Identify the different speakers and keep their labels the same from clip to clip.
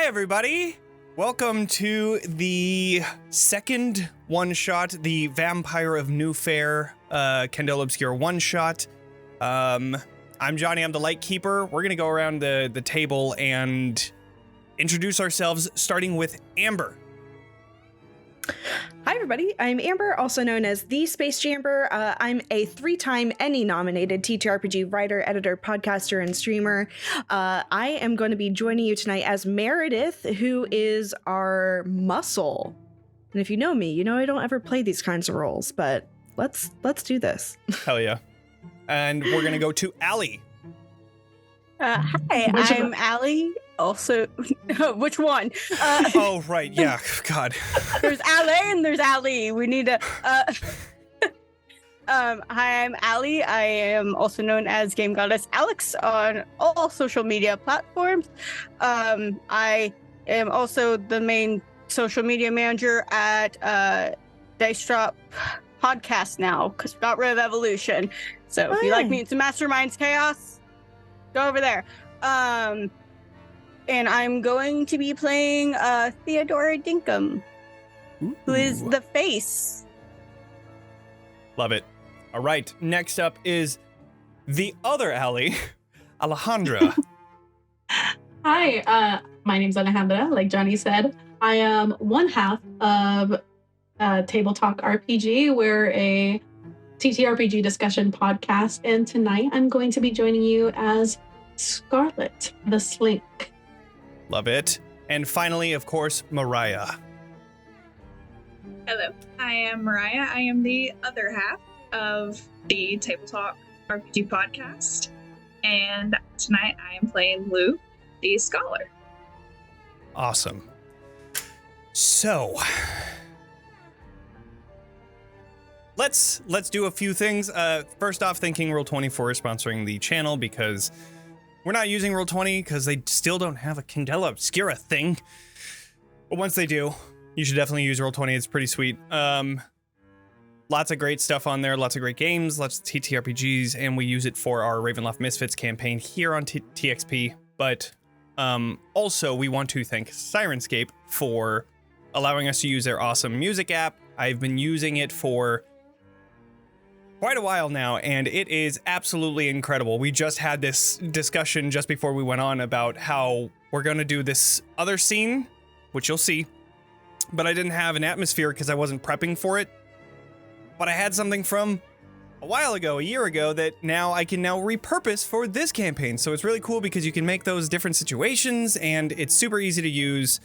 Speaker 1: everybody. Welcome to the second one-shot, the Vampire of Newfaire, Candela Obscura one-shot. I'm Jonny, I'm the Light Keeper. We're going to go around the table and introduce ourselves, starting with Amber.
Speaker 2: Hi, everybody. I'm Amber, also known as the Space Jamber. I'm a 3-time Emmy-nominated TTRPG writer, editor, podcaster, and streamer. I am going to be joining you tonight as Meredith, who is our muscle. And if you know me, you know I don't ever play these kinds of roles, but let's do this.
Speaker 1: Hell yeah. And we're going to go to Allie.
Speaker 3: Hi, I'm Allie. Also, which one?
Speaker 1: Oh, right. Yeah. God.
Speaker 3: There's Allie and there's Allie. We need to. Hi, I'm Allie. I am also known as Game Goddess Alex on all social media platforms. I am also the main social media manager at Dice Drop Podcast now because we got rid of Evolution. So if you like me, it's Masterminds Chaos. Go over there. And I'm going to be playing Theodora Dinkum, who is the face.
Speaker 1: Love it. All right. Next up is the other Allie, Alejandra.
Speaker 4: Hi, my name's Alejandra. Like Jonny said, I am one half of Table Talk RPG. We're a TTRPG discussion podcast, and tonight I'm going to be joining you as Scarlett, the Slink.
Speaker 1: Love it. And finally, of course, Mariah.
Speaker 5: Hello, I am Mariah. I am the other half of the Table Talk RPG podcast. And tonight I am playing Lou, the Scholar.
Speaker 1: Awesome. So, let's do a few things. First off, thanking Roll20 for sponsoring the channel because we're not using Roll20 because they still don't have a Candela Obscura thing. But once they do, you should definitely use Roll20. It's pretty sweet. Lots of great stuff on there, lots of great games, lots of TTRPGs, and we use it for our Ravenloft Misfits campaign here on TXP. But also, we want to thank Syrinscape for allowing us to use their awesome music app. I've been using it for quite a while now, and it is absolutely incredible. We just had this discussion just before we went on about how we're going to do this other scene, which you'll see, but I didn't have an atmosphere because I wasn't prepping for it. But I had something from a while ago, a year ago, that I can repurpose for this campaign. So it's really cool because you can make those different situations, and it's super easy to use.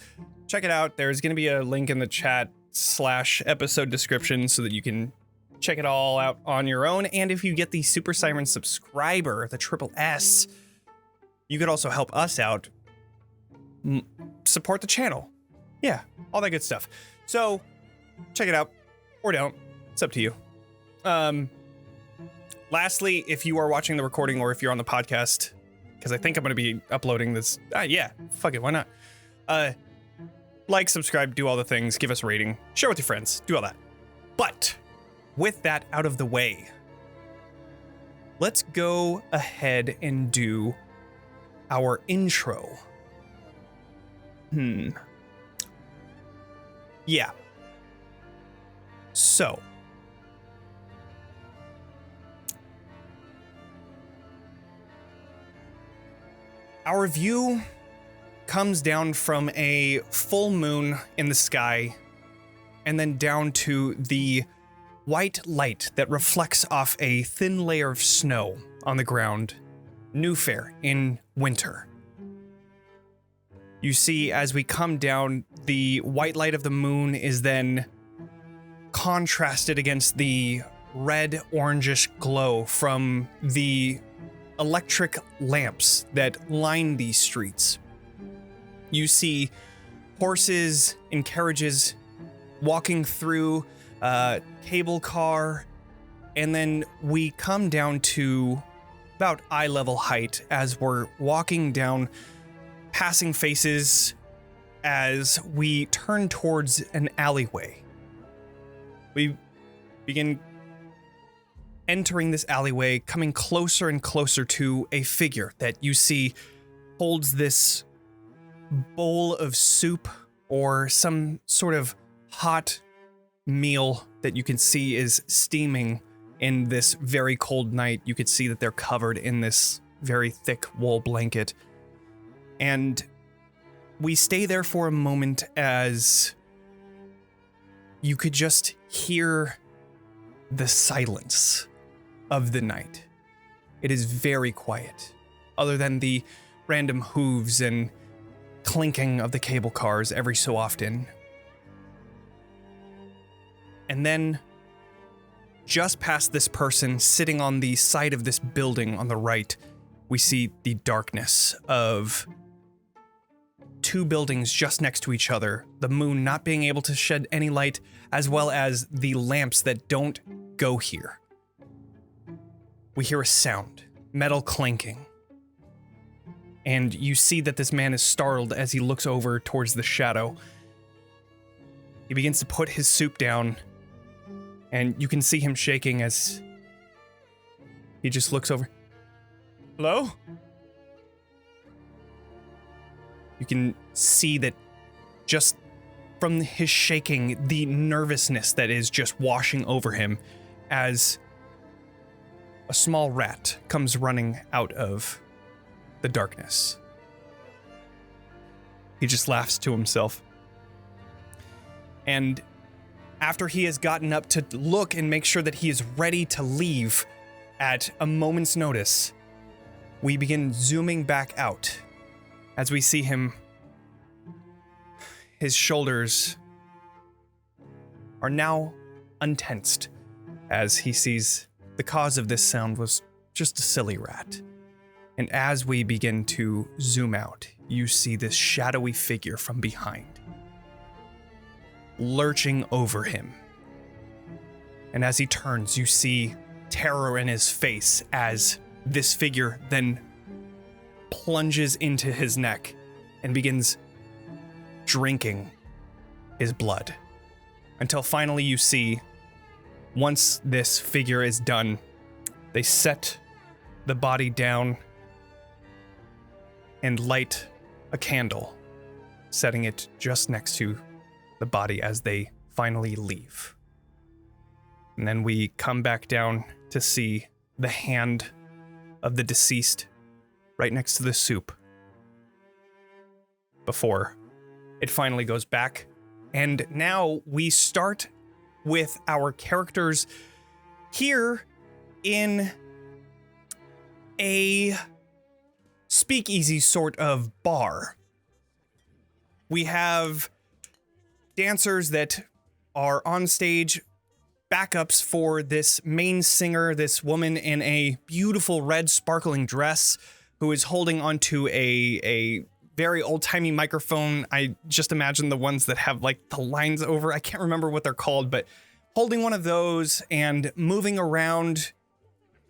Speaker 1: Check it out. There's going to be a link in the chat /episode description so that you can check it all out on your own. And if you get the Super Siren subscriber, the SS, you could also help us out, support the channel. Yeah, all that good stuff. So check it out or don't. It's up to you. Lastly, if you are watching the recording or if you're on the podcast, because I think I'm going to be uploading this. Yeah, fuck it. Why not? Like, subscribe, do all the things, give us a rating, share with your friends, do all that. But with that out of the way, let's go ahead and do our intro. Yeah. So, our view comes down from a full moon in the sky and then down to the white light that reflects off a thin layer of snow on the ground, Newfaire in winter. You see, as we come down, the white light of the moon is then contrasted against the red orangish glow from the electric lamps that line these streets. You see horses and carriages walking through cable car, and then we come down to about eye level height as we're walking down, passing faces as we turn towards an alleyway. We begin entering this alleyway, coming closer and closer to a figure that you see holds this bowl of soup or some sort of hot meal that you can see is steaming in this very cold night. You could see that they're covered in this very thick wool blanket. And we stay there for a moment as you could just hear the silence of the night. It is very quiet, other than the random hooves and clinking of the cable cars every so often. And then, just past this person sitting on the side of this building on the right, we see the darkness of two buildings just next to each other, the moon not being able to shed any light, as well as the lamps that don't go here. We hear a sound, metal clanking. And you see that this man is startled as he looks over towards the shadow. He begins to put his soup down, and you can see him shaking as he just looks over. Hello? You can see that just from his shaking, the nervousness that is just washing over him as a small rat comes running out of the darkness. He just laughs to himself. And after he has gotten up to look and make sure that he is ready to leave at a moment's notice, we begin zooming back out as we see him. His shoulders are now untensed as he sees the cause of this sound was just a silly rat. And as we begin to zoom out, you see this shadowy figure from behind, lurching over him. And as he turns, you see terror in his face as this figure then plunges into his neck and begins drinking his blood. Until finally you see, once this figure is done, they set the body down and light a candle, setting it just next to the body as they finally leave. And then we come back down to see the hand of the deceased right next to the soup before it finally goes back. And now we start with our characters here in a speakeasy sort of bar. We have dancers that are on stage, backups for this main singer, this woman in a beautiful red sparkling dress who is holding onto a very old-timey microphone. I just imagine the ones that have like the lines over. I can't remember what they're called, but holding one of those and moving around,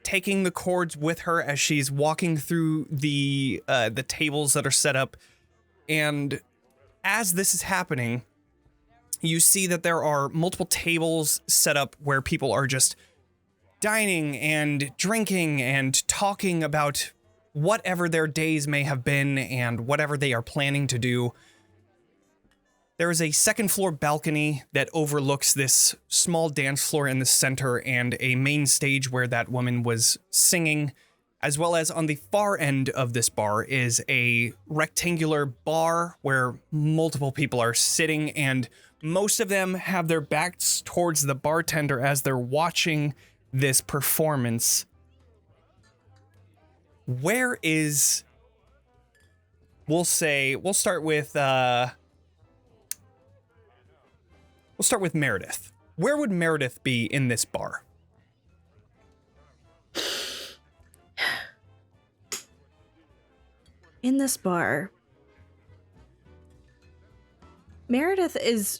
Speaker 1: taking the chords with her as she's walking through the tables that are set up. And as this is happening, you see that there are multiple tables set up where people are just dining and drinking and talking about whatever their days may have been and whatever they are planning to do. There is a second floor balcony that overlooks this small dance floor in the center and a main stage where that woman was singing, as well as on the far end of this bar is a rectangular bar where multiple people are sitting, and most of them have their backs towards the bartender as they're watching this performance. Where is... We'll start with Meredith. Where would Meredith be in this bar?
Speaker 2: In this bar, Meredith is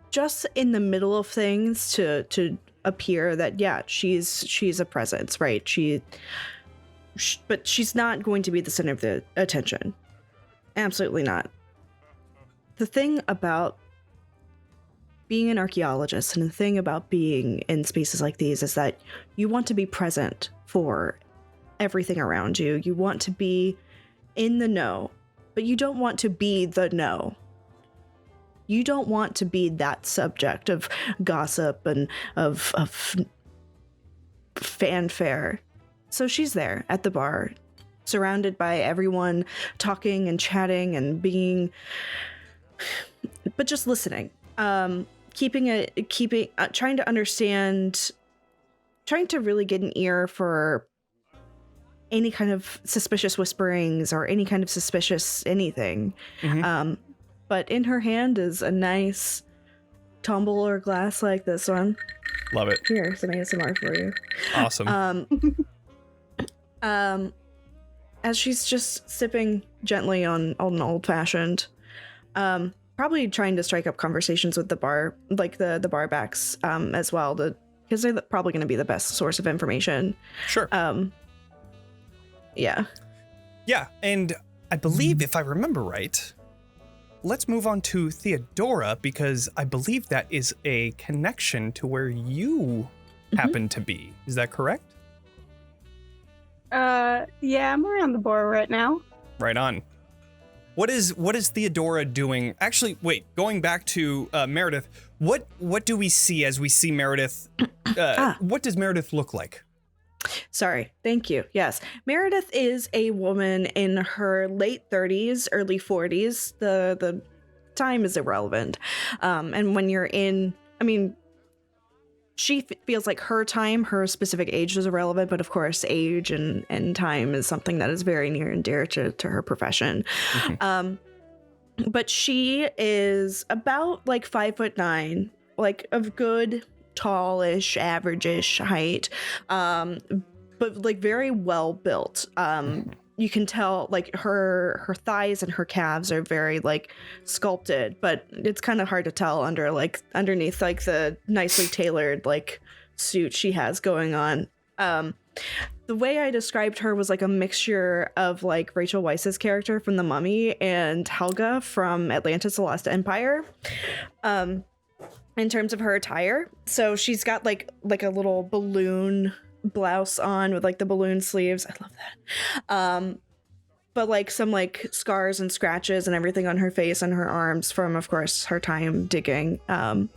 Speaker 2: just in the middle of things to appear that, yeah, she's a presence, right? But she's not going to be the center of the attention. Absolutely not. The thing about being an archaeologist and the thing about being in spaces like these is that you want to be present for everything around you. You want to be in the know but you don't want to be the no. You don't want to be that subject of gossip and of fanfare. So she's there at the bar, surrounded by everyone talking and chatting and but just listening. Trying to understand, trying to really get an ear for any kind of suspicious whisperings or any kind of suspicious anything. But in her hand is a nice tumbler glass like this one.
Speaker 1: Love it.
Speaker 2: Here, some ASMR for you.
Speaker 1: Awesome.
Speaker 2: As she's just sipping gently on an old fashioned, probably trying to strike up conversations with the bar, like the barbacks, as well, because they're probably going to be the best source of information.
Speaker 1: Sure.
Speaker 2: Yeah.
Speaker 1: Yeah, and I believe, if I remember right, let's move on to Theodora, because I believe that is a connection to where you happen to be. Is that correct?
Speaker 3: Yeah, I'm around the bar right now.
Speaker 1: Right on. What is Theodora doing? Actually, wait, going back to Meredith, what do we see as we see Meredith? What does Meredith look like?
Speaker 2: Sorry. Thank you. Yes. Meredith is a woman in her late 30s, early 40s. The time is irrelevant. And when you're she feels like her time, her specific age is irrelevant, but of course age and time is something that is very near and dear to her profession. But she is about like 5'9", like of good tallish, average-ish height, but like very well built. You can tell like her thighs and her calves are very like sculpted, but it's kind of hard to tell underneath like the nicely tailored like suit she has going on. The way I described her was like a mixture of like Rachel Weisz's character from The Mummy and Helga from Atlantis: The Lost Empire. In terms of her attire, so she's got like a little balloon blouse on with like the balloon sleeves. I love that. But like some like scars and scratches and everything on her face and her arms from, of course, her time digging. But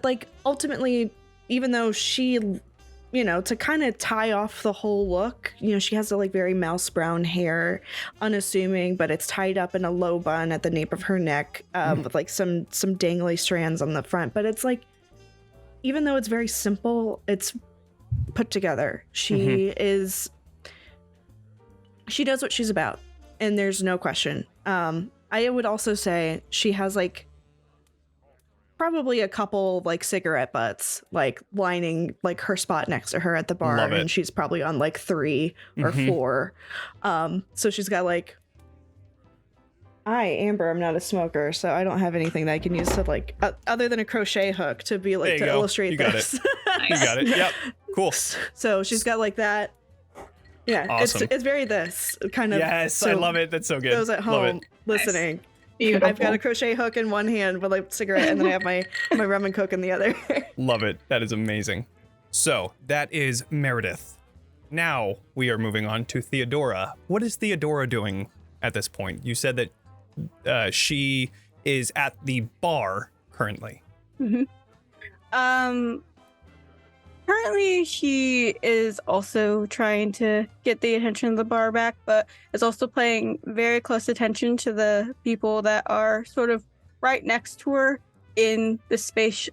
Speaker 2: like ultimately, even though she, to kind of tie off the whole look, she has the like very mouse brown hair, unassuming, but it's tied up in a low bun at the nape of her neck, with like some dangly strands on the front. But it's like, even though it's very simple, it's put together. She does what she's about, and there's no question. I would also say she has like probably a couple like cigarette butts like lining like her spot next to her at the bar, and she's probably on like 3 or 4. So she's got like, Amber, I'm not a smoker, so I don't have anything that I can use to like other than a crochet hook to be like to illustrate
Speaker 1: you got
Speaker 2: this.
Speaker 1: It. You got it. Yep. Cool.
Speaker 2: So she's got like that. Yeah,
Speaker 1: awesome.
Speaker 2: It's very this kind of.
Speaker 1: Yes, so I love it. That's so good.
Speaker 2: Those at home listening.
Speaker 4: Beautiful.
Speaker 2: I've got a crochet hook in one hand with a cigarette, and then I have my rum and coke in the other.
Speaker 1: Love it. That is amazing. So that is Meredith. Now we are moving on to Theodora. What is Theodora doing at this point? You said that she is at the bar currently.
Speaker 3: Currently, she is also trying to get the attention of the bar back, but is also paying very close attention to the people that are sort of right next to her in the space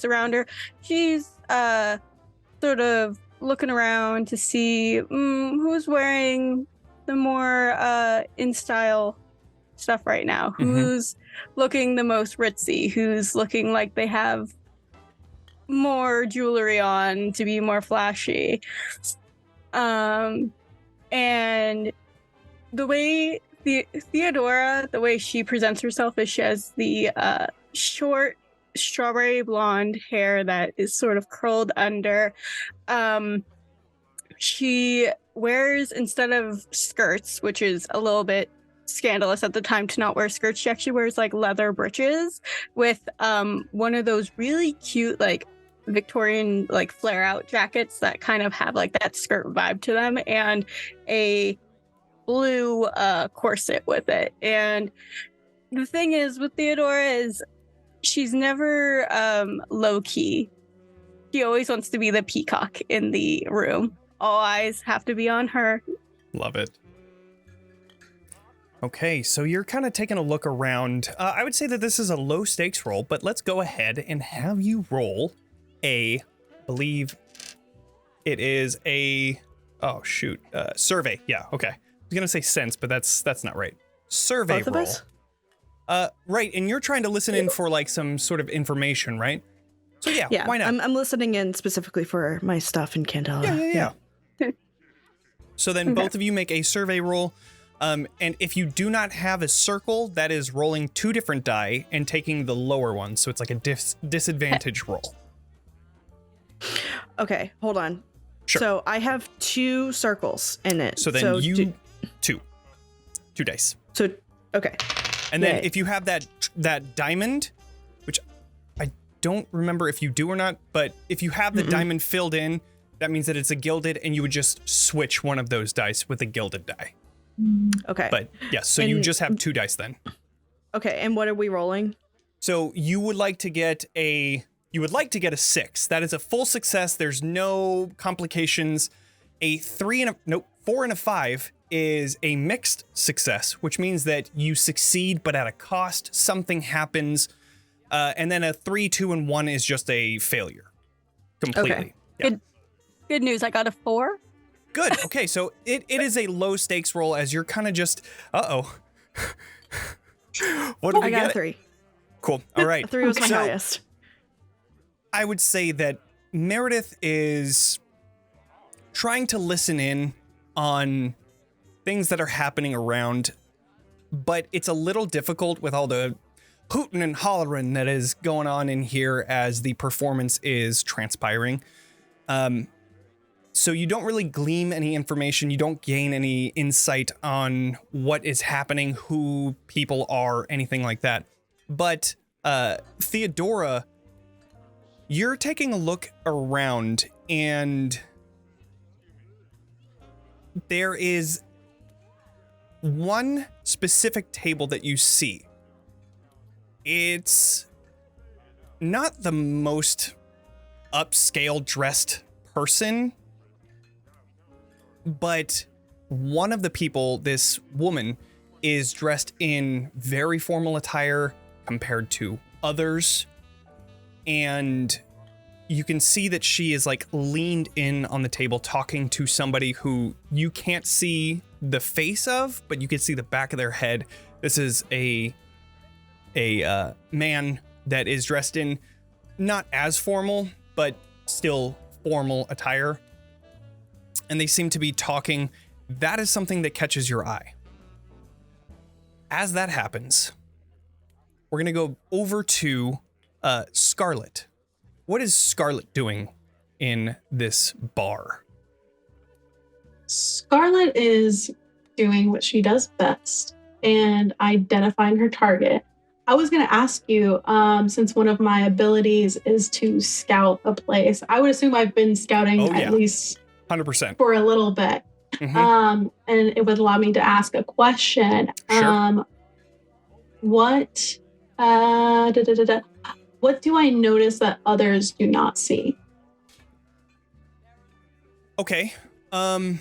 Speaker 3: around her. She's sort of looking around to see who's wearing the more in-style stuff right now, who's looking the most ritzy, who's looking like they have more jewelry on to be more flashy. And the way Theodora, the way she presents herself is she has the short strawberry blonde hair that is sort of curled under. She wears, instead of skirts, which is a little bit scandalous at the time to not wear skirts, she actually wears like leather breeches with one of those really cute like Victorian like flare out jackets that kind of have like that skirt vibe to them, and a blue corset with it. And the thing is with Theodora is she's never low key. She always wants to be the peacock in the room. All eyes have to be on her.
Speaker 1: Love it. Okay, so you're kind of taking a look around. I would say that this is a low stakes roll, but let's go ahead and have you roll I believe it is a, survey. Yeah, okay. I was going to say sense, but that's not right. Survey
Speaker 2: Both of
Speaker 1: roll.
Speaker 2: us?
Speaker 1: Right, and you're trying to listen in for like some sort of information, right? So yeah, why not?
Speaker 2: I'm listening in specifically for my stuff in Candela.
Speaker 1: Yeah. So then both of you make a survey roll. And if you do not have a circle, that is rolling 2 different die and taking the lower one. So it's like a disadvantage roll.
Speaker 2: Okay, hold on.
Speaker 1: Sure.
Speaker 2: So I have 2 circles in it.
Speaker 1: So then two dice.
Speaker 2: So, okay.
Speaker 1: And then
Speaker 2: Yay.
Speaker 1: if you have that diamond, which I don't remember if you do or not, but if you have the diamond filled in, that means that it's a gilded, and you would just switch one of those dice with a gilded die.
Speaker 2: Okay.
Speaker 1: But yes, so you just have 2 dice then.
Speaker 2: Okay, and what are we rolling?
Speaker 1: So you would like to get a 6. That is a full success. There's no complications. A 4 and a 5 is a mixed success, which means that you succeed, but at a cost. Something happens. And then a 3, 2, and 1 is just a failure. Completely.
Speaker 2: Okay.
Speaker 1: Yeah.
Speaker 3: Good news, I got a 4.
Speaker 1: Good. Okay, so it is a low stakes roll as you're kind of just, What do we
Speaker 2: I got
Speaker 1: get?
Speaker 2: a 3.
Speaker 1: Cool. All right.
Speaker 2: 3 was my
Speaker 1: So,
Speaker 2: highest.
Speaker 1: I would say that Meredith is trying to listen in on things that are happening around, but it's a little difficult with all the hooting and hollering that is going on in here as the performance is transpiring. So you don't really glean any information. You don't gain any insight on what is happening, who people are, anything like that. But Theodora, you're taking a look around, and there is one specific table that you see. It's not the most upscale dressed person, but one of the people, this woman, is dressed in very formal attire compared to others. And you can see that she is like leaned in on the table talking to somebody who you can't see the face of, but you can see the back of their head. This is a man that is dressed in not as formal, but still formal attire. And they seem to be talking. That is something that catches your eye. As that happens, we're going to go over to Scarlett. What is Scarlett doing in this bar?
Speaker 4: Scarlett is doing what she does best and identifying her target. I was going to ask you, since one of my abilities is to scout a place, I would assume I've been scouting at least
Speaker 1: 100%
Speaker 4: for a little bit.
Speaker 1: Mm-hmm.
Speaker 4: And it would allow me to ask a question.
Speaker 1: Sure.
Speaker 4: What do I notice that others do not see?
Speaker 1: Okay. And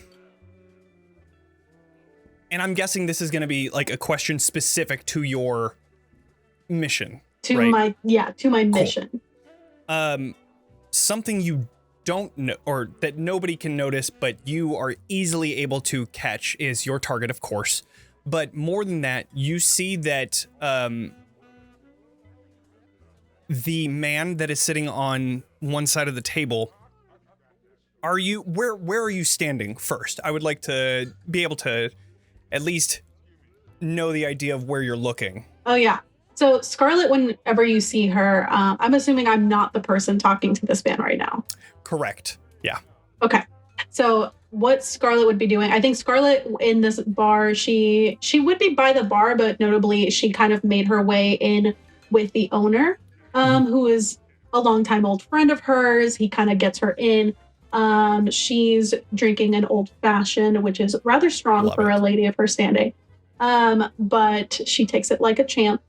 Speaker 1: I'm guessing this is going to be like a question specific to your mission.
Speaker 4: To
Speaker 1: right?
Speaker 4: my mission.
Speaker 1: Something you don't know, or that nobody can notice, but you are easily able to catch, is your target, of course. But more than that, you see that the man that is sitting on one side of the table. Where are you standing first? I would like to be able to at least know the idea of where you're looking.
Speaker 4: Oh yeah. So Scarlett, whenever you see her, I'm assuming I'm not the person talking to this man right now.
Speaker 1: Correct. Yeah.
Speaker 4: Okay. So what Scarlett would be doing, I think Scarlett in this bar, she would be by the bar, but notably she kind of made her way in with the owner, who is a longtime old friend of hers. He kind of gets her in. She's drinking an old fashioned, which is rather strong for a lady of her standing. But she takes it like a champ.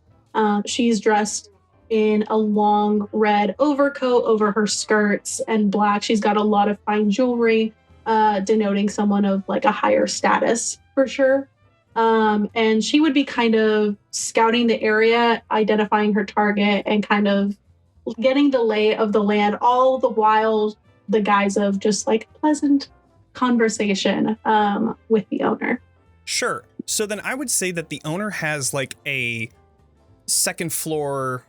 Speaker 4: She's dressed in a long red overcoat over her skirts and black. She's got a lot of fine jewelry, denoting someone of like a higher status for sure. And she would be kind of scouting the area, identifying her target, and kind of getting the lay of the land, all the while the guise of just like pleasant conversation with the owner.
Speaker 1: Sure. So then I would say that the owner has like a second floor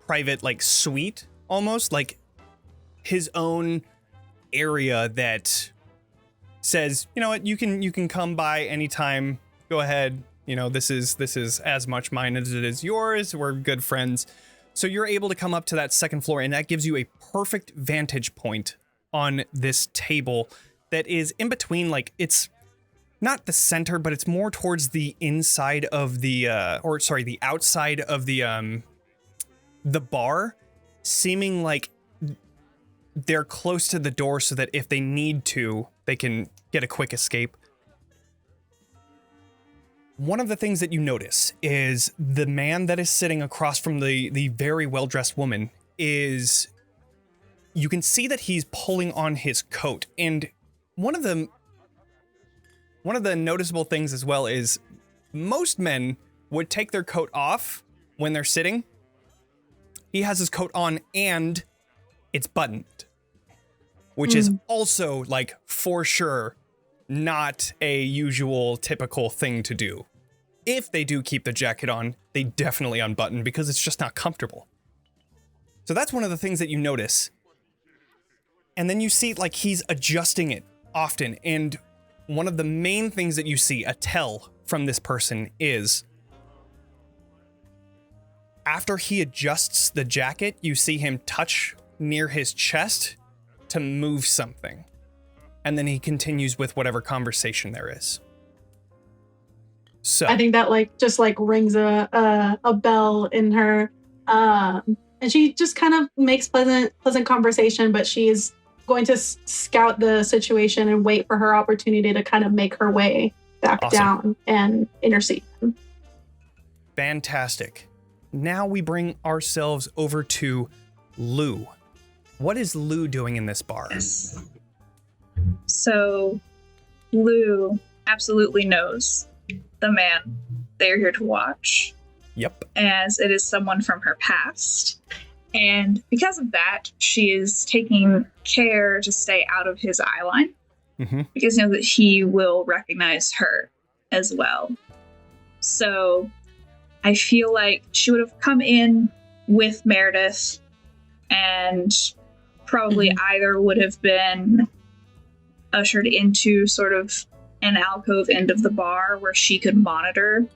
Speaker 1: private like suite, almost like his own area that says, you know what, you can come by anytime. Go ahead. You know, this is as much mine as it is yours. We're good friends. So you're able to come up to that second floor, and that gives you a perfect vantage point on this table that is in between, like, it's not the center, but it's more towards the inside of the the outside of the bar, seeming like they're close to the door so that if they need to, they can get a quick escape. One of the things that you notice is the man that is sitting across from the very well-dressed woman is, you can see that he's pulling on his coat. And one of the noticeable things as well is most men would take their coat off when they're sitting. He has his coat on and it's buttoned, which is also, like, for sure not a usual typical thing to do. If they do keep the jacket on, they definitely unbutton because it's just not comfortable. So that's one of the things that you notice. And then you see, like, he's adjusting it often. And one of the main things that you see, a tell from this person, is after he adjusts the jacket, you see him touch near his chest to move something. And then he continues with whatever conversation there is. So
Speaker 4: I think that just rings a bell in her, and she just kind of makes pleasant conversation, but she's going to scout the situation and wait for her opportunity to kind of make her way back down and intercede.
Speaker 1: Fantastic. Now we bring ourselves over to Lou. What is Lou doing in this bar?
Speaker 5: Yes. So Lou absolutely knows the man they're here to watch.
Speaker 1: Yep.
Speaker 5: As it is someone from her past. And because of that, she is taking care to stay out of his eye line.
Speaker 1: Mm-hmm.
Speaker 5: Because you know that he will recognize her as well. So I feel like she would have come in with Meredith and probably either would have been ushered into sort of an alcove end of the bar where she could monitor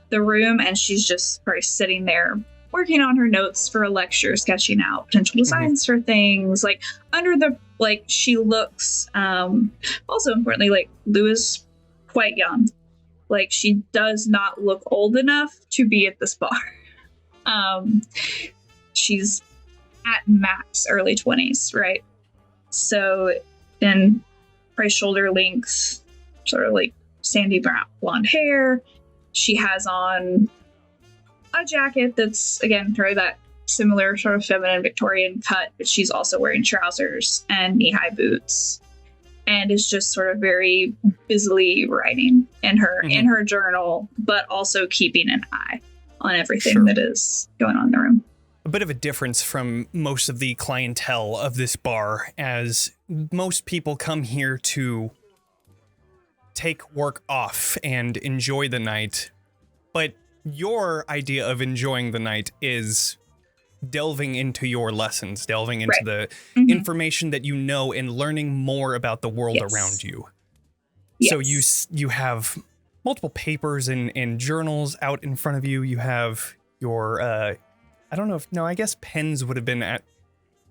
Speaker 5: the room, and she's just probably sitting there working on her notes for a lecture, sketching out potential designs for things. Like, under the, like, she looks, also importantly, like, Lou is quite young. Like, she does not look old enough to be at this bar. She's at max early 20s, right? So, in probably shoulder length, sort of like sandy brown blonde hair. She has on a jacket that's, again, probably that similar sort of feminine Victorian cut, but she's also wearing trousers and knee-high boots, and is just sort of very busily writing in her journal, but also keeping an eye on everything that is going on in the room.
Speaker 1: A bit of a difference from most of the clientele of this bar, as most people come here to take work off and enjoy the night. But your idea of enjoying the night is delving into your lessons, delving into the information that you know, and learning more about the world around you. So you have multiple papers and journals out in front of you. You have your, I guess pens would have been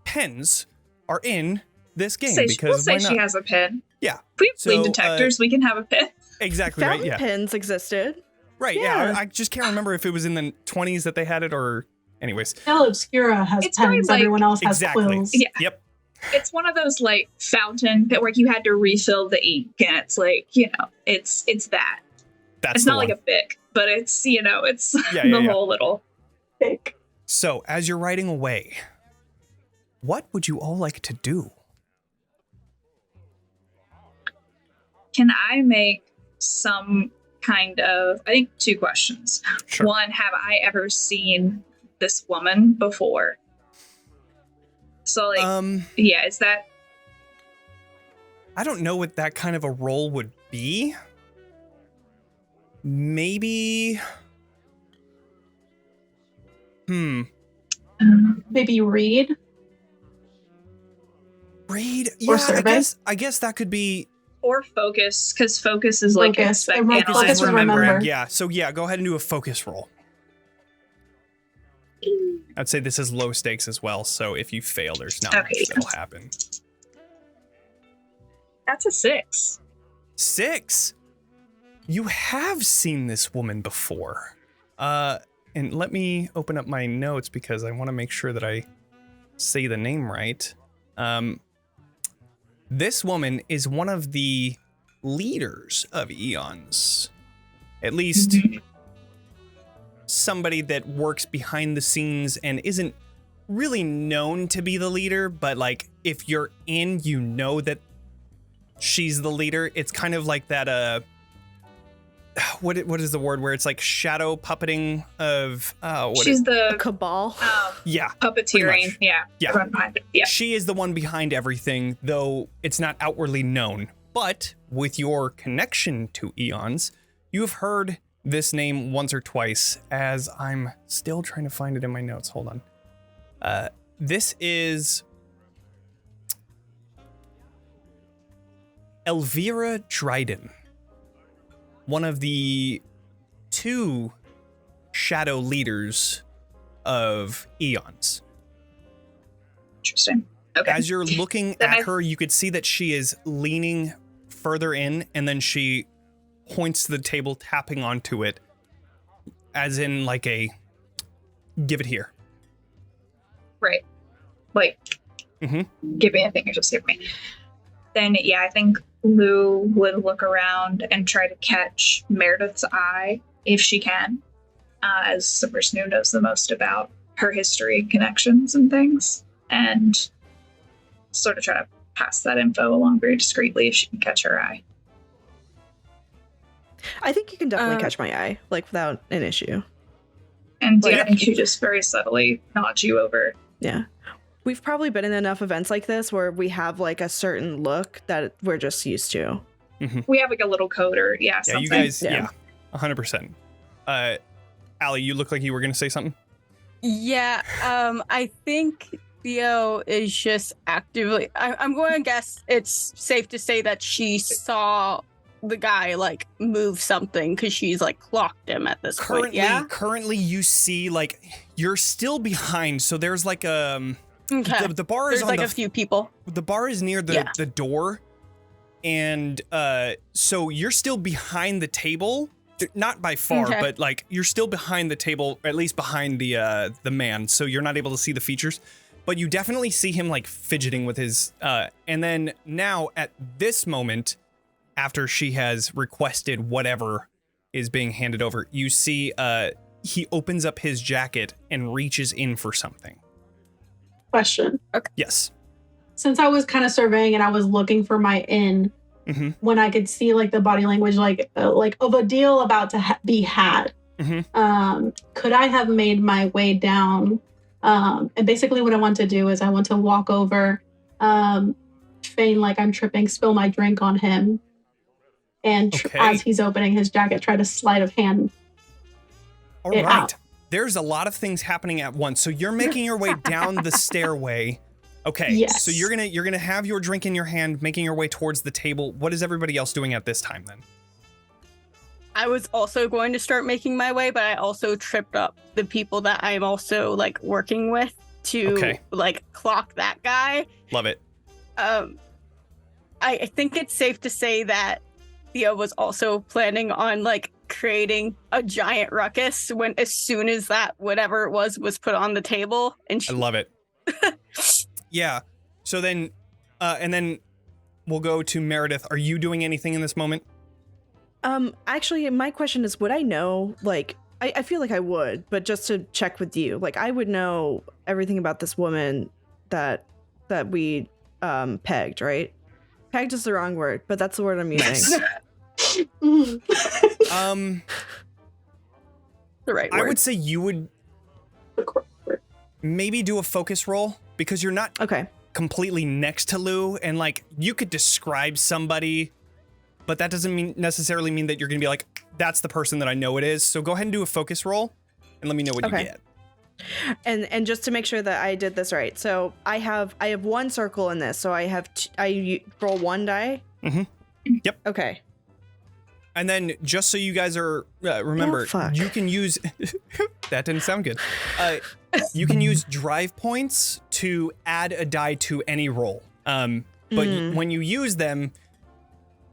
Speaker 1: pens are in this game,
Speaker 5: We'll say she has a pen.
Speaker 1: Yeah.
Speaker 5: If we have lead detectors, we can have a pen.
Speaker 1: Exactly.
Speaker 2: Fountain
Speaker 1: right. Yeah.
Speaker 2: pens existed.
Speaker 1: Right. Yeah. I just can't remember if it was in the 20s that they had it, or anyways.
Speaker 4: Candela Obscura has pens. Everyone else has quills.
Speaker 5: Yeah.
Speaker 1: Yep.
Speaker 5: It's one of those like fountain that where you had to refill the ink, and it's like, you know, it's that.
Speaker 1: That's
Speaker 5: It's
Speaker 1: the
Speaker 5: not
Speaker 1: one.
Speaker 5: like a Bic, but it's, you know, it's
Speaker 1: Yeah,
Speaker 5: the
Speaker 1: yeah.
Speaker 5: whole little.
Speaker 4: Thick.
Speaker 1: So, as you're writing away, what would you all like to do?
Speaker 5: Can I make some kind of, I think 2 questions.
Speaker 1: Sure.
Speaker 5: One, have I ever seen this woman before? So like, yeah, is that,
Speaker 1: I don't know what that kind of a role would be. Maybe.
Speaker 4: Maybe read.
Speaker 1: Read.
Speaker 4: Or
Speaker 1: Yeah,
Speaker 4: survey?
Speaker 1: I guess that could be.
Speaker 5: or focus, because focus is like
Speaker 4: Focus.
Speaker 5: expecting.
Speaker 4: Focus
Speaker 1: Focus is
Speaker 4: is remember.
Speaker 1: Yeah. So yeah, go ahead and do a focus roll. I'd say this is low stakes as well. So if you fail, there's not much
Speaker 5: Okay.
Speaker 1: that'll happen.
Speaker 5: That's a 6.
Speaker 1: 6. You have seen this woman before. And let me open up my notes because I want to make sure that I say the name right. This woman is one of the leaders of Eons. At least somebody that works behind the scenes and isn't really known to be the leader, but like if you're in, you know that she's the leader. It's kind of like that what is the word where it's like shadow puppeting of
Speaker 5: She's the
Speaker 2: Cabal.
Speaker 1: yeah.
Speaker 5: puppeteering.
Speaker 1: much.
Speaker 5: Yeah.
Speaker 1: Yeah.
Speaker 5: Run behind it. Yeah.
Speaker 1: She is the one behind everything, though it's not outwardly known. But with your connection to Eons, you've heard this name once or twice, as I'm still trying to find it in my notes. Hold on. This is Elvira Dryden, one of the 2 shadow leaders of Eons.
Speaker 5: Interesting. Okay.
Speaker 1: As you're looking
Speaker 5: Then
Speaker 1: at
Speaker 5: I-
Speaker 1: her, you could see that she is leaning further in, and then she points to the table, tapping onto it, as in like a, give it here.
Speaker 5: Right. Like, give me a thing or just give me. Then, yeah, I think Lou would look around and try to catch Meredith's eye if she can, as the person who knows the most about her history, connections, and things, and sort of try to pass that info along very discreetly if she can catch her eye.
Speaker 2: I think you can definitely catch my eye, like without an issue.
Speaker 5: And
Speaker 2: Like-
Speaker 5: yeah, I think she just very subtly nods you over.
Speaker 2: Yeah. We've probably been in enough events like this where we have like a certain look that we're just used to.
Speaker 5: We have like a little code or
Speaker 1: Yeah,
Speaker 5: something.
Speaker 1: you guys,
Speaker 2: Yeah.
Speaker 1: 100%. Allie, you look like you were going to say something?
Speaker 3: Yeah, I think Theo is just actively. I'm going to guess it's safe to say that she saw the guy like move something because she's like clocked him at this point. Yeah.
Speaker 1: Currently, you see like you're still behind. So there's like
Speaker 3: Okay.
Speaker 1: the bar is
Speaker 3: There's
Speaker 1: on
Speaker 3: like
Speaker 1: the
Speaker 3: a few people.
Speaker 1: the bar is near the door, and so you're still behind the table. Not by far,
Speaker 3: Okay.
Speaker 1: but like you're still behind the table, or at least behind the man, so you're not able to see the features. But you definitely see him like fidgeting with his and then now at this moment, after she has requested whatever is being handed over, you see he opens up his jacket and reaches in for something.
Speaker 4: Question.
Speaker 1: Yes.
Speaker 4: Since I was kind of surveying and I was looking for my in, when I could see like the body language, like of a deal about to be had, could I have made my way down? And basically what I want to do is I want to walk over, feign like I'm tripping, spill my drink on him, and
Speaker 1: Okay.
Speaker 4: as he's opening his jacket, try to sleight of hand.
Speaker 1: All
Speaker 4: it
Speaker 1: right.
Speaker 4: out.
Speaker 1: There's a lot of things happening at once. So you're making your way down the stairway. Okay.
Speaker 4: Yes.
Speaker 1: So you're gonna have your drink in your hand, making your way towards the table. What is everybody else doing at this time then?
Speaker 3: I was also going to start making my way, but I also tripped up the people that I'm also like working with to
Speaker 1: Okay.
Speaker 3: like clock that guy.
Speaker 1: Love it.
Speaker 3: I think it's safe to say that Theo was also planning on like creating a giant ruckus when as soon as that whatever it was put on the table, and
Speaker 1: I love it. Yeah. So then, and then we'll go to Meredith. Are you doing anything in this moment?
Speaker 2: Actually, my question is, would I know, like, I feel like I would, but just to check with you, like, I would know everything about this woman that we pegged, right? Pegged is the wrong word, but that's the word I'm using.
Speaker 3: The right word.
Speaker 1: I would say you would maybe do a focus roll because you're not
Speaker 2: Okay.
Speaker 1: completely next to Lou, and like you could describe somebody, but that doesn't necessarily mean that you're gonna be like, that's the person that I know it is. So go ahead and do a focus roll and let me know what you get.
Speaker 2: And just to make sure that I did this right, so I have one circle in this, so I roll one die.
Speaker 1: Yep.
Speaker 2: Okay.
Speaker 1: And then just so you guys are remember, you can use that didn't sound good. You can use drive points to add a die to any roll. But when you use them,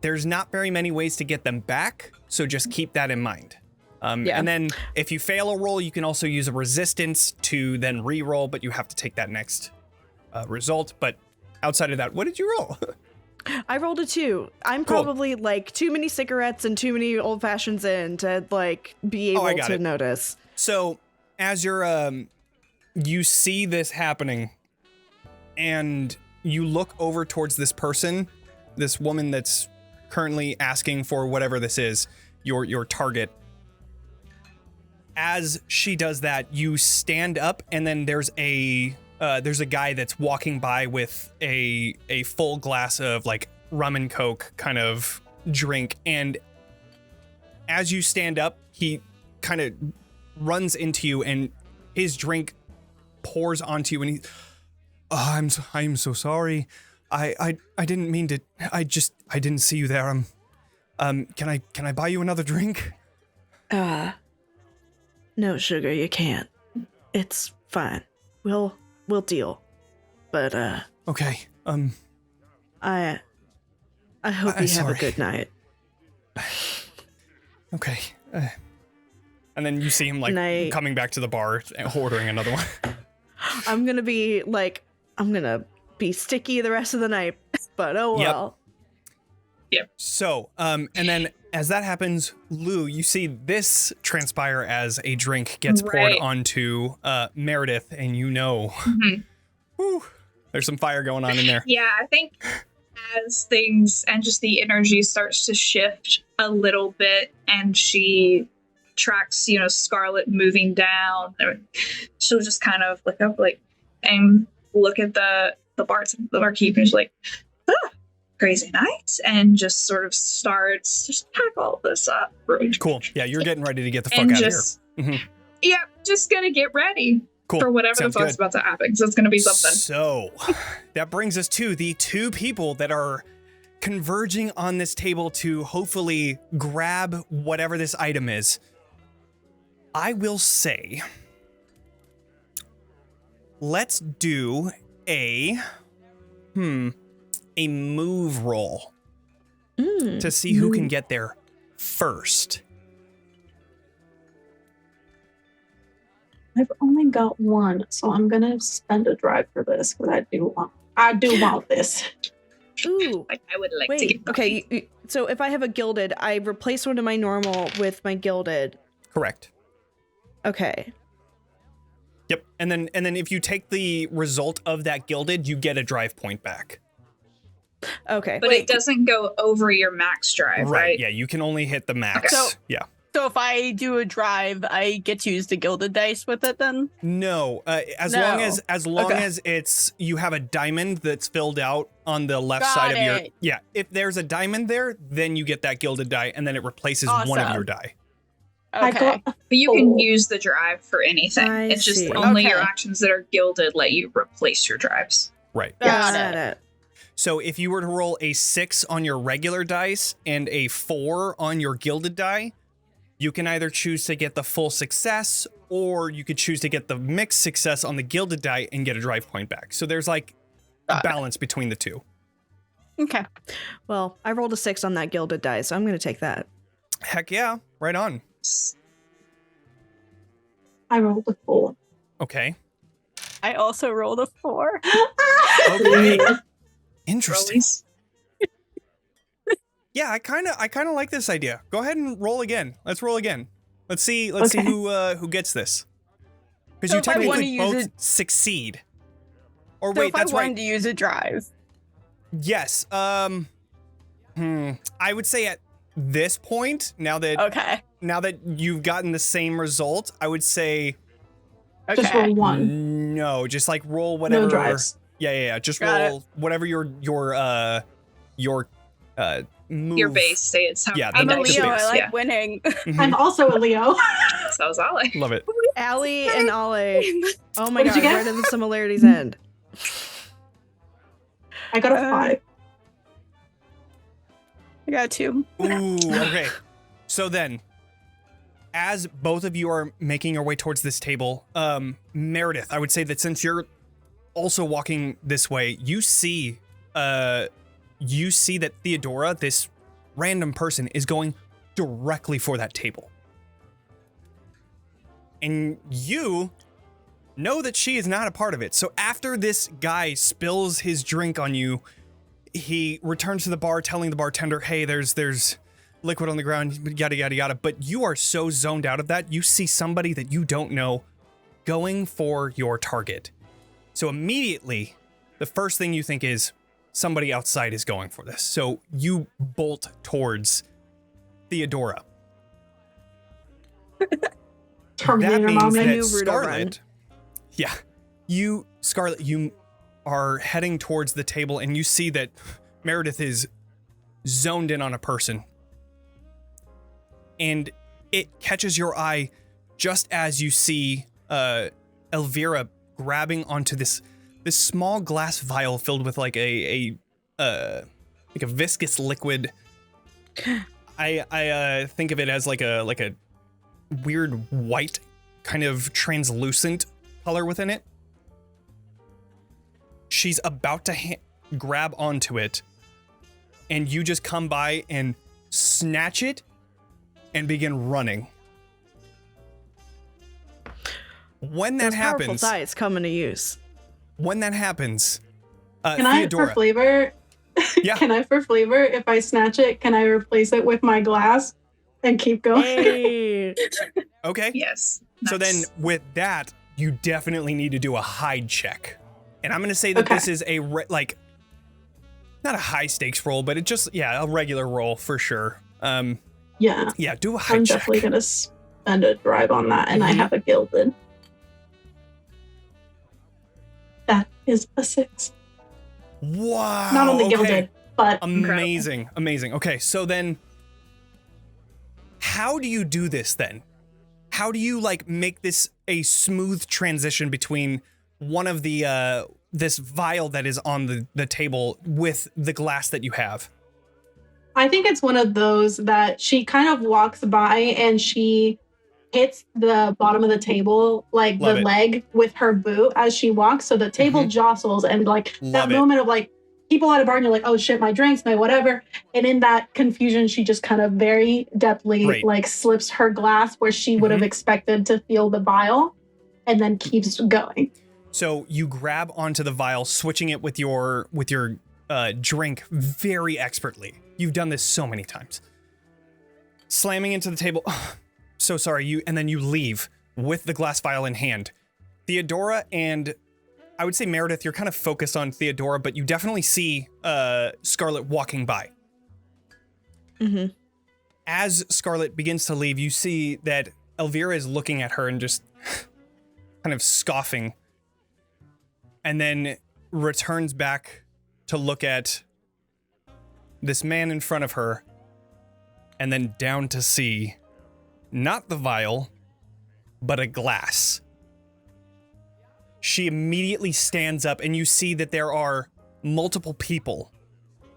Speaker 1: there's not very many ways to get them back. So just keep that in mind. And then if you fail a roll, you can also use a resistance to then re-roll, but you have to take that next result. But outside of that, what did you roll?
Speaker 2: I rolled a 2. I'm probably like too many cigarettes and too many old fashions in to like be able to notice.
Speaker 1: So as you're, you see this happening and you look over towards this person, this woman that's currently asking for whatever this is, your target. As she does that, you stand up and then there's a guy that's walking by with a full glass of like rum and coke kind of drink. And as you stand up, he kind of runs into you and his drink pours onto you and he, I'm so sorry. I didn't mean to, I didn't see you there. Can I buy you another drink?
Speaker 2: No, sugar, you can't. It's fine. We'll deal. But
Speaker 1: okay.
Speaker 2: I hope you have a good night.
Speaker 1: Okay. And then you see him like coming back to the bar and ordering another one.
Speaker 2: I'm gonna be sticky the rest of the night, but oh well.
Speaker 5: Yep.
Speaker 1: So, and then as that happens, Lou, you see this transpire as a drink gets poured onto Meredith, and you know, whew, there's some fire going on in there.
Speaker 5: Yeah, I think as things and just the energy starts to shift a little bit, and she tracks, Scarlett moving down, she'll just kind of look up, and look at the barkeep, and she's like, crazy night, and just sort of starts just pack all this up.
Speaker 1: Cool. Yeah, you're getting ready to get the fuck out of here.
Speaker 5: Yeah, just gonna get ready for whatever the fuck's about to happen. So it's gonna be something.
Speaker 1: So that brings us to the two people that are converging on this table to hopefully grab whatever this item is. I will say, let's do a move roll to see who can get there first.
Speaker 4: I've only got one, so I'm gonna spend a drive for this because I do want this.
Speaker 2: Ooh,
Speaker 5: I would like to get.
Speaker 2: Okay, so if I have a gilded, I replace one of my normal with my gilded.
Speaker 1: Correct.
Speaker 2: Okay.
Speaker 1: Yep, and then if you take the result of that gilded, you get a drive point back.
Speaker 2: Okay.
Speaker 5: But it doesn't go over your max drive, right?
Speaker 1: Yeah, you can only hit the max.
Speaker 3: Okay. So if I do a drive, I get to use the gilded dice with it then?
Speaker 1: No, as long as it's you have a diamond that's filled out on the left side of your. Yeah, if there's a diamond there, then you get that gilded die, and then it replaces one of your die.
Speaker 3: Okay.
Speaker 5: But you can use the drive for anything. It's just only your actions that are gilded let you replace your drives.
Speaker 1: Right.
Speaker 2: Got it.
Speaker 1: So if you were to roll a 6 on your regular dice and a 4 on your gilded die, you can either choose to get the full success, or you could choose to get the mixed success on the gilded die and get a drive point back. So there's like a balance between the two.
Speaker 3: Okay.
Speaker 2: Well, I rolled a 6 on that gilded die, so I'm going to take that.
Speaker 1: Heck yeah, right on.
Speaker 4: I rolled a 4.
Speaker 1: Okay.
Speaker 3: I also rolled a 4.
Speaker 1: Okay. Interesting.
Speaker 5: Rollies.
Speaker 1: Yeah, I kind of like this idea. Go ahead and roll again. Let's roll again. Let's see
Speaker 4: Okay.
Speaker 1: who gets this. Because
Speaker 3: So
Speaker 1: you
Speaker 3: if I wanna
Speaker 1: technically
Speaker 3: use
Speaker 1: both
Speaker 3: it-
Speaker 1: succeed. Or
Speaker 3: So
Speaker 1: wait,
Speaker 3: if I
Speaker 1: that's
Speaker 3: wanted
Speaker 1: right.
Speaker 3: to use a drive.
Speaker 1: Yes. I would say at this point, now that you've gotten the same result, I would say
Speaker 3: Okay.
Speaker 4: Just roll one.
Speaker 1: no, just like roll whatever.
Speaker 4: No drives.
Speaker 1: Yeah. Just
Speaker 3: Got
Speaker 1: roll whatever your move.
Speaker 5: Your base states.
Speaker 1: Yeah,
Speaker 3: I'm
Speaker 1: the
Speaker 3: a
Speaker 1: dice
Speaker 3: Leo.
Speaker 1: base,
Speaker 3: I like
Speaker 5: yeah.
Speaker 3: winning.
Speaker 1: Mhm.
Speaker 4: I'm also a Leo.
Speaker 5: So was Allie.
Speaker 1: Love it.
Speaker 2: Allie and Allie. Oh my
Speaker 4: What did
Speaker 2: god,
Speaker 4: you get?
Speaker 2: where did the similarities end?
Speaker 4: I got a 5.
Speaker 3: I got 2.
Speaker 1: Ooh, okay. So then, as both of you are making your way towards this table, Meredith, I would say that since you're also walking this way, you see that Theodora, this random person, is going directly for that table. And you know that she is not a part of it. So after this guy spills his drink on you, he returns to the bar telling the bartender, hey, there's liquid on the ground, yada, yada, yada. But you are so zoned out of that, you see somebody that you don't know going for your target. So immediately, the first thing you think is somebody outside is going for this. So you bolt towards Theodora.
Speaker 4: Terminator
Speaker 1: That
Speaker 4: mom.
Speaker 1: means
Speaker 2: I
Speaker 1: that
Speaker 2: knew Rudo
Speaker 1: Scarlett, Scarlett, you are heading towards the table and you see that Meredith is zoned in on a person. And it catches your eye just as you see Elvira grabbing onto this small glass vial filled with like a viscous liquid. I think of it as like a weird white kind of translucent color within it. She's about to grab onto it, and you just come by and snatch it and begin running. When that
Speaker 2: Those powerful
Speaker 1: happens,
Speaker 2: dice come into use.
Speaker 1: when that happens,
Speaker 4: Can I,
Speaker 1: Theodora,
Speaker 4: for flavor?
Speaker 1: Yeah.
Speaker 4: Can I, for flavor, if I snatch it, can I replace it with my glass and keep going?
Speaker 2: Hey.
Speaker 1: okay.
Speaker 5: Yes.
Speaker 1: So then
Speaker 5: Nice.
Speaker 1: with that, you definitely need to do a hide check. And I'm going to say that
Speaker 4: Okay.
Speaker 1: this is not a high stakes roll, but it just, a regular roll for sure.
Speaker 4: Yeah,
Speaker 1: Do a hide
Speaker 4: I'm
Speaker 1: check.
Speaker 4: definitely gonna spend a drive on that, and I
Speaker 1: Mhm.
Speaker 4: have a gilded. That is a 6.
Speaker 1: Wow.
Speaker 4: Not only
Speaker 1: okay.
Speaker 4: gilded, but
Speaker 1: Amazing. Okay, so then how do you do this then? How do you make this a smooth transition between one of the this vial that is on the table with the glass that you have?
Speaker 4: I think it's one of those that she kind of walks by and she hits the bottom of the table, like
Speaker 1: Love
Speaker 4: the
Speaker 1: it.
Speaker 4: leg with her boot as she walks. So the table jostles, and
Speaker 1: Love
Speaker 4: that
Speaker 1: it.
Speaker 4: moment of people at a bar and you're like, oh shit, my drinks, my whatever. And in that confusion, she just kind of very deftly
Speaker 1: Great.
Speaker 4: slips her glass where she would have expected to feel the vial, and then keeps going.
Speaker 1: So you grab onto the vial, switching it with your drink very expertly. You've done this so many times. Slamming into the table. So sorry, and then you leave with the glass vial in hand. Theodora and I would say Meredith, you're kind of focused on Theodora, but you definitely see Scarlett walking by.
Speaker 2: Mm-hmm.
Speaker 1: As Scarlett begins to leave, you see that Elvira is looking at her and just kind of scoffing, and then returns back to look at this man in front of her, and then down to see not the vial, but a glass. She immediately stands up, and you see that there are multiple people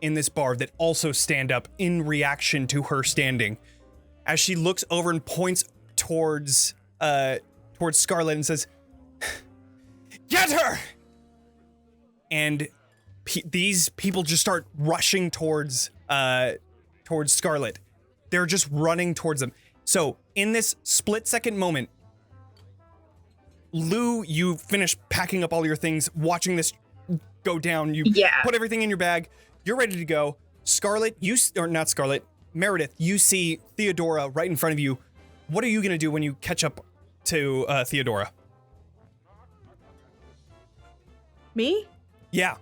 Speaker 1: in this bar that also stand up in reaction to her standing. As she looks over and points towards Scarlett and says, "Get her!" And these people just start rushing towards Scarlett. They're just running towards them. So in this split-second moment, Lou, you finish packing up all your things, watching this go down. You put everything in your bag. You're ready to go. Scarlett, Meredith, you see Theodora right in front of you. What are you going to do when you catch up to Theodora?
Speaker 2: Me?
Speaker 1: Yeah.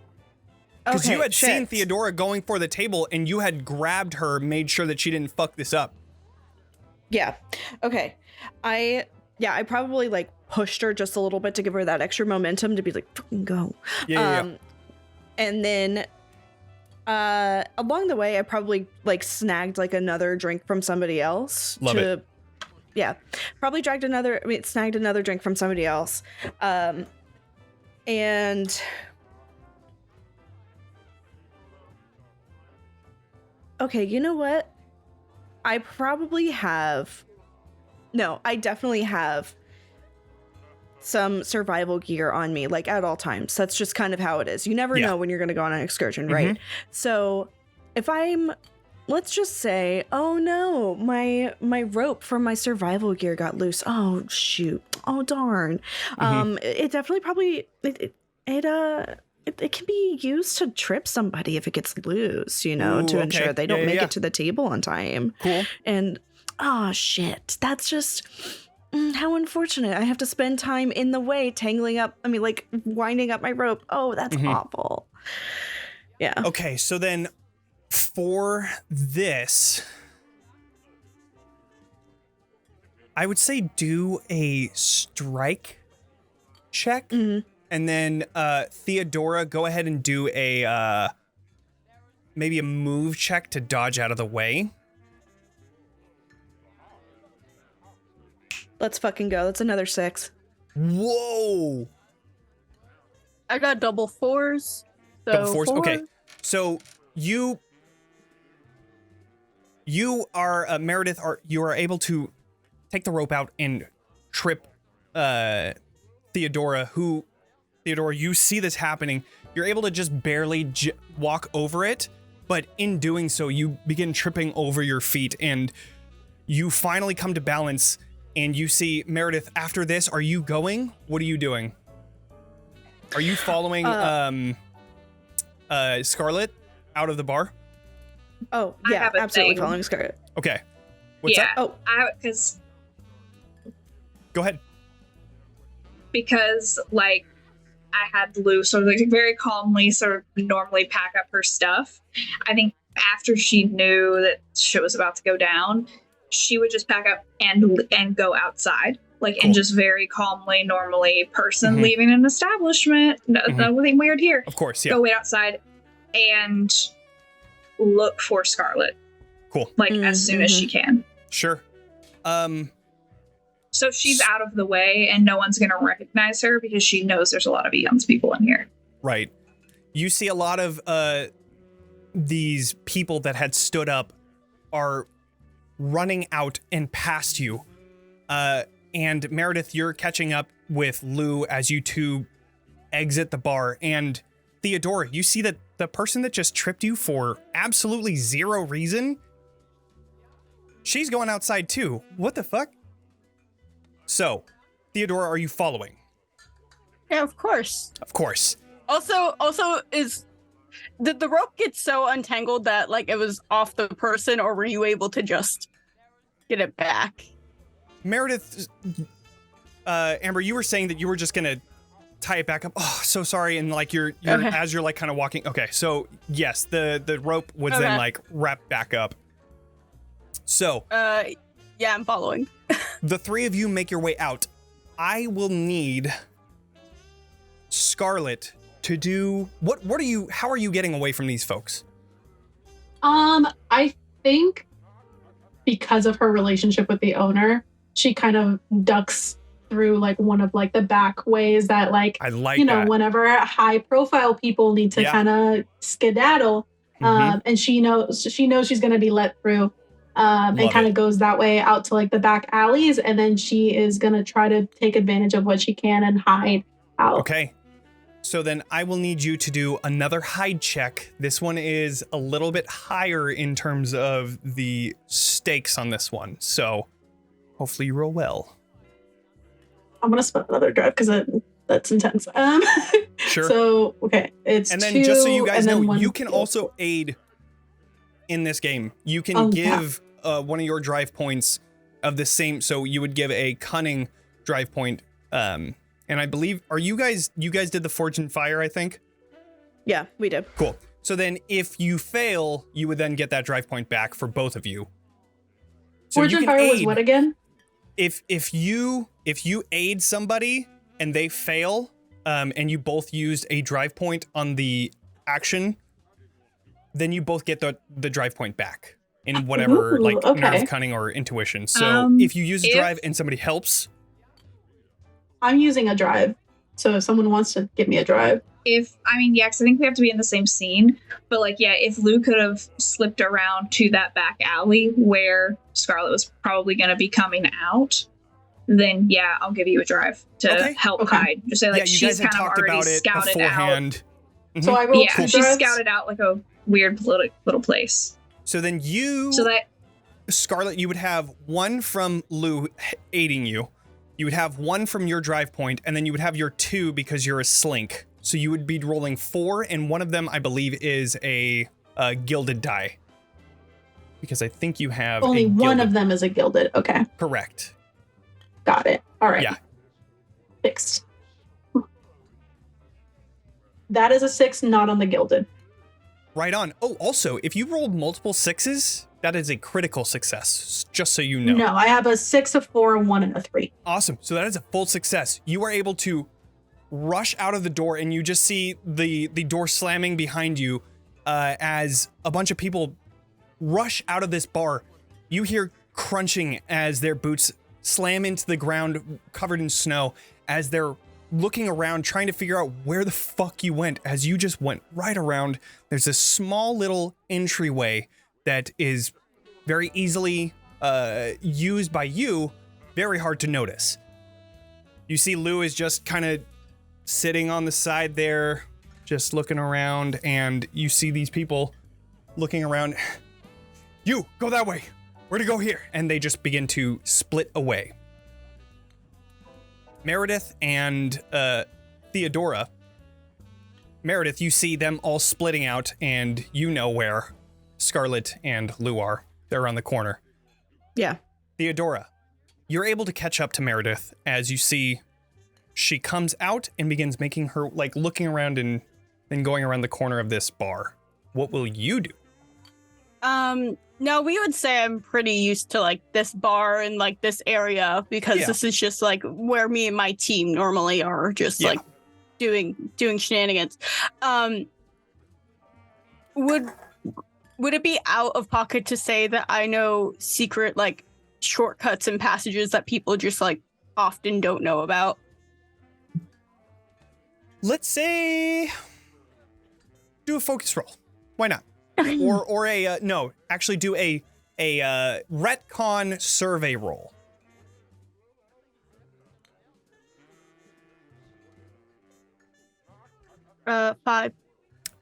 Speaker 1: Because
Speaker 2: Okay,
Speaker 1: you had
Speaker 2: shit.
Speaker 1: seen Theodora going for the table and you had grabbed her, made sure that she didn't fuck this up.
Speaker 2: Yeah. Okay. I probably like pushed her just a little bit to give her that extra momentum to be like, fucking go.
Speaker 1: Yeah.
Speaker 2: And then along the way, I probably like snagged like another drink from somebody else.
Speaker 1: Love it.
Speaker 2: Yeah. Probably snagged another drink from somebody else. And okay, you know what? I definitely have some survival gear on me, like at all times. That's just kind of how it is. You never know when you're going to go on an excursion, right? So if let's just say, oh no, my rope from my survival gear got loose. Oh shoot. Oh darn. It definitely probably, it can be used to trip somebody if it gets loose, to ensure they don't make it to the table on time.
Speaker 1: Cool.
Speaker 2: And oh shit, that's just how unfortunate. I have to spend time in the way winding up my rope. Oh, that's awful. Yeah.
Speaker 1: Okay, so then for this, I would say do a strike check. And then Theodora, go ahead and do a maybe a move check to dodge out of the way.
Speaker 2: Let's fucking go. That's another 6.
Speaker 1: Whoa!
Speaker 3: I got double 4s. So
Speaker 1: Double 4s?
Speaker 3: 4.
Speaker 1: Okay. So you are, Meredith, you are able to take the rope out and trip Theodora, Theodora, you see this happening. You're able to just barely walk over it, but in doing so, you begin tripping over your feet, and you finally come to balance, and you see, Meredith, after this, are you going? What are you doing? Are you following Scarlett out of the bar?
Speaker 2: Oh, yeah, absolutely following Scarlett.
Speaker 1: Okay. What's up?
Speaker 2: Oh,
Speaker 5: because
Speaker 1: Go ahead.
Speaker 5: Because like I had Lou sort of like very calmly sort of normally pack up her stuff. I think after she knew that shit was about to go down, she would just pack up and go outside, like,
Speaker 1: Cool.
Speaker 5: and just very calmly, normally person leaving an establishment, nothing weird here.
Speaker 1: Of course, yeah.
Speaker 5: Go wait outside and look for Scarlett,
Speaker 1: Cool.
Speaker 5: like as soon as she can.
Speaker 1: Sure.
Speaker 5: So she's out of the way and no one's going to recognize her because she knows there's a lot of Eon's people in here.
Speaker 1: Right. You see a lot of these people that had stood up are running out and past you. And Meredith, you're catching up with Lou as you two exit the bar. And Theodora, you see that the person that just tripped you for absolutely zero reason, she's going outside too. What the fuck? So, Theodora, are you following?
Speaker 3: Yeah, of course.
Speaker 1: Of course.
Speaker 3: Also, is did the rope get so untangled that like it was off the person, or were you able to just get it back?
Speaker 1: Meredith, Amber, you were saying that you were just gonna tie it back up. Oh, so sorry. And like you're
Speaker 3: Okay.
Speaker 1: as you're like kind of walking. Okay, so yes, the rope was then like wrapped back up. So
Speaker 3: Yeah, I'm following.
Speaker 1: the three of you make your way out. I will need Scarlett to do what are you? How are you getting away from these folks?
Speaker 4: I think because of her relationship with the owner, she kind of ducks through like one of like the back ways that like
Speaker 1: I like
Speaker 4: that. Whenever high profile people need to kind of skedaddle, and she knows she's going to be let through. And kind of goes that way out to like the back alleys, and then she is gonna try to take advantage of what she can and hide out.
Speaker 1: Okay. So then I will need you to do another hide check. This one is a little bit higher in terms of the stakes on this one. So hopefully you roll well.
Speaker 4: I'm gonna spend another drive because that's intense.
Speaker 1: Sure.
Speaker 4: So okay, it's
Speaker 1: and then
Speaker 4: 2,
Speaker 1: just so you guys
Speaker 4: and then
Speaker 1: know,
Speaker 4: one
Speaker 1: you can
Speaker 4: field
Speaker 1: also
Speaker 4: goal.
Speaker 1: aid in this game. You can give one of your drive points of the same. So you would give a cunning drive point. And I believe, you guys did the Forge and Fire, I think?
Speaker 2: Yeah, we did.
Speaker 1: Cool. So then if you fail, you would then get that drive point back for both of you. So
Speaker 4: Forge
Speaker 1: you
Speaker 4: and
Speaker 1: can
Speaker 4: Fire was
Speaker 1: aid.
Speaker 4: what again?
Speaker 1: If you aid somebody and they fail, and you both used a drive point on the action, then you both get the drive point back in whatever,
Speaker 4: Ooh,
Speaker 1: like
Speaker 4: okay.
Speaker 1: nerve, cunning, or intuition. So if you use a drive and somebody helps,
Speaker 4: I'm using a drive. So if someone wants to give me a drive.
Speaker 5: Because I think we have to be in the same scene. But if Lou could have slipped around to that back alley where Scarlett was probably going to be coming out, then I'll give you a drive to help hide. Just say
Speaker 1: you
Speaker 5: she's
Speaker 1: guys had
Speaker 5: kind of
Speaker 1: talked
Speaker 5: already
Speaker 1: about it
Speaker 5: scouted
Speaker 1: beforehand.
Speaker 5: out.
Speaker 4: So I rolled 2
Speaker 5: she
Speaker 4: drives.
Speaker 5: scouted out like a weird little place.
Speaker 1: So then Scarlett, you would have one from Lou aiding you. You would have one from your drive point, and then you would have your 2 because you're a slink. So you would be rolling 4, and one of them, I believe, is a gilded die. Because I think you have
Speaker 4: Only one of them is a gilded. Okay.
Speaker 1: Correct.
Speaker 4: Got it. All right.
Speaker 1: Yeah.
Speaker 4: Fixed. That is a 6, not on the gilded.
Speaker 1: Right on. Oh, also, if you rolled multiple 6s, that is a critical success, just so you know.
Speaker 4: No, I have a 6, a 4, a 1, and a 3.
Speaker 1: Awesome. So that is a full success. You are able to rush out of the door, and you just see the door slamming behind you as a bunch of people rush out of this bar. You hear crunching as their boots slam into the ground covered in snow as they're looking around trying to figure out where the fuck you went, as you just went right around. There's this small little entryway that is very easily used by you, very hard to notice. You see Lou is just kind of sitting on the side there, just looking around, and you see these people looking around. You, go that way. We're to go here. And they just begin to split away. Meredith and Theodora. Meredith, you see them all splitting out, and you know where Scarlett and Lou are. They're around the corner.
Speaker 2: Yeah.
Speaker 1: Theodora, you're able to catch up to Meredith as you see she comes out and begins making her, looking around and then going around the corner of this bar. What will you do?
Speaker 3: No, we would say I'm pretty used to this bar and this area because this is just where me and my team normally are, just doing shenanigans. Would it be out of pocket to say that I know secret shortcuts and passages that people just often don't know about?
Speaker 1: Let's say do a focus roll. Why not? or a no, actually do a retcon survey roll.
Speaker 3: Five.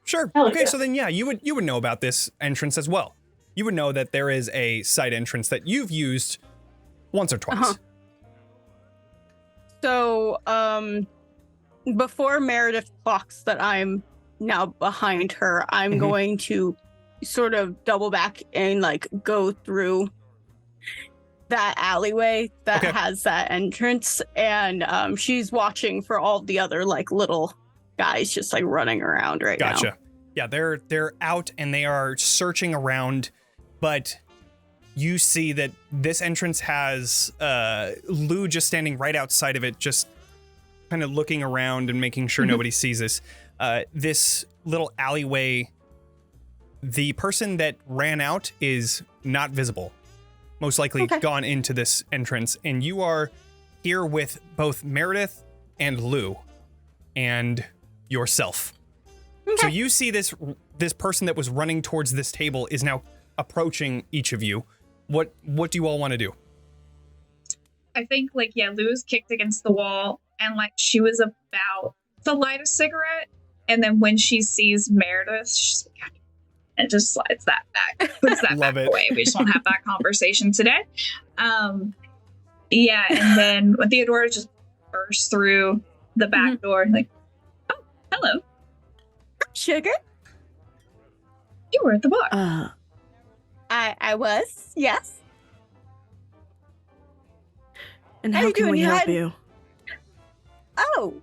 Speaker 1: Sure. Okay, so then you would know about this entrance as well. You would know that there is a side entrance that you've used once or twice.
Speaker 3: So, before Meredith clocks that I'm now behind her, I'm going to sort of double back and go through that alleyway that has that entrance, and she's watching for all the other little guys just running around now.
Speaker 1: Gotcha. Yeah, they're out and they are searching around, but you see that this entrance has Lou just standing right outside of it, just kind of looking around and making sure nobody sees this. This little alleyway, the person that ran out is not visible. Most likely gone into this entrance, and you are here with both Meredith and Lou and yourself. So you see this person that was running towards this table is now approaching each of you. What do you all want to do?
Speaker 5: I think Lou's kicked against the wall and she was about to light a cigarette, and then when she sees Meredith, she's and just slides that back, puts that back away. We just won't have that conversation today. And then when Theodora just burst through the back door, like, oh, hello.
Speaker 3: Sugar?
Speaker 5: You were at the bar.
Speaker 3: I was, yes.
Speaker 2: And
Speaker 3: How
Speaker 2: how
Speaker 3: you
Speaker 2: can
Speaker 3: doing?
Speaker 2: we
Speaker 3: You
Speaker 2: help
Speaker 3: had-
Speaker 2: you?
Speaker 3: Oh,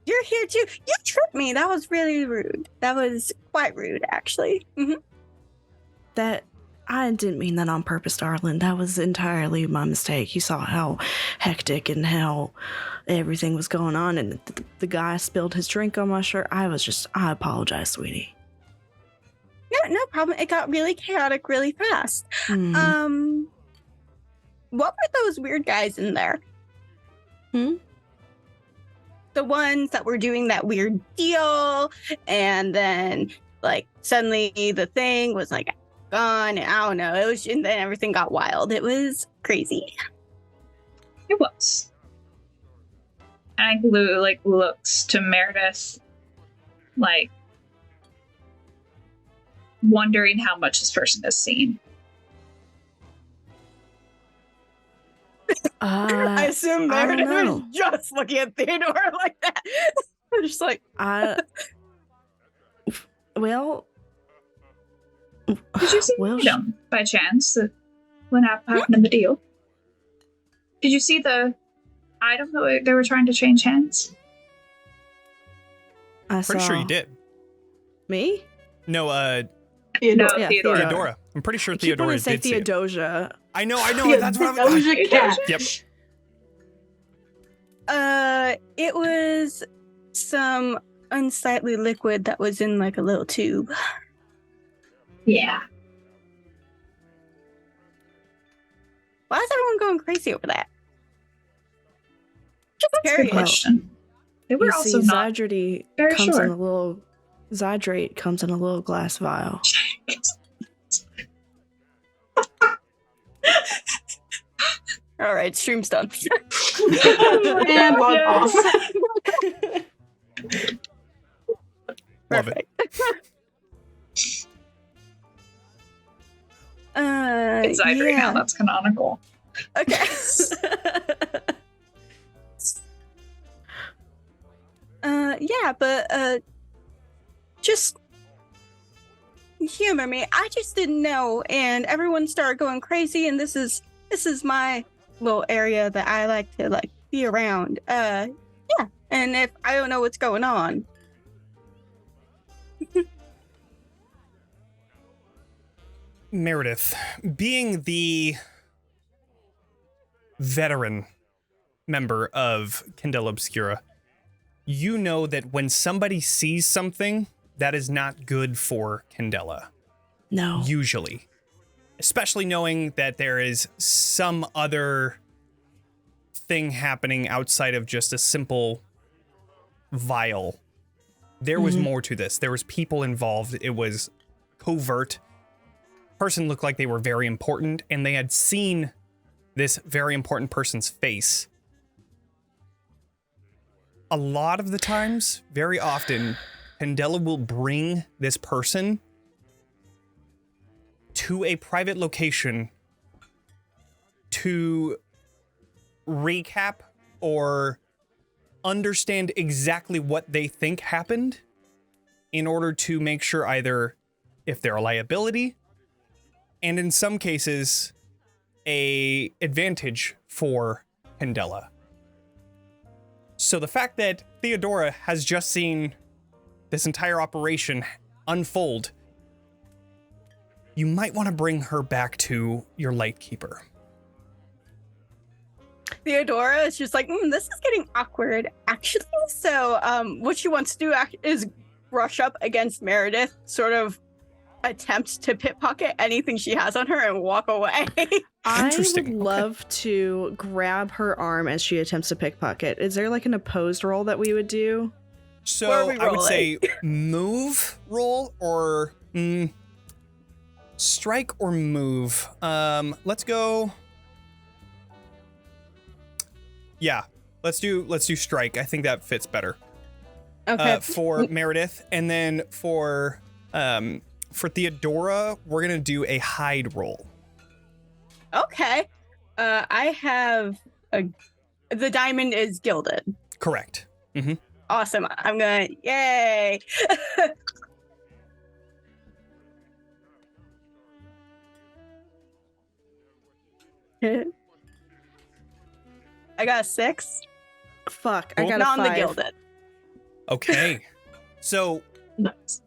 Speaker 3: you're here too. You tripped me. That was really rude. That was quite rude, actually.
Speaker 2: That I didn't mean that on purpose, darling. That was entirely my mistake. You saw how hectic and how everything was going on, and the guy spilled his drink on my shirt. I apologize, sweetie.
Speaker 3: No problem. It got really chaotic really fast.
Speaker 2: Mhm.
Speaker 3: What were those weird guys in there?
Speaker 2: Hmm?
Speaker 3: The ones that were doing that weird deal, and then like suddenly the thing was like gone. I don't know. It was, and then everything got wild. It was crazy.
Speaker 5: It was. And looks to Meredith, like wondering how much this person has seen.
Speaker 3: I assume
Speaker 2: I don't
Speaker 3: Meredith
Speaker 2: know.
Speaker 3: was just looking at Theodora like that. Just like,
Speaker 2: Well,
Speaker 5: Did you see
Speaker 2: Well,
Speaker 5: them by chance? When happened in the deal? Did you see the item that they were trying to change hands?
Speaker 2: I
Speaker 1: Pretty
Speaker 2: saw
Speaker 1: sure you did.
Speaker 2: me.
Speaker 1: No,
Speaker 4: Theodora.
Speaker 2: Yeah,
Speaker 5: Theodora.
Speaker 1: Theodora. I'm pretty sure
Speaker 2: I keep
Speaker 1: Theodora
Speaker 2: wanting to say
Speaker 1: did see it.
Speaker 2: Theodosia.
Speaker 1: I know. That's what I was.
Speaker 4: Theodosia cat.
Speaker 1: Yep.
Speaker 3: it was some unsightly liquid that was in like a little tube.
Speaker 5: Yeah.
Speaker 3: Why is everyone going crazy over that? Just
Speaker 5: That's a good
Speaker 3: curious.
Speaker 5: question. They were
Speaker 2: You
Speaker 5: also
Speaker 2: see,
Speaker 5: not
Speaker 2: Zydrate
Speaker 5: very
Speaker 2: comes
Speaker 5: sure.
Speaker 2: in a little. Zydrate comes in a little glass vial.
Speaker 3: All right, stream's done.
Speaker 4: And log off.
Speaker 1: Love it.
Speaker 5: It's Ivory now, that's canonical.
Speaker 3: Okay. But just humor me. I just didn't know, and everyone started going crazy. And this is my little area that I like to be around. Yeah. And if I don't know what's going on,
Speaker 1: Meredith, being the veteran member of Candela Obscura, you know that when somebody sees something, that is not good for Candela.
Speaker 2: No.
Speaker 1: Usually. Especially knowing that there is some other thing happening outside of just a simple vial. There was more to this. There was people involved. It was covert. Person looked like they were very important, and they had seen this very important person's face. A lot of the times, very often, Candela will bring this person to a private location to recap or understand exactly what they think happened in order to make sure either if they're a liability, and in some cases, a advantage for Candela. So the fact that Theodora has just seen this entire operation unfold, you might want to bring her back to your Lightkeeper.
Speaker 3: Theodora is just like, this is getting awkward, actually. So, what she wants to do is brush up against Meredith, sort of attempt to pickpocket anything she has on her and walk away.
Speaker 2: I
Speaker 1: Interesting.
Speaker 2: would
Speaker 1: Okay.
Speaker 2: love to grab her arm as she attempts to pickpocket. Is there like an opposed roll that we would do?
Speaker 1: So
Speaker 3: Where are we
Speaker 1: I would
Speaker 3: rolling?
Speaker 1: say move roll or strike or move. Let's go. Yeah, let's do strike. I think that fits better.
Speaker 3: Okay.
Speaker 1: For Meredith, and then for Theodora, we're gonna do a hide roll.
Speaker 3: Okay. I have a the diamond is gilded.
Speaker 1: Correct. Mm-hmm.
Speaker 3: Awesome. I'm gonna, yay. I got a 6.
Speaker 2: Fuck,
Speaker 1: Cool.
Speaker 2: I got
Speaker 3: Not
Speaker 2: a
Speaker 3: on the
Speaker 2: 5.
Speaker 3: gilded.
Speaker 1: Okay. So
Speaker 4: Nice.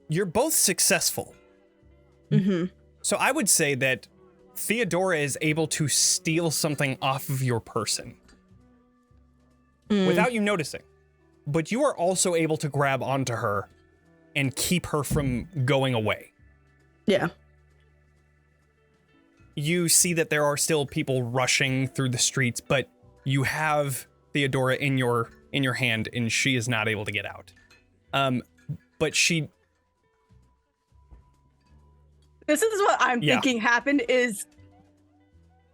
Speaker 1: you're both successful.
Speaker 2: Mm-hmm.
Speaker 1: So I would say that Theodora is able to steal something off of your person without you noticing. But you are also able to grab onto her and keep her from going away.
Speaker 2: Yeah.
Speaker 1: You see that there are still people rushing through the streets, but you have Theodora in your hand, and she is not able to get out. But she.
Speaker 3: This is what I'm
Speaker 1: Yeah.
Speaker 3: thinking happened is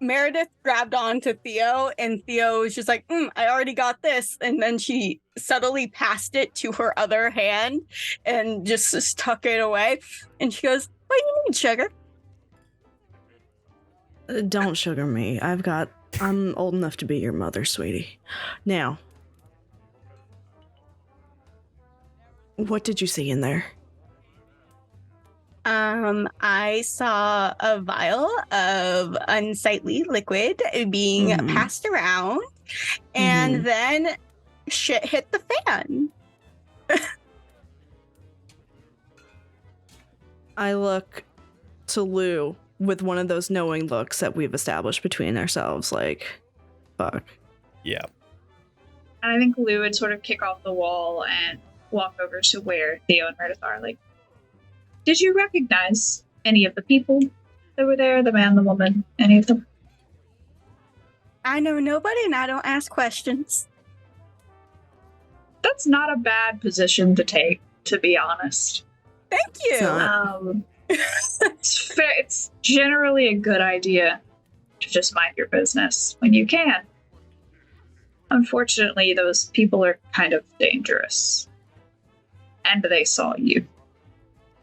Speaker 3: Meredith grabbed on to Theo, and Theo was just like, I already got this. And then she subtly passed it to her other hand and just tuck it away. And she goes, what do you need, sugar?
Speaker 2: Don't sugar me. I'm old enough to be your mother, sweetie. Now, what did you see in there?
Speaker 3: I saw a vial of unsightly liquid being passed around, and then shit hit the fan.
Speaker 2: I look to Lou with one of those knowing looks that we've established between ourselves, like, fuck.
Speaker 1: Yeah.
Speaker 5: And I think Lou would sort of kick off the wall and walk over to where Theo and Meredith are. Like, did you recognize any of the people that were there? The man, the woman, any of them?
Speaker 3: I know nobody, and I don't ask questions.
Speaker 5: That's not a bad position to take, to be honest.
Speaker 3: Thank you.
Speaker 2: It's not.
Speaker 5: It's generally a good idea to just mind your business when you can. Unfortunately, those people are kind of dangerous. And they saw you.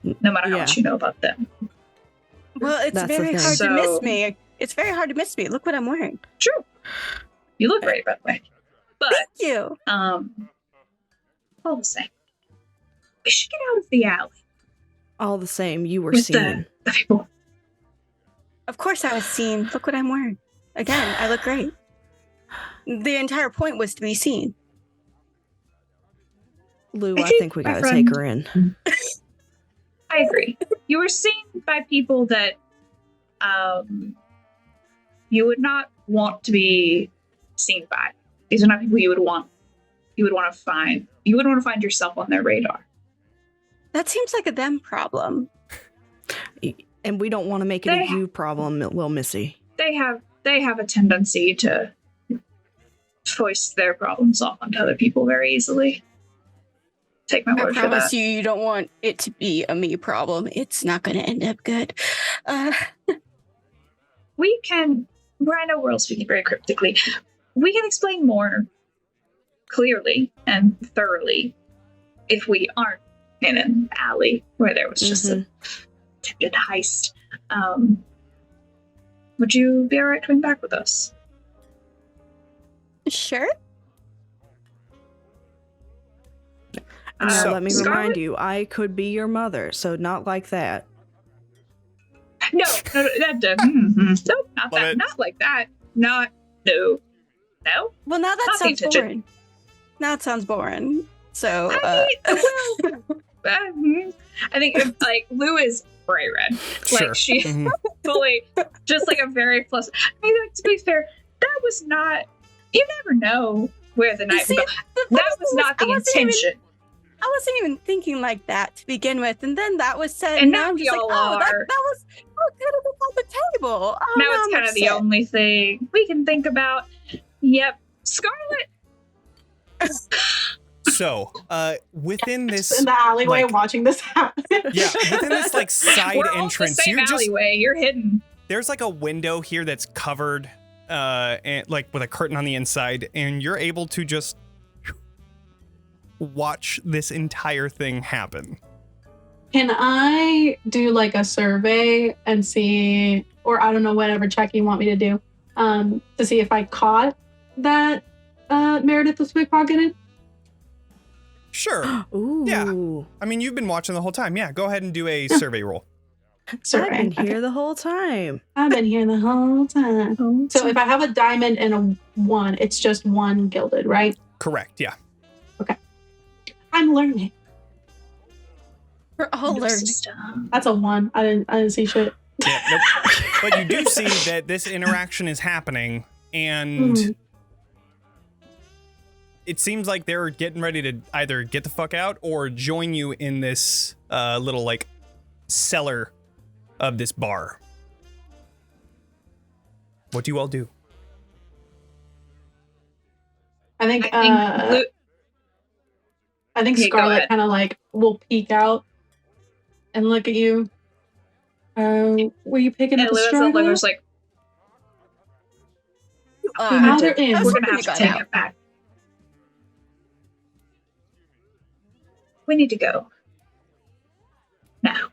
Speaker 5: No matter how much you know about them.
Speaker 3: Well, it's
Speaker 2: That's the
Speaker 3: very
Speaker 2: thing.
Speaker 3: hard to
Speaker 5: So-
Speaker 3: miss me. It's very hard to miss me. Look what I'm wearing.
Speaker 5: True. You look great, by the way. But,
Speaker 3: Thank you.
Speaker 5: all the same, we should get out of the alley
Speaker 2: All the same, you were
Speaker 5: with
Speaker 2: seen.
Speaker 5: the people.
Speaker 3: Of course I was seen. Look what I'm wearing. Again, I look great. The entire point was to be seen.
Speaker 2: Lou,
Speaker 5: I
Speaker 2: I
Speaker 5: think
Speaker 2: think we
Speaker 5: my
Speaker 2: gotta
Speaker 5: friend-
Speaker 2: take her in.
Speaker 5: I agree. You were seen by people that you would not want to be seen by. These are not people you would want to find. You would want to find yourself on their radar.
Speaker 3: That seems like a them problem.
Speaker 2: And we don't want to make it a you problem, Lil Missy.
Speaker 5: They have a tendency to foist their problems off onto other people very easily. Take my
Speaker 3: I
Speaker 5: word for
Speaker 3: promise
Speaker 5: that.
Speaker 3: you don't want it to be a me problem. It's not going to end up good.
Speaker 5: We can, I know we're all speaking very cryptically, we can explain more clearly and thoroughly if we aren't in an alley where there was just a attempted heist. Would you be alright coming back with us?
Speaker 3: Sure.
Speaker 2: Now, let me
Speaker 5: Scarlett?
Speaker 2: remind you, I could be your mother, so not like that.
Speaker 5: No, nope, not
Speaker 1: Love
Speaker 5: that,
Speaker 1: it.
Speaker 5: not like that. No.
Speaker 3: Well, now that
Speaker 5: Not the
Speaker 3: sounds
Speaker 5: intention.
Speaker 3: boring. Now it sounds boring. So,
Speaker 5: I think like Lou is bright red. Like
Speaker 1: Sure.
Speaker 5: she
Speaker 1: Mhm.
Speaker 5: fully, just like a very plus. I mean, like, to be fair, that was not. You never know where the night
Speaker 3: see,
Speaker 5: will go.
Speaker 3: the
Speaker 5: That
Speaker 3: thing
Speaker 5: was not the
Speaker 3: I wasn't even-
Speaker 5: intention.
Speaker 3: I wasn't even thinking like that to begin with, and then that was said,
Speaker 5: And
Speaker 3: now
Speaker 5: now
Speaker 3: I'm
Speaker 5: we
Speaker 3: just like,
Speaker 5: all
Speaker 3: oh, that
Speaker 5: are.
Speaker 3: was kind of on the table. Oh,
Speaker 5: Now
Speaker 3: no,
Speaker 5: it's
Speaker 3: I'm
Speaker 5: kind of the
Speaker 3: upset.
Speaker 5: only thing we can think about. Yep, Scarlett.
Speaker 1: So, within this,
Speaker 4: in the alleyway
Speaker 1: like-
Speaker 4: watching this happen.
Speaker 1: yeah, within this like side
Speaker 5: We're all in the
Speaker 1: entrance,
Speaker 5: same
Speaker 1: you're just
Speaker 5: alleyway. You're hidden.
Speaker 1: there's like a window here that's covered, and like with a curtain on the inside, and you're able to just watch this entire thing happen.
Speaker 4: Can I do like a survey and see, or I don't know, whatever check you want me to do, to see if I caught that Meredith was pickpocketed?
Speaker 1: Sure.
Speaker 2: Ooh.
Speaker 1: Yeah. I mean, you've been watching the whole time. Yeah, go ahead and do a survey roll.
Speaker 4: Survey.
Speaker 2: I've been here
Speaker 4: Okay.
Speaker 2: the whole time.
Speaker 4: I've been here the whole time.
Speaker 5: Oh,
Speaker 4: So if I have a diamond and a 1, it's just 1 gilded, right?
Speaker 1: Correct, yeah.
Speaker 4: I'm learning.
Speaker 3: We're all learning.
Speaker 5: system.
Speaker 4: That's a 1. I didn't see shit.
Speaker 1: Yeah, nope. But you do see that this interaction is happening, and
Speaker 4: Mhm.
Speaker 1: it seems like they're getting ready to either get the fuck out or join you in this little, like, cellar of this bar. What do you all do?
Speaker 4: I think
Speaker 5: I think Lu- Okay, go
Speaker 4: Scarlett
Speaker 5: ahead.
Speaker 4: kind of like will peek out and look at you. Were you picking
Speaker 5: and
Speaker 4: up a
Speaker 5: Lewis
Speaker 4: straggler?
Speaker 5: was like,
Speaker 4: Out or in?
Speaker 3: I was
Speaker 5: we're gonna
Speaker 3: hoping
Speaker 5: have
Speaker 3: you
Speaker 5: to
Speaker 3: got
Speaker 5: take
Speaker 3: out.
Speaker 5: it back. We need to go. Now.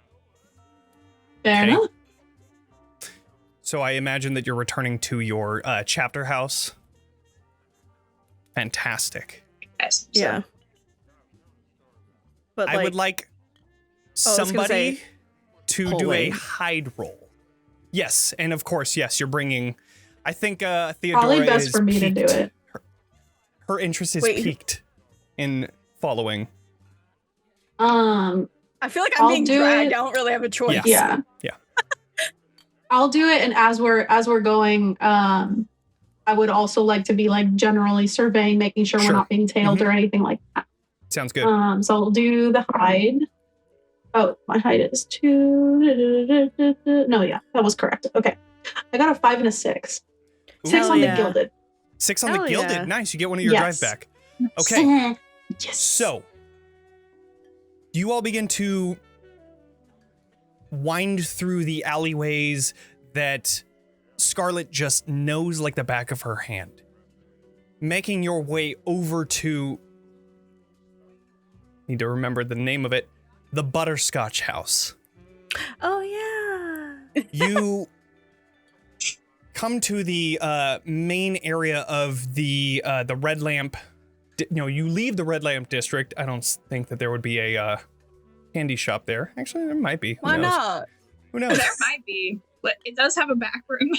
Speaker 4: Fair
Speaker 1: Okay.
Speaker 4: enough.
Speaker 1: So I imagine that you're returning to your chapter house. Fantastic.
Speaker 5: Yes.
Speaker 2: Yeah. But
Speaker 1: I would like
Speaker 2: I was gonna
Speaker 1: somebody
Speaker 2: say,
Speaker 1: to do a
Speaker 2: pulling.
Speaker 1: hide roll. Yes, and of course, yes, you're bringing. I think Theodora
Speaker 4: Probably best
Speaker 1: is
Speaker 4: for me to do
Speaker 1: piqued.
Speaker 4: it.
Speaker 1: Her interest is
Speaker 3: Wait.
Speaker 1: piqued in following.
Speaker 3: I feel like I'm
Speaker 4: I'll
Speaker 3: being
Speaker 4: do
Speaker 3: dragged.
Speaker 4: it.
Speaker 3: I don't really have a choice.
Speaker 1: Yeah.
Speaker 4: Yeah. I'll do it, and as we're going, I would also like to be like generally surveying, making sure
Speaker 1: Sure.
Speaker 4: we're not being tailed or anything like that.
Speaker 1: Sounds good.
Speaker 4: So I'll do the hide. Oh, my hide is 2. No, yeah, that was correct. Okay, I got a 5 and a 6. 6
Speaker 2: Hell
Speaker 4: on
Speaker 2: yeah.
Speaker 4: the gilded.
Speaker 1: 6 on the
Speaker 2: hell
Speaker 1: gilded.
Speaker 2: yeah.
Speaker 1: Nice. You get one of your
Speaker 4: Yes.
Speaker 1: drive back. Okay.
Speaker 4: Yes.
Speaker 1: So, you all begin to wind through the alleyways that Scarlett just knows like the back of her hand, making your way over to, need to remember the name of it, the Butterscotch House.
Speaker 2: Oh yeah.
Speaker 1: You come to the main area of the Red Lamp. You leave the Red Lamp district. I don't think that there would be a candy shop there. Actually, there might be. Who
Speaker 3: Why
Speaker 1: knows?
Speaker 3: not?
Speaker 1: Who knows?
Speaker 5: There might be, but it does have a back room.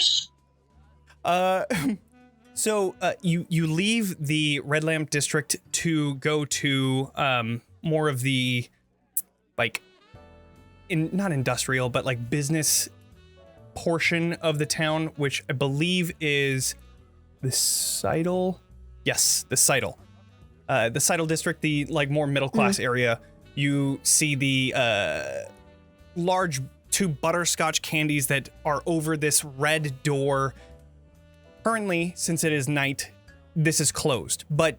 Speaker 1: So you leave the Red Lamp district to go to more of the like not industrial but like business portion of the town, which I believe is the Seidel. Yes, the Seidel. The Seidel district, the like more middle class area. You see the large 2 butterscotch candies that are over this red door. Currently, since it is night, this is closed, but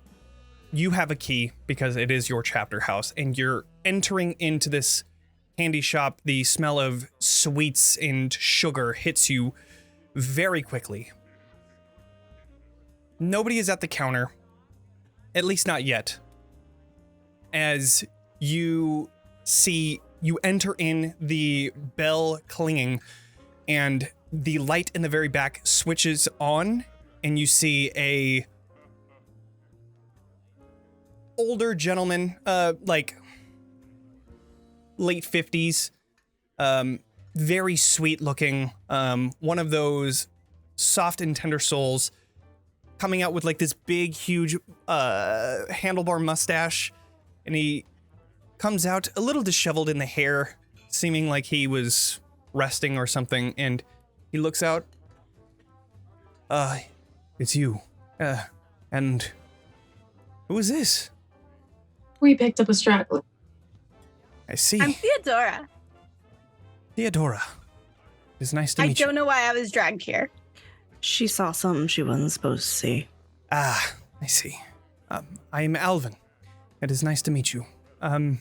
Speaker 1: you have a key because it is your chapter house, and you're entering into this candy shop. The smell of sweets and sugar hits you very quickly. Nobody is at the counter, at least not yet. As you enter in, the bell clanging, and the light in the very back switches on, and you see a older gentleman, like late 50s, very sweet looking, one of those soft and tender souls, coming out with like this big, huge handlebar mustache, and he comes out a little disheveled in the hair, seeming like he was resting or something, and he looks out. It's you. And who is this?
Speaker 4: We picked up a straggler.
Speaker 1: I see.
Speaker 3: I'm Theodora.
Speaker 1: Theodora. It's nice to
Speaker 3: I
Speaker 1: meet you.
Speaker 3: don't know why I was dragged here.
Speaker 2: She saw something she wasn't supposed to see.
Speaker 1: Ah, I see. I am Alvin. It is nice to meet you. I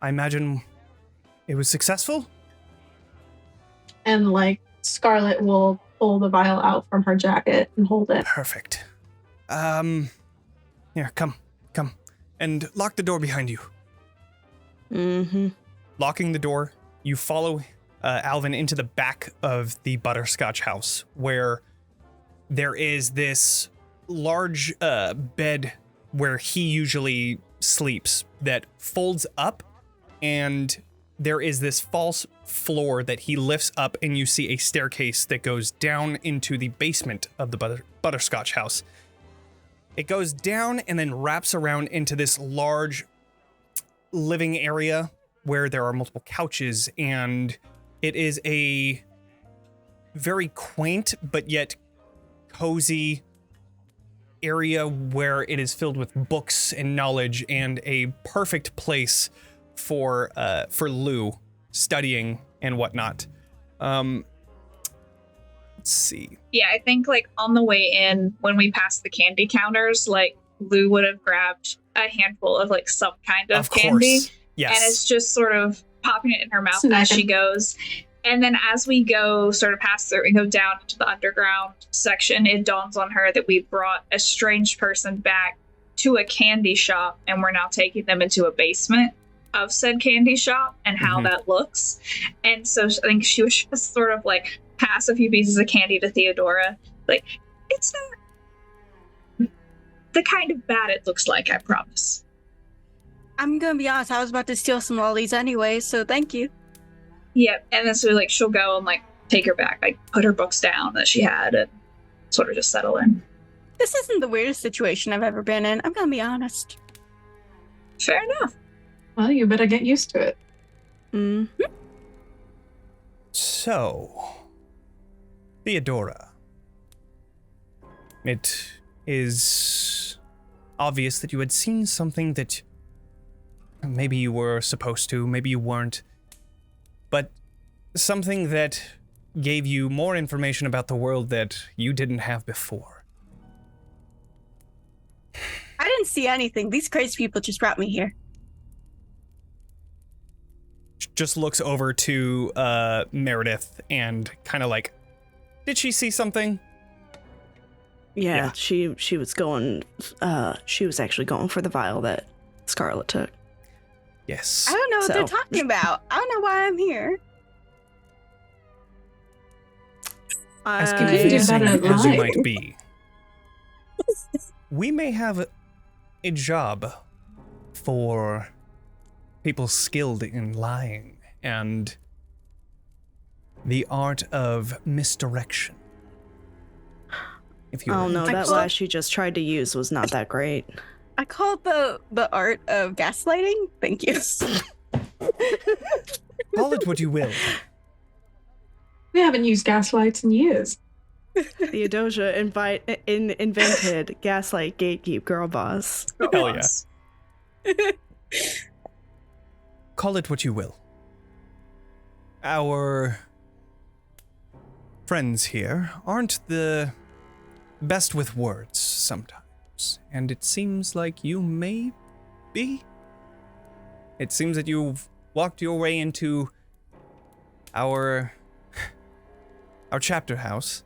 Speaker 1: imagine it was successful?
Speaker 4: And like Scarlett will pull the vial out from her jacket and hold it.
Speaker 1: Perfect. Here, come. And lock the door behind you.
Speaker 2: Mm-hmm.
Speaker 1: Locking the door, you follow Alvin into the back of the Butterscotch house, where there is this large bed where he usually sleeps that folds up, and there is this false floor that he lifts up, and you see a staircase that goes down into the basement of the Butterscotch house. It goes down and then wraps around into this large living area where there are multiple couches, and it is a very quaint but yet cozy area where it is filled with books and knowledge, and a perfect place for Lou studying and whatnot. Let's see.
Speaker 5: Yeah, I think like on the way in, when we passed the candy counters, like Lou would have grabbed a handful of like some kind of candy.
Speaker 1: Course. Yes.
Speaker 5: And it's just sort of popping it in her mouth as she goes. And then as we go sort of past through and go down into the underground section, it dawns on her that we brought a strange person back to a candy shop, and we're now taking them into a basement of said candy shop and how that looks. And so I think she was just sort of like pass a few pieces of candy to Theodora. Like, it's not the kind of bad it looks like, I promise.
Speaker 3: I'm gonna be honest, I was about to steal some lollies anyway, so thank you.
Speaker 5: Yep, and then so like she'll go and like take her back, like put her books down that she had and sort of just settle in.
Speaker 3: This isn't the weirdest situation I've ever been in, I'm gonna be honest.
Speaker 5: Fair enough.
Speaker 4: Well, you better get used to it.
Speaker 2: Mm-hmm.
Speaker 1: So, Theodora, it is obvious that you had seen something that maybe you were supposed to, maybe you weren't, but something that gave you more information about the world that you didn't have before.
Speaker 3: I didn't see anything. These crazy people just brought me here.
Speaker 1: Just looks over to Meredith and kind of like, did she see something?
Speaker 2: Yeah, she was going. She was actually going for the vial that Scarlett took.
Speaker 1: Yes.
Speaker 3: I don't know what they're talking about. I don't know why I'm here.
Speaker 1: As
Speaker 4: can do
Speaker 1: confusing
Speaker 4: better
Speaker 1: as you
Speaker 4: live.
Speaker 1: might be, we may have a job for people skilled in lying and the art of misdirection. If you
Speaker 2: Oh
Speaker 1: will.
Speaker 2: no, that lie she just tried to use was not that great.
Speaker 3: I call it the art of gaslighting. Thank you.
Speaker 1: Call it what you will.
Speaker 4: We haven't used gaslights in years.
Speaker 2: Theodosia invented gaslight gatekeep girl boss.
Speaker 1: Hell yeah. Call it what you will. Our friends here aren't the best with words sometimes, and it seems like you may be. It seems that you've walked your way into our chapter house.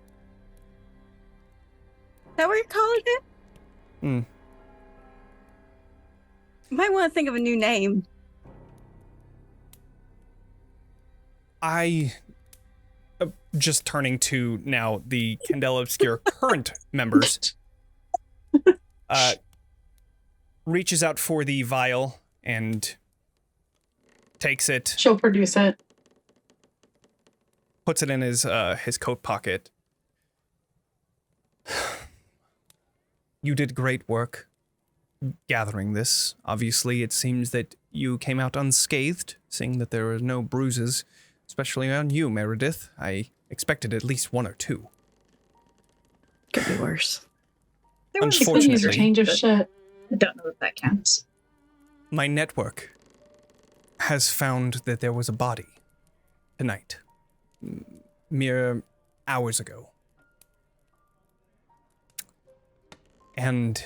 Speaker 3: Is that what you're calling it?
Speaker 1: Hmm.
Speaker 3: You might want to think of a new name.
Speaker 1: Just turning to now the Candela Obscura current members, reaches out for the vial and takes it,
Speaker 4: She'll produce it.
Speaker 1: puts it in his coat pocket. You did great work gathering this. Obviously, it seems that you came out unscathed, seeing that there were no bruises, especially on you, Meredith. I expected at least one or two.
Speaker 2: Could be worse.
Speaker 5: There was
Speaker 4: She could use a
Speaker 1: Unfortunately,
Speaker 4: change of
Speaker 5: but
Speaker 4: shit.
Speaker 5: I don't know if that counts.
Speaker 1: my network has found that there was a body tonight, mere hours ago. And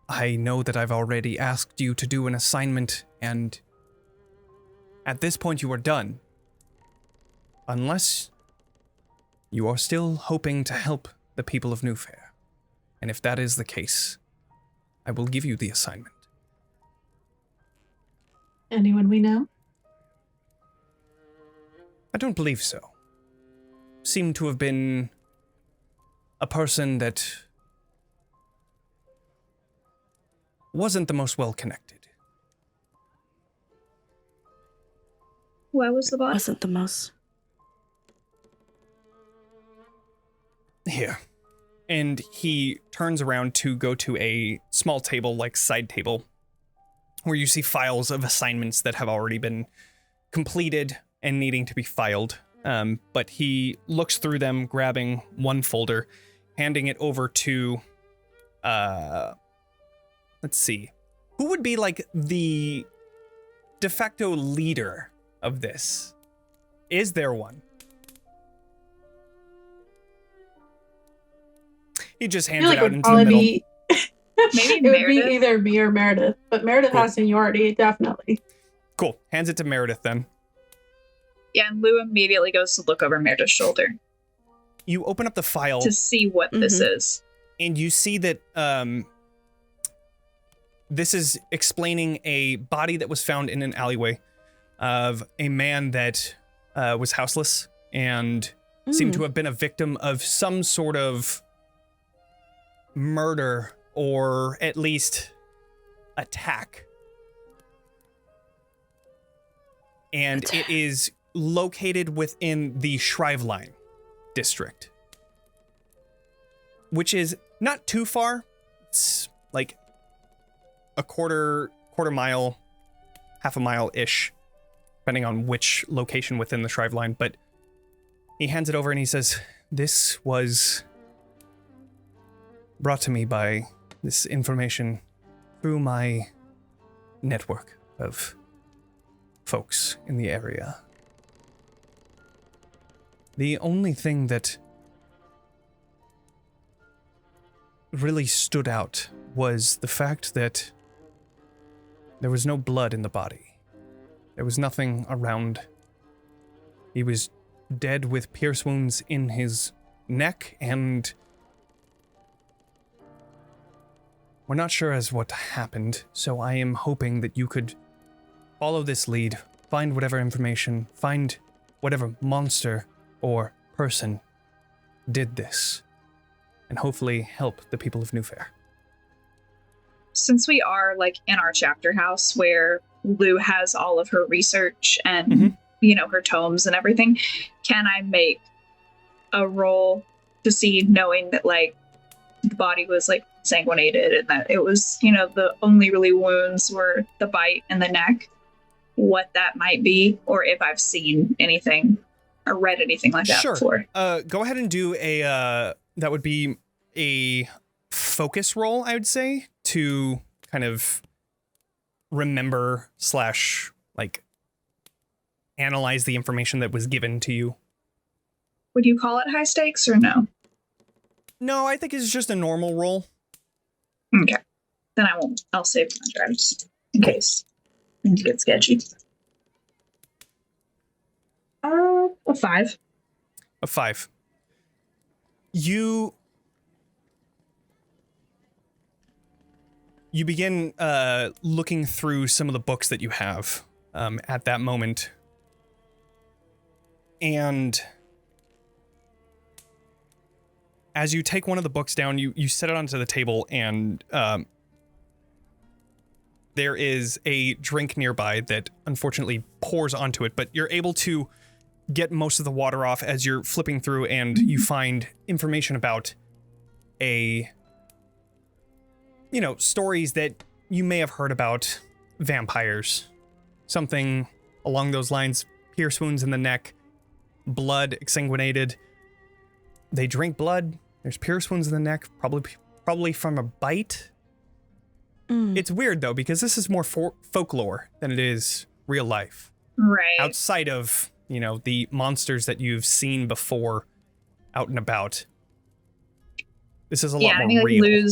Speaker 1: I know that I've already asked you to do an assignment, and at this point you are done. Unless you are still hoping to help the people of Newfaire. And if that is the case, I will give you the assignment.
Speaker 4: Anyone we know?
Speaker 1: I don't believe so. Seem to have been a person that wasn't the most well-connected.
Speaker 5: Where was the body?
Speaker 2: Wasn't the most.
Speaker 1: Here. And he turns around to go to a small table, like side table, where you see files of assignments that have already been completed and needing to be filed. But he looks through them, grabbing one folder, handing it over to, let's see, who would be like the de facto leader of this? Is there one? He just hands it out into the middle.
Speaker 4: Maybe it would be either me or Meredith, but Meredith has seniority, definitely.
Speaker 1: Cool. Hands it to Meredith then.
Speaker 5: Yeah, and Lou immediately goes to look over Meredith's shoulder.
Speaker 1: You open up the file
Speaker 5: to see what this is.
Speaker 1: And you see that this is explaining a body that was found in an alleyway of a man that was houseless and seemed to have been a victim of some sort of murder or at least attack. And it is located within the Shriveline district, which is not too far. It's like a quarter mile, half a mile-ish, depending on which location within the Shriveline. But he hands it over and he says, "This was brought to me by this information through my network of folks in the area. The only thing that really stood out was the fact that there was no blood in the body. There was nothing around. He was dead with pierce wounds in his neck, and we're not sure as what happened, so I am hoping that you could follow this lead, find whatever information, find whatever monster or person did this, and hopefully help the people of Newfaire."
Speaker 5: Since we are like in our chapter house where Lou has all of her research and her tomes and everything, can I make a roll to see, knowing that like the body was like sanguinated and that it was, the only really wounds were the bite and the neck, what that might be, or if I've seen anything or read anything like that before?
Speaker 1: Go ahead and do a, that would be a focus roll, I would say, to kind of remember / like analyze the information that was given to you.
Speaker 5: Would you call it high stakes or no?
Speaker 1: No, I think it's just a normal roll.
Speaker 5: Okay. Then I won't. I'll save my drive just in case things get sketchy. A 5.
Speaker 1: A 5. You begin looking through some of the books that you have at that moment. And as you take one of the books down, you set it onto the table, and there is a drink nearby that unfortunately pours onto it, but you're able to get most of the water off as you're flipping through, and you find information about stories that you may have heard about vampires. Something along those lines, pierce wounds in the neck, blood exsanguinated. They drink blood. There's pierce wounds in the neck, probably from a bite. It's weird, though, because this is more folklore than it is real life.
Speaker 5: Right.
Speaker 1: Outside of, the monsters that you've seen before out and about. This is a lot more real.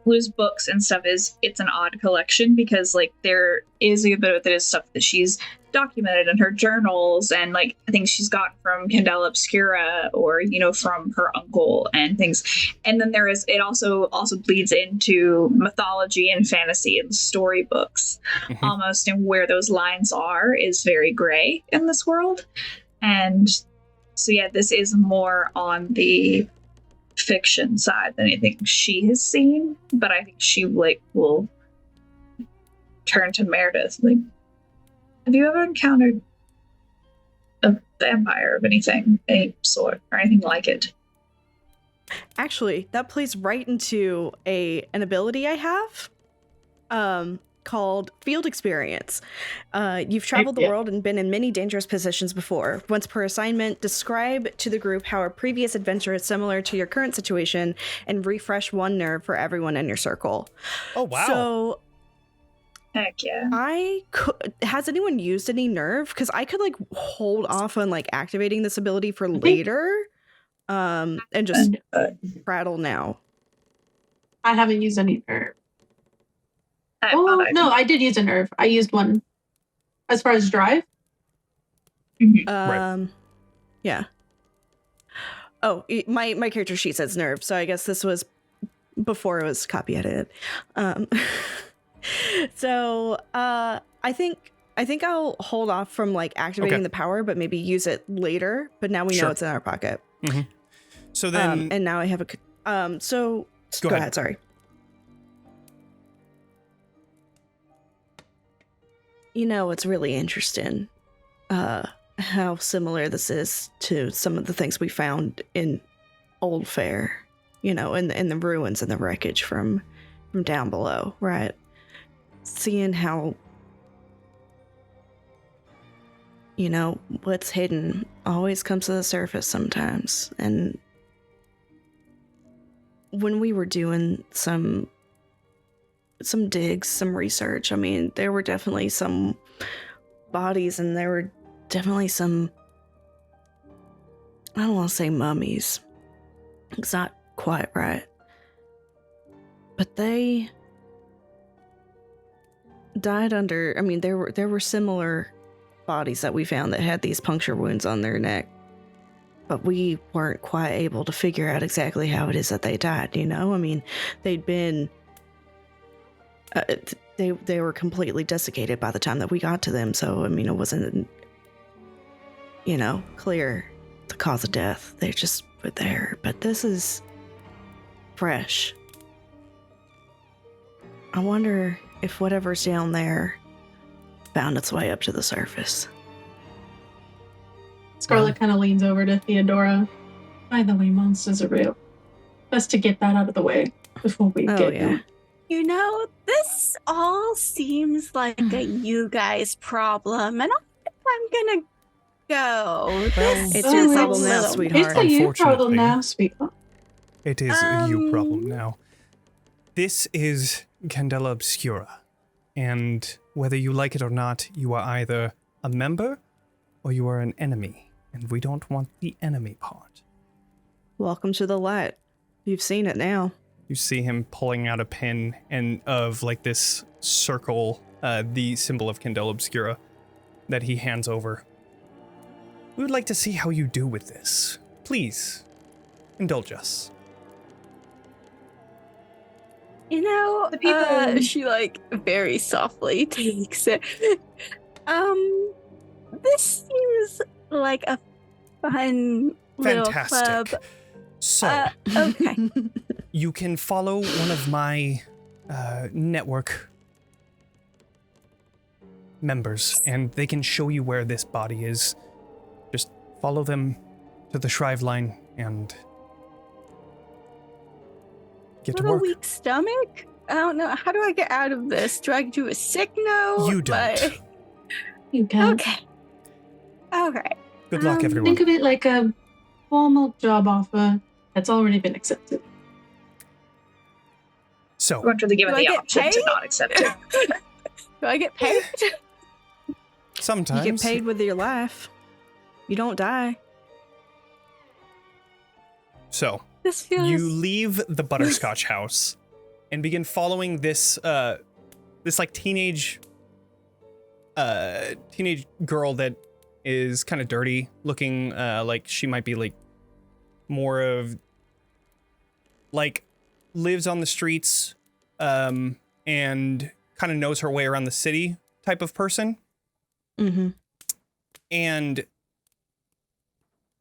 Speaker 5: Lou's books and stuff it's an odd collection because like there is a bit of that is stuff that she's documented in her journals and like things she's got from Candela Obscura or from her uncle and things. And then it also bleeds into mythology and fantasy and storybooks almost, and where those lines are is very gray in this world. And so yeah, this is more on the fiction side than anything she has seen, but I think she will turn to Meredith. Like, have you ever encountered a vampire of any sort, or anything like it?
Speaker 2: Actually, that plays right into an ability I have, called Field Experience. You've traveled the world and been in many dangerous positions before. Once per assignment, describe to the group how a previous adventure is similar to your current situation and refresh one nerve for everyone in your circle.
Speaker 1: Oh, wow.
Speaker 2: So,
Speaker 5: heck yeah.
Speaker 2: has anyone used any nerve? Because I could like hold off on like activating this ability for later, and just prattle now.
Speaker 4: I haven't used any nerve. No, I did use a nerve. I used one. As far as drive?
Speaker 1: Right.
Speaker 2: Yeah. Oh, my character sheet says nerve, so I guess this was before it was copy edited. So I think I'll hold off from like activating the power, but maybe use it later. But now we know it's in our pocket.
Speaker 1: Mm-hmm. So then,
Speaker 2: and now I have a. So go ahead. Sorry. You know, it's really interesting how similar this is to some of the things we found in Newfaire, you know, in the ruins and the wreckage from down below, right? Seeing how, you know, what's hidden always comes to the surface sometimes. And when we were doing some digs, some research, I mean, there were definitely some bodies and there were definitely some, I don't want to say mummies. It's not quite right. But they died under, I mean, there were similar bodies that we found that had these puncture wounds on their neck. But we weren't quite able to figure out exactly how it is that they died, you know? I mean, they'd been they were completely desiccated by the time that we got to them. So, I mean, it wasn't, you know, clear the cause of death. They just were there. But this is fresh. I wonder if whatever's down there found its way up to the surface.
Speaker 4: Scarlett kind of leans over to Theodora. By the way, monsters are real. Best to get that out of the way before we get them.
Speaker 3: You know, this all seems like a you guys problem, and I'm gonna go.
Speaker 2: It's your problem now, sweetheart.
Speaker 4: It's a you problem now, sweetheart.
Speaker 1: It is a you problem now. This is Candela Obscura, and whether you like it or not, you are either a member or you are an enemy, and we don't want the enemy part.
Speaker 2: Welcome to the light. You've seen it now.
Speaker 1: You see him pulling out a pin and of like this circle, the symbol of Candela Obscura, that he hands over. We would like to see how you do with this. Please, indulge us.
Speaker 3: You know,
Speaker 5: the people
Speaker 3: she like very softly takes it. This seems like a fun
Speaker 1: Fantastic.
Speaker 3: little club.
Speaker 1: So,
Speaker 3: Okay.
Speaker 1: you can follow one of my network members, and they can show you where this body is. Just follow them to the Shrive line and get to work.
Speaker 3: Weak stomach? I don't know. How do I get out of this? Do I do a sick note?
Speaker 1: You don't.
Speaker 4: You can.
Speaker 3: Okay.
Speaker 1: Good luck, everyone.
Speaker 4: Think of it like a formal job offer that's already been accepted.
Speaker 1: So,
Speaker 5: we're actually given
Speaker 3: Do I
Speaker 5: the
Speaker 3: get
Speaker 5: option
Speaker 3: paid?
Speaker 5: to not accept it.
Speaker 3: Do I get paid?
Speaker 1: sometimes
Speaker 2: You get paid with your life. You don't die.
Speaker 1: So,
Speaker 3: This feels...
Speaker 1: you leave the Butterscotch house and begin following this like teenage girl that is kind of dirty looking, like she might be like more of like lives on the streets and kind of knows her way around the city type of person.
Speaker 2: Mm-hmm.
Speaker 1: And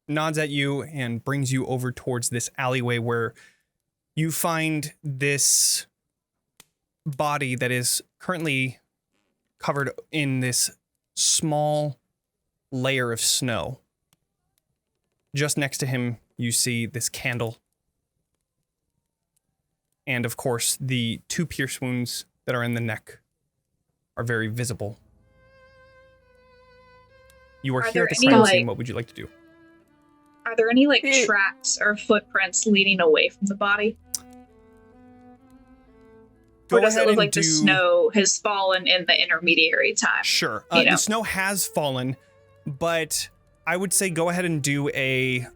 Speaker 1: nods at you and brings you over towards this alleyway where you find this body that is currently covered in this small layer of snow. Just next to him, you see this candle. And of course, the 2 pierce wounds that are in the neck are very visible. You are here at the crime scene. What would you like to do?
Speaker 5: Are there any tracks or footprints leading away from the body? Or does it look like the snow has fallen in the intermediary time?
Speaker 1: Sure. The snow has fallen, but I would say go ahead and do a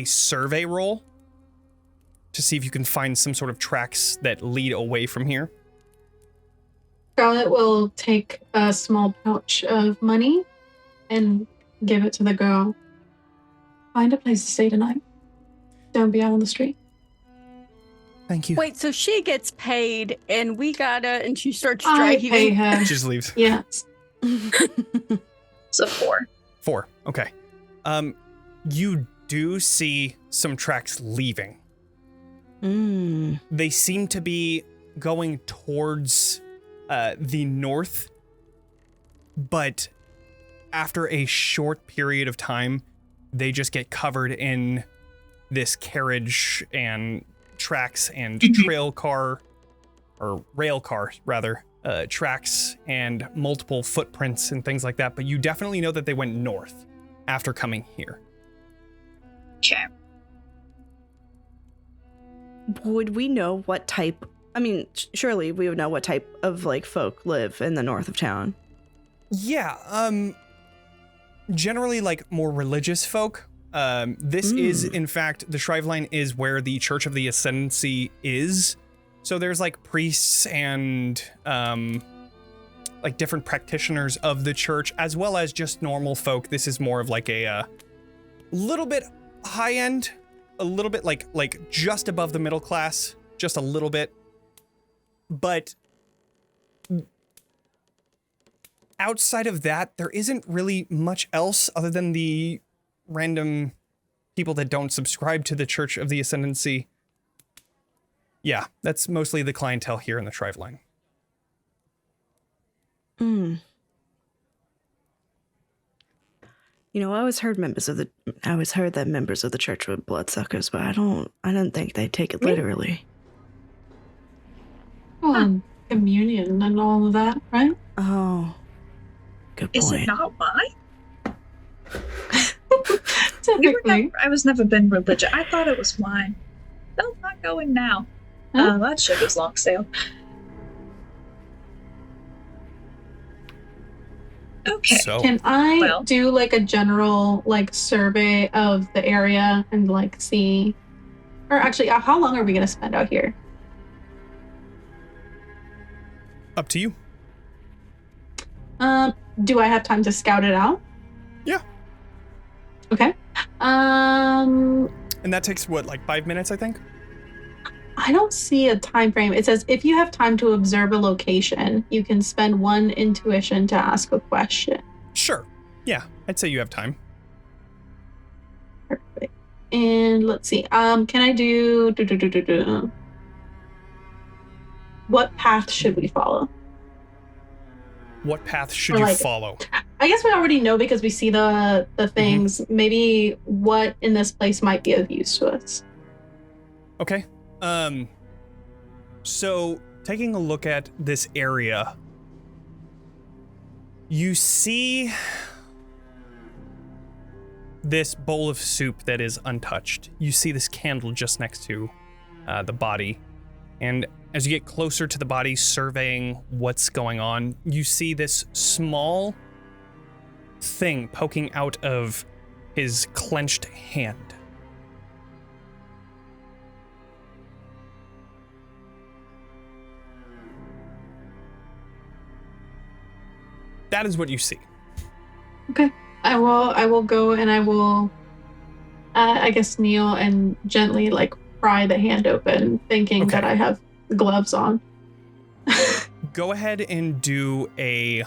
Speaker 1: survey roll to see if you can find some sort of tracks that lead away from here.
Speaker 4: Scarlett will take a small pouch of money and give it to the girl. Find a place to stay tonight. Don't be out on the street.
Speaker 1: Thank you.
Speaker 3: Wait, so she gets paid and we and she starts driving.
Speaker 4: I pay her.
Speaker 1: She just leaves.
Speaker 4: Yes.
Speaker 5: So 4.
Speaker 1: 4. Okay. You do see some tracks leaving. They seem to be going towards the north, but after a short period of time, they just get covered in this carriage and tracks and rail car rather, tracks and multiple footprints and things like that. But you definitely know that they went north after coming here.
Speaker 5: Okay.
Speaker 2: Would we know what type? I mean, surely we would know what type of folk live in the north of town.
Speaker 1: Yeah. Generally, more religious folk. This is, in fact, the Shriveline is where the Church of the Ascendancy is. So there's priests and different practitioners of the church, as well as just normal folk. This is more of a little bit high end, a little bit like just above the middle class, just a little bit. But outside of that, there isn't really much else other than the random people that don't subscribe to the Church of the Ascendancy. Yeah, that's mostly the clientele here in the Shriveline.
Speaker 2: I always heard that members of the church were bloodsuckers, but I don't think they take it literally.
Speaker 4: Well, communion and all of that, right?
Speaker 2: Oh, good point.
Speaker 5: Is it not wine?
Speaker 4: Typically.
Speaker 5: I was never been religious. I thought it was wine. No, not going now.
Speaker 4: Huh?
Speaker 5: That ship is long sailed. Okay.
Speaker 1: So,
Speaker 4: Can I do a general survey of the area and see, or actually, how long are we gonna spend out here?
Speaker 1: up to you.
Speaker 4: Do I have time to scout it out?
Speaker 1: Yeah.
Speaker 4: Okay.
Speaker 1: And that takes 5 minutes, I think?
Speaker 4: I don't see a time frame. It says if you have time to observe a location, you can spend 1 intuition to ask a question.
Speaker 1: Sure. Yeah, I'd say you have time.
Speaker 4: Perfect. And let's see. Can I do what path should we follow?
Speaker 1: What path should you follow?
Speaker 4: I guess we already know because we see the things. Mm-hmm. Maybe what in this place might be of use to us.
Speaker 1: Okay. So taking a look at this area, you see this bowl of soup that is untouched. You see this candle just next to the body. And as you get closer to the body, surveying what's going on, you see this small thing poking out of his clenched hand. That is what you see.
Speaker 4: Okay. I will go and I will, I guess, kneel and gently pry the hand open, thinking that I have gloves on.
Speaker 1: Go ahead and do a...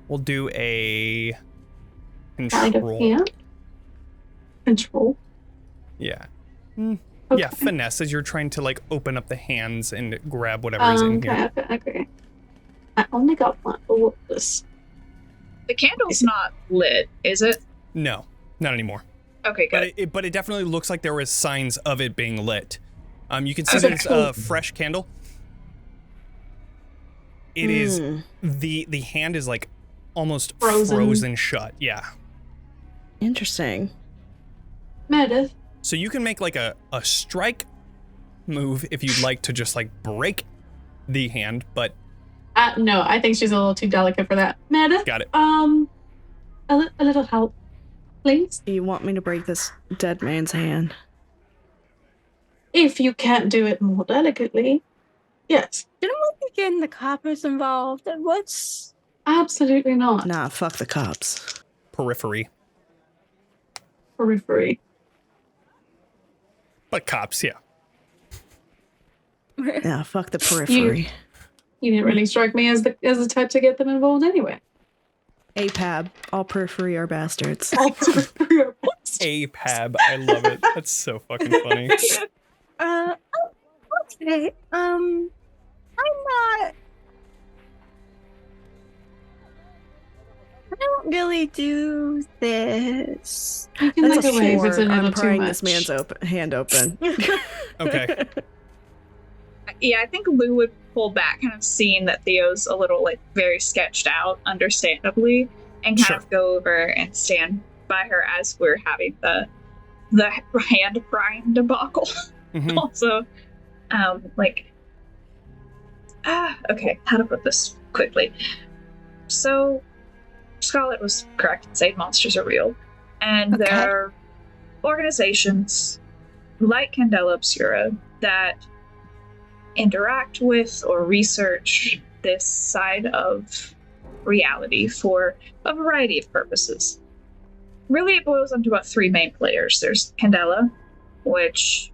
Speaker 1: We'll do a
Speaker 4: Sleight of
Speaker 1: control.
Speaker 4: hand. Control.
Speaker 1: Yeah.
Speaker 4: Okay.
Speaker 1: Yeah, finesse as you're trying to like open up the hands and grab whatever is in here.
Speaker 4: Okay. I only got one. Oh, what's this?
Speaker 5: The candle's not lit, is it?
Speaker 1: No, not anymore.
Speaker 5: Okay, good.
Speaker 1: But it definitely looks like there was signs of it being lit. You can see
Speaker 4: Okay,
Speaker 1: that it's
Speaker 4: cool.
Speaker 1: a fresh candle. It is the hand is like almost frozen shut. Yeah.
Speaker 2: Interesting.
Speaker 4: Meredith.
Speaker 1: So you can make like a strike move if you'd like to just like break the hand, but
Speaker 4: No, I think she's a little too delicate for that. Meredith.
Speaker 1: got it.
Speaker 4: A little help, please.
Speaker 2: You want me to break this dead man's hand?
Speaker 4: If you can't do it more delicately, yes.
Speaker 3: Didn't we be getting the coppers involved? What's...
Speaker 4: Absolutely not.
Speaker 2: Nah, fuck the cops.
Speaker 1: Periphery.
Speaker 4: Periphery.
Speaker 1: But cops, yeah.
Speaker 2: Yeah, fuck the periphery.
Speaker 4: You didn't really strike me as the type to get them involved anyway.
Speaker 2: APAB. All periphery are bastards.
Speaker 4: All periphery are bastards.
Speaker 1: APAB. I love it. That's so fucking funny.
Speaker 3: Okay. I'm not... I don't really do this.
Speaker 4: You can
Speaker 2: That's
Speaker 4: look
Speaker 2: a
Speaker 4: away if it's a
Speaker 2: 4.
Speaker 4: little
Speaker 2: I'm
Speaker 4: too
Speaker 2: prying
Speaker 4: much.
Speaker 2: this man's hand open.
Speaker 1: Okay.
Speaker 5: Yeah, I think Lou would pull back, kind of seeing that Theo's a little, like, very sketched out, understandably, and kind of go over and stand by her as we're having the hand prying debacle.
Speaker 1: Mhm.
Speaker 5: Also, okay, how to put this quickly. So, Scarlett was correct in saying monsters are real, and
Speaker 3: Okay.
Speaker 5: there are organizations like Candela Obscura that interact with or research this side of reality for a variety of purposes. Really, it boils down to about 3 main players. There's Candela, which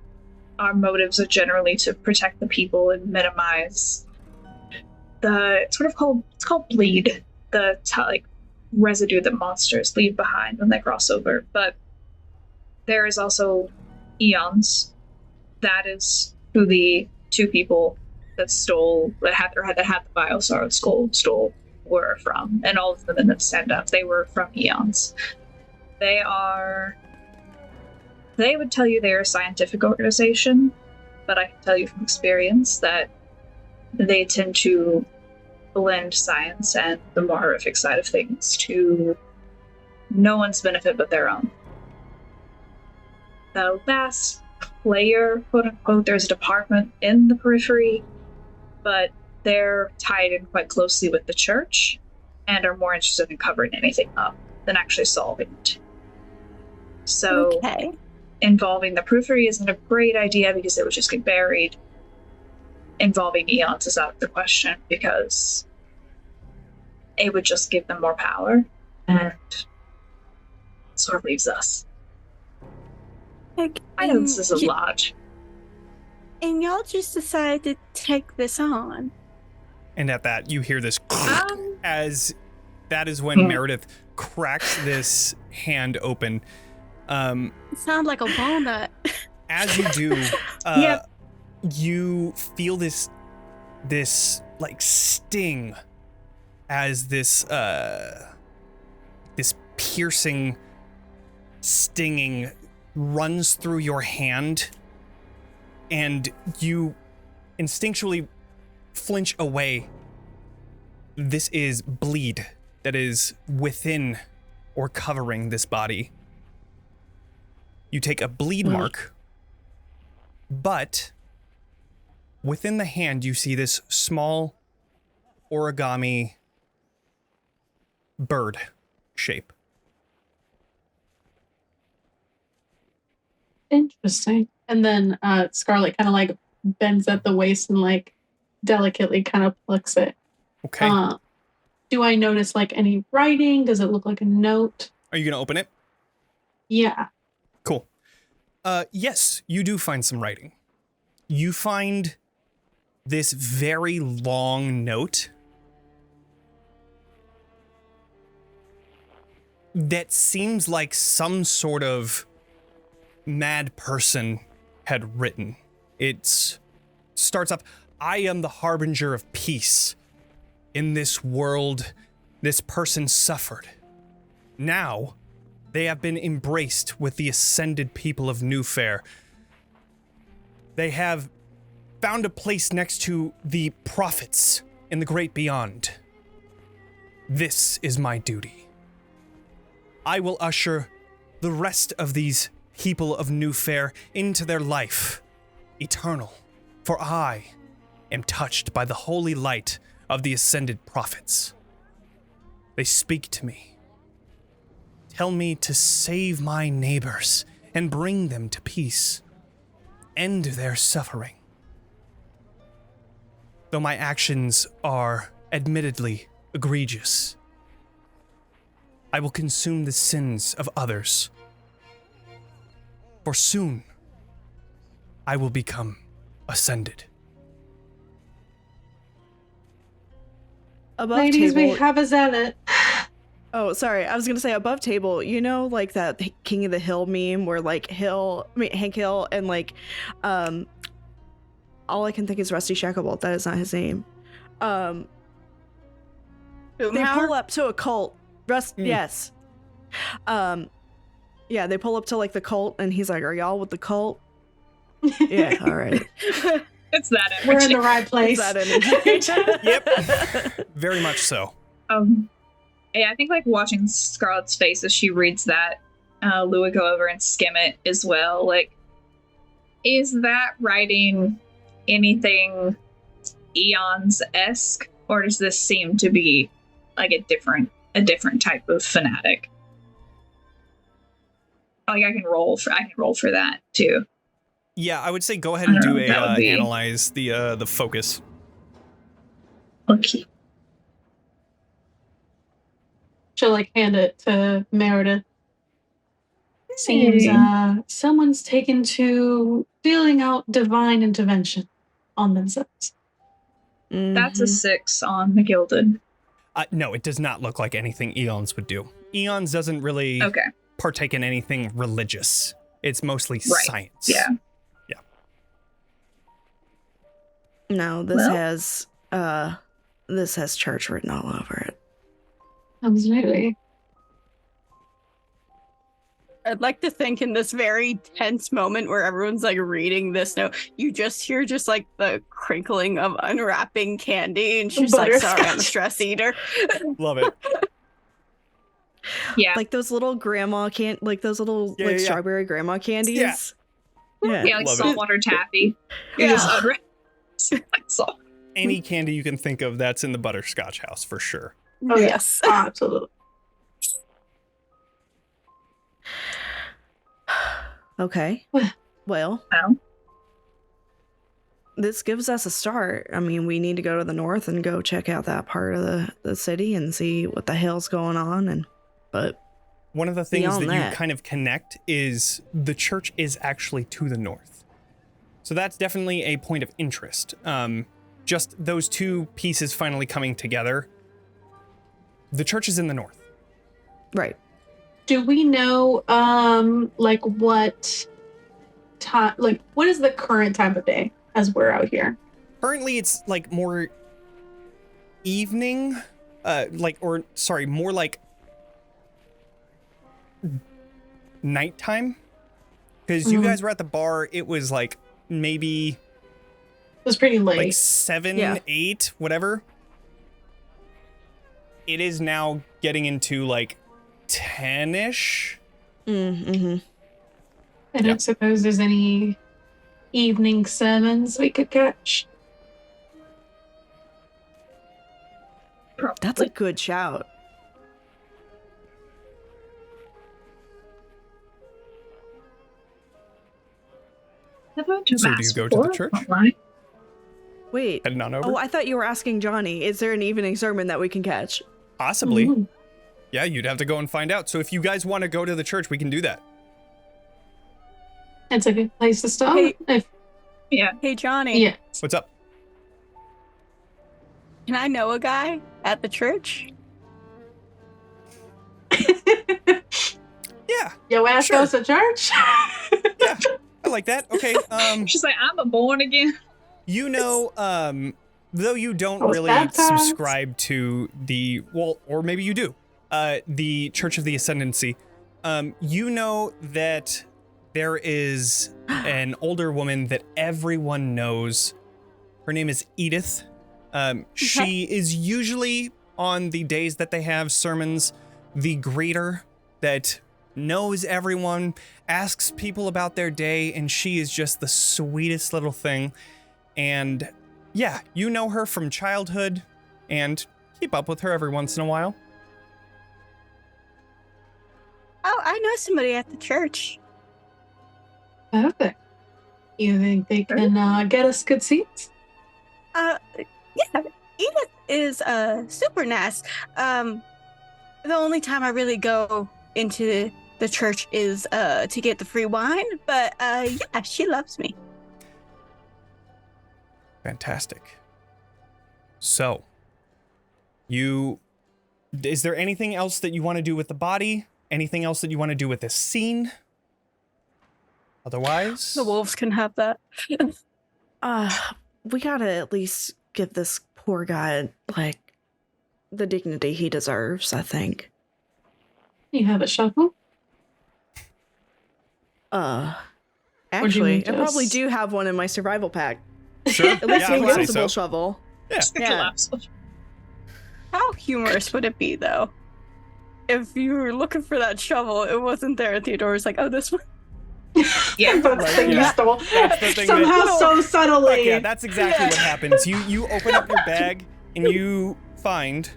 Speaker 5: our motives are generally to protect the people and minimize the it's called bleed, the residue that monsters leave behind when they cross over. But there is also Eons. That is who the 2 people that had the Biosauron skull stole were from, and all of them in the stand-up, they were from Eons. They would tell you they're a scientific organization, but I can tell you from experience that they tend to blend science and the more horrific side of things to no one's benefit but their own. The last player, quote unquote, there's a department in the periphery, but they're tied in quite closely with the church and are more interested in covering anything up than actually solving it. So
Speaker 3: Okay.
Speaker 5: involving the periphery isn't a great idea because it would just get buried. Involving Eons is out of the question because it would just give them more power and sort of leaves us.
Speaker 3: Like,
Speaker 5: I know this is a lot.
Speaker 3: And y'all just decided to take this on.
Speaker 1: And at that, you hear this as that is when
Speaker 5: Hmm.
Speaker 1: Meredith cracks this hand open.
Speaker 3: It sounds like a walnut.
Speaker 1: As you do,
Speaker 5: Yep.
Speaker 1: you feel this like sting as this piercing, stinging runs through your hand, and you instinctually flinch away. This is bleed that is within or covering this body. You take a bleed mark, but within the hand you see this small origami bird shape.
Speaker 4: Interesting. And then Scarlett kind of like bends at the waist and like delicately kind of plucks it.
Speaker 1: Okay.
Speaker 4: Do I notice like any writing? Does it look like a note?
Speaker 1: Are you gonna open it?
Speaker 4: Yeah.
Speaker 1: Cool. Yes, you do find some writing. You find this very long note. that seems like some sort of mad person had written. It starts off, I am the harbinger of peace. In this world, this person suffered. Now, they have been embraced with the ascended people of Newfaire. They have found a place next to the prophets in the great beyond. This is my duty. I will usher the rest of these people of Newfaire into their life, eternal, for I am touched by the holy light of the ascended prophets. They speak to me, tell me to save my neighbors and bring them to peace, end their suffering. Though my actions are admittedly egregious, I will consume the sins of others. For soon, I will become ascended.
Speaker 2: Above
Speaker 4: Ladies,
Speaker 2: table.
Speaker 4: we have a zealot.
Speaker 2: Oh, sorry. I was gonna say above table. You know, like that King of the Hill meme where like Hank Hill and like, all I can think is Rusty Shacklebolt. That is not his name. They pull up to a cult. Yes. Yeah, they pull up to like the cult, and he's like, "Are y'all with the cult?" Yeah. All right.
Speaker 5: It's that energy.
Speaker 4: We're in the right place.
Speaker 2: That energy.
Speaker 1: Yep. Very much so.
Speaker 5: Yeah, I think like watching Scarlett's face as she reads that, Lou would go over and skim it as well. Like, is that writing anything Eons-esque, or does this seem to be like a different type of fanatic? Like I can roll for that too.
Speaker 1: Yeah, I would say go ahead and do
Speaker 5: That would be-
Speaker 1: analyze the focus.
Speaker 5: Okay.
Speaker 4: She'll like hand it to Meredith. Seems someone's taken to feeling out divine intervention on themselves.
Speaker 5: That's a 6 on the Gilded.
Speaker 1: No, it does not look like anything Eons would do. Eons doesn't really partake in anything religious. It's mostly science.
Speaker 5: Yeah.
Speaker 2: No, this has church written all over it.
Speaker 4: Absolutely.
Speaker 3: I'd like to think in this very tense moment where everyone's like reading this note, you just hear just like the crinkling of unwrapping candy, and she's like, "Sorry, I'm a stress eater."
Speaker 1: Love it.
Speaker 5: Yeah.
Speaker 2: Like those little strawberry grandma candies.
Speaker 1: Yeah.
Speaker 5: Yeah, like
Speaker 1: Love it.
Speaker 5: saltwater taffy.
Speaker 3: Yeah.
Speaker 5: Just unwrapped. Salt.
Speaker 1: Any candy you can think of, that's in the butterscotch house for sure.
Speaker 4: Oh, yes. Absolutely.
Speaker 2: Okay. Well, this gives us a start. I mean, we need to go to the north and go check out that part of the city and see what the hell's going on. But
Speaker 1: one of the things that
Speaker 2: that
Speaker 1: you kind of connect is the church is actually to the north. So that's definitely a point of interest. Just those two pieces finally coming together. The church is in the north.
Speaker 2: Right.
Speaker 4: Do we know, like what time, like what is the current time of day as we're out here?
Speaker 1: Currently, it's like more evening, more like nighttime. Because you guys were at the bar, it was like maybe
Speaker 4: It was pretty late.
Speaker 1: like 7, 8, whatever. It is now getting into like 10-ish.
Speaker 2: Mm-hmm.
Speaker 4: I don't suppose there's any evening sermons we could catch.
Speaker 2: That's a good shout.
Speaker 1: So do you go to the church?
Speaker 2: Wait.
Speaker 1: Heading on over?
Speaker 2: Oh, I thought you were asking Jonny. Is there an evening sermon that we can catch?
Speaker 1: Possibly.
Speaker 4: Mhm.
Speaker 1: Yeah, you'd have to go and find out. So if you guys want to go to the church, we can do that.
Speaker 4: It's a good place to start.
Speaker 3: Hey.
Speaker 5: Yeah.
Speaker 3: Hey, Jonny.
Speaker 4: Yes.
Speaker 1: What's up?
Speaker 3: Can I know a guy at the church?
Speaker 4: Your ass
Speaker 1: Sure.
Speaker 4: goes to church?
Speaker 1: Yeah, I like that. Okay.
Speaker 5: She's like, I'm a born again.
Speaker 1: You know, though you don't
Speaker 4: I was
Speaker 1: really
Speaker 4: baptized.
Speaker 1: subscribe to the, well, or maybe you do, the Church of the Ascendancy, you know that there is an older woman that everyone knows. Her name is Edith. She is usually, on the days that they have sermons, the greeter that knows everyone, asks people about their day, and she is just the sweetest little thing. And yeah, you know her from childhood and keep up with her every once in a while.
Speaker 3: Oh, I know somebody at the church.
Speaker 4: Perfect. You think they can get us good seats?
Speaker 3: Yeah, Edith is super nice. The only time I really go into the church is to get the free wine, but yeah, she loves me.
Speaker 1: Fantastic. So, is there anything else that you want to do with the body? Anything else that you want to do with this scene? Otherwise,
Speaker 3: The wolves can have that.
Speaker 2: We gotta at least give this poor guy, like, the dignity he deserves, I think.
Speaker 4: You have a shovel?
Speaker 2: Actually,
Speaker 4: mean
Speaker 2: I probably
Speaker 4: just-
Speaker 2: do have one in my survival pack.
Speaker 1: sure.
Speaker 2: At least
Speaker 1: Yeah, I
Speaker 2: a
Speaker 1: would say
Speaker 2: collapsible
Speaker 1: so.
Speaker 2: shovel.
Speaker 1: Yeah.
Speaker 5: Just the
Speaker 2: Yeah.
Speaker 5: collapsible.
Speaker 3: How humorous would it be, though? If you were looking for that shovel, it wasn't there. And Theodora's like, oh, this one?
Speaker 5: Yeah.
Speaker 4: That's the
Speaker 1: Right,
Speaker 4: thing
Speaker 1: yeah.
Speaker 4: you stole.
Speaker 1: That's the thing
Speaker 4: Somehow
Speaker 1: that-
Speaker 4: so
Speaker 1: Fuck
Speaker 4: subtly.
Speaker 1: yeah, that's exactly what happens. You open up your bag and you find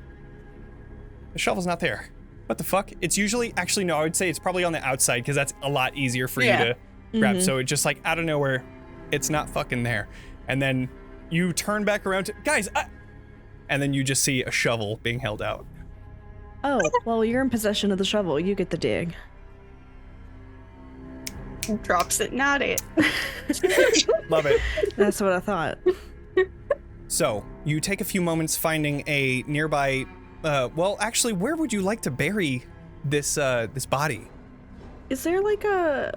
Speaker 1: the shovel's not there. What the fuck? It's usually, actually no, I would say it's probably on the outside because that's a lot easier for
Speaker 3: Yeah.
Speaker 1: you to grab.
Speaker 2: Mhm.
Speaker 1: So it just like out of nowhere, it's not fucking there. And then you turn back around to, guys, and then you just see a shovel being held out.
Speaker 2: Oh, well, you're in possession of the shovel. You get the dig.
Speaker 3: Drops it, not it.
Speaker 1: Love it.
Speaker 2: That's what I thought.
Speaker 1: So you take a few moments finding a nearby, well, actually, where would you like to bury this body?
Speaker 2: Is there like a,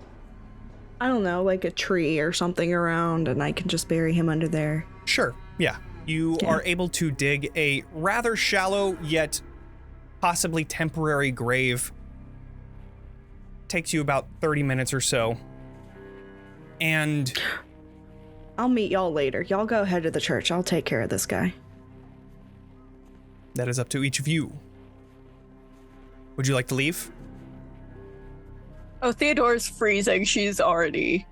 Speaker 2: I don't know, like a tree or something around and I can just bury him under there?
Speaker 1: Sure, yeah. You
Speaker 2: Yeah.
Speaker 1: are able to dig a rather shallow yet possibly temporary grave. Takes you about 30 minutes or so. And
Speaker 2: I'll meet y'all later. Y'all go ahead to the church. I'll take care of this guy.
Speaker 1: that is up to each of you. Would you like to leave?
Speaker 3: Oh, Theodora's freezing. She's already...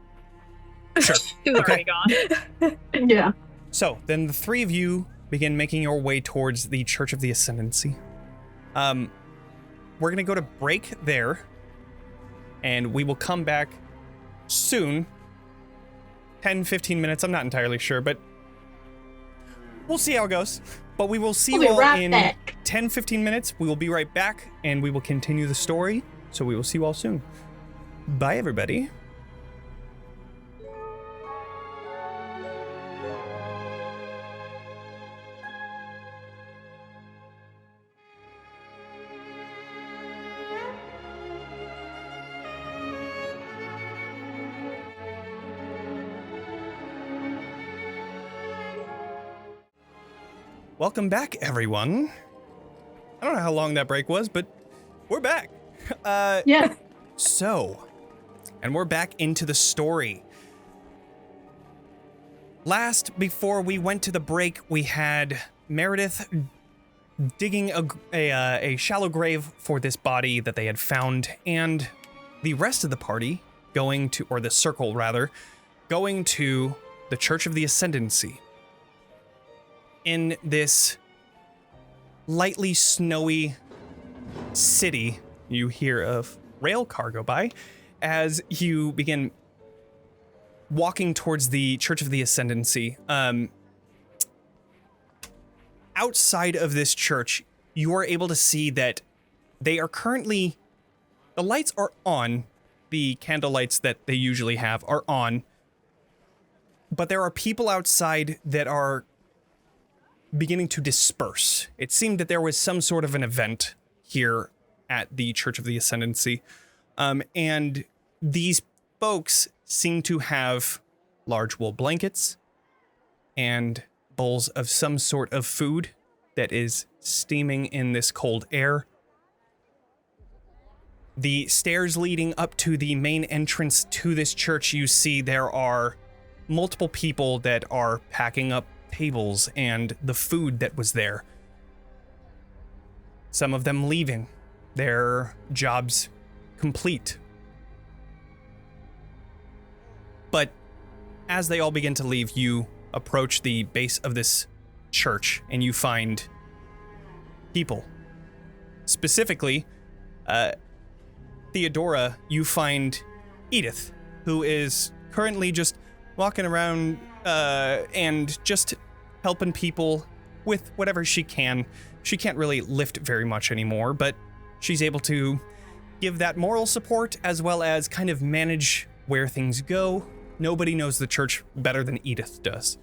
Speaker 1: Sure.
Speaker 5: She's already gone.
Speaker 4: Yeah.
Speaker 1: So, then the three of you begin making your way towards the Church of the Ascendancy. We're going to go to break there, and we will come back soon. 10, 15 minutes, I'm not entirely sure, but we'll see how it goes. But we will see
Speaker 4: We'll
Speaker 1: you
Speaker 4: be
Speaker 1: all
Speaker 4: right
Speaker 1: in
Speaker 4: back.
Speaker 1: 10, 15 minutes. We will be right back, and we will continue the story. So we will see you all soon. Bye, everybody. Welcome back, everyone. I don't know how long that break was, but we're back.
Speaker 4: Yeah.
Speaker 1: So, and we're back into the story. Last, before we went to the break, we had Meredith digging a shallow grave for this body that they had found, and the rest of the party going to, or the circle rather, going to the Church of the Ascendancy. In this lightly snowy city, you hear of rail car go by as you begin walking towards the Church of the Ascendancy. Outside of this church, you are able to see that they are currently, the lights are on, the candle lights that they usually have are on, but there are people outside that are beginning to disperse. It seemed that there was some sort of an event here at the Church of the Ascendancy. And these folks seem to have large wool blankets and bowls of some sort of food that is steaming in this cold air. The stairs leading up to the main entrance to this church, you see there are multiple people that are packing up tables and the food that was there. Some of them leaving, their jobs complete. But as they all begin to leave, you approach the base of this church and you find people. Specifically, Theodora, you find Edith, who is currently just walking around and just helping people with whatever she can. She can't really lift very much anymore, but she's able to give that moral support as well as kind of manage where things go. Nobody knows the church better than Edith does.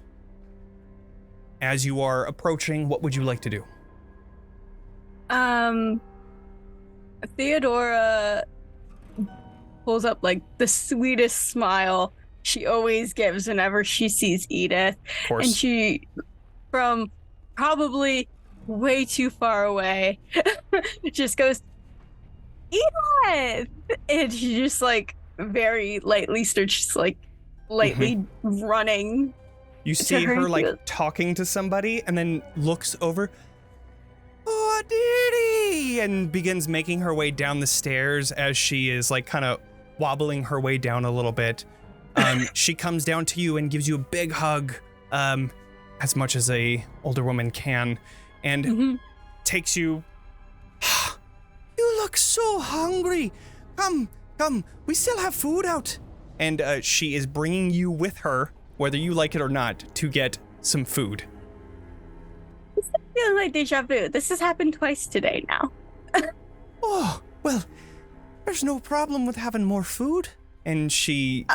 Speaker 1: As you are approaching, what would you like to do?
Speaker 3: Theodora pulls up like the sweetest smile she always gives whenever she sees Edith.
Speaker 1: Of course.
Speaker 3: And she, from probably way too far away, just goes, Edith! And she just like very lightly starts like lightly running.
Speaker 1: You see her like talking to somebody and then looks over. Oh, Diddy! And begins making her way down the stairs as she is like kind of wobbling her way down a little bit. She comes down to you and gives you a big hug, as much as a older woman can, and takes you. You look so hungry. Come, we still have food out. And she is bringing you with her, whether you like it or not, to get some food.
Speaker 3: This feels like deja vu. This has happened twice today now.
Speaker 1: Oh, well, there's no problem with having more food. And she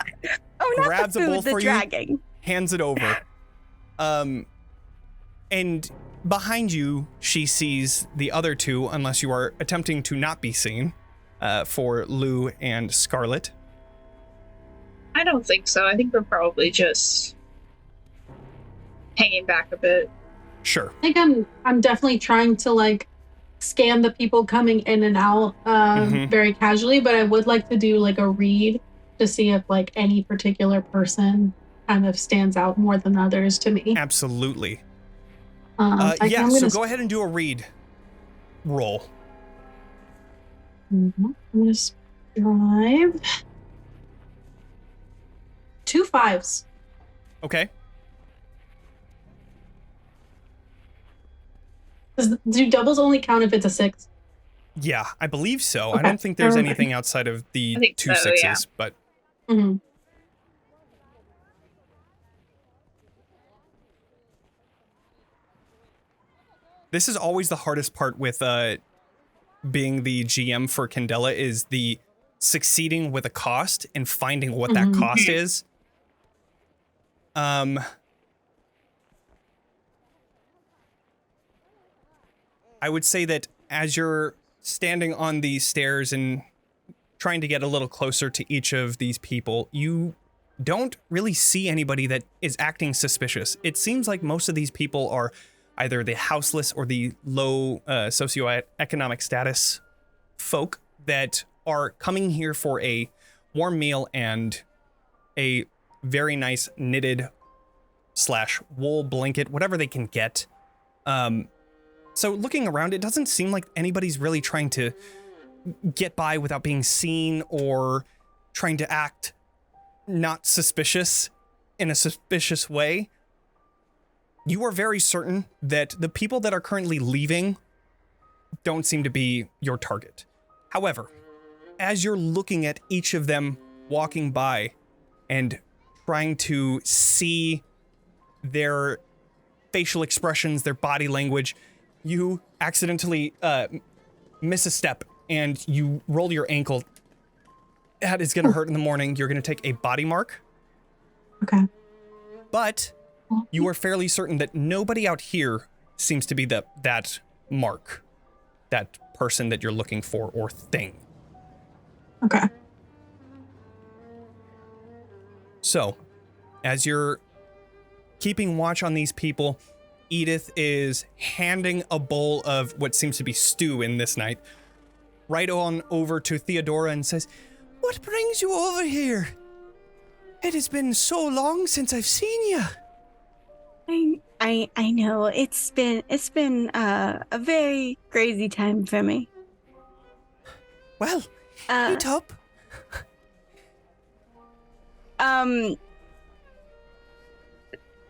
Speaker 1: grabs
Speaker 3: not the
Speaker 1: a
Speaker 3: food,
Speaker 1: bowl
Speaker 3: the
Speaker 1: for
Speaker 3: dragging.
Speaker 1: you, hands it over. And behind you, she sees the other two, unless you are attempting to not be seen, for Lou and Scarlett.
Speaker 5: I don't think so. I think we're probably just hanging back a bit.
Speaker 1: Sure.
Speaker 4: I think I'm definitely trying to like scan the people coming in and out very casually, but I would like to do like a read to see if like any particular person kind of stands out more than others to me.
Speaker 1: Absolutely.
Speaker 4: Yeah,
Speaker 1: so go ahead and do a read roll.
Speaker 4: I'm going to strive. 2 5s.
Speaker 1: Okay.
Speaker 4: Do doubles only count if it's a 6?
Speaker 1: Yeah, I believe so.
Speaker 4: Okay.
Speaker 1: I don't think there's anything outside of the 2
Speaker 5: so,
Speaker 1: 6s,
Speaker 5: yeah.
Speaker 1: but this is always the hardest part with being the GM for Candela, is the succeeding with a cost and finding what that cost is. I would say that as you're standing on these stairs and trying to get a little closer to each of these people, you don't really see anybody that is acting suspicious. It seems like most of these people are either the houseless or the low socioeconomic status folk that are coming here for a warm meal and a very nice knitted / wool blanket, whatever they can get. So looking around, it doesn't seem like anybody's really trying to get by without being seen or trying to act not suspicious in a suspicious way. You are very certain that the people that are currently leaving don't seem to be your target. However, as you're looking at each of them walking by and trying to see their facial expressions, their body language, you accidentally miss a step and you roll your ankle. That is going to hurt in the morning. You're going to take a body mark.
Speaker 4: Okay.
Speaker 1: But you are fairly certain that nobody out here seems to be that mark, that person that you're looking for or thing.
Speaker 4: Okay.
Speaker 1: So, as you're keeping watch on these people, Edith is handing a bowl of what seems to be stew in this night right on over to Theodora and says, "What brings you over here? It has been so long since I've seen you."
Speaker 3: I know it's been a very crazy time for me.
Speaker 1: Well, eat up.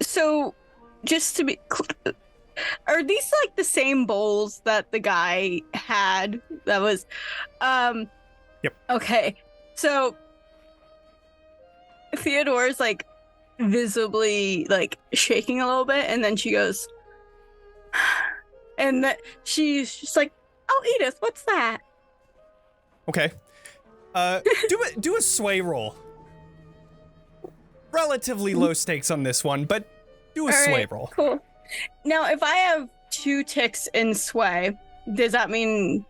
Speaker 3: So just to be are these like the same bowls that the guy had that was
Speaker 1: Yep.
Speaker 3: Okay. So Theodora's like visibly like shaking a little bit, and then she goes and that she's just like, "Oh, Edith, what's that?"
Speaker 1: Okay. Do a sway roll. Relatively low stakes on this one, but do a
Speaker 3: All
Speaker 1: sway
Speaker 3: right,
Speaker 1: roll.
Speaker 3: Cool. Now, if I have 2 ticks in sway, does that mean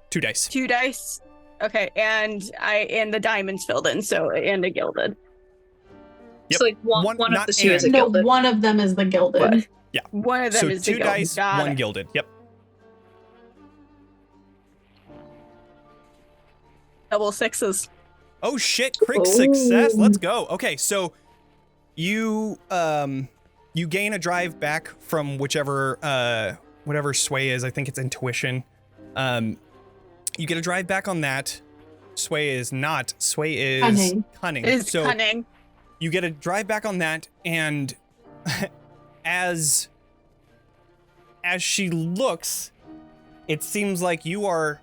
Speaker 1: 2 dice.
Speaker 3: 2 dice? Okay, and the diamond's filled in, so and a gilded.
Speaker 1: Yep.
Speaker 5: So like one of
Speaker 1: not
Speaker 5: the two is a
Speaker 1: and.
Speaker 4: No,
Speaker 5: gilded.
Speaker 4: one of them is the gilded.
Speaker 3: What?
Speaker 1: Yeah.
Speaker 3: One of them
Speaker 1: So
Speaker 3: is
Speaker 1: 2
Speaker 3: the gilded.
Speaker 1: dice,
Speaker 3: Got
Speaker 1: 1
Speaker 3: it.
Speaker 1: gilded. Yep.
Speaker 3: Double 6s.
Speaker 1: Oh shit, crit success. Let's go. Okay, so you gain a drive back from whichever whatever sway is. I think it's intuition. You get a drive back on that. Sway is not. Sway is cunning.
Speaker 3: It is
Speaker 1: So
Speaker 3: cunning.
Speaker 1: you get a drive back on that, and as she looks, it seems like you are,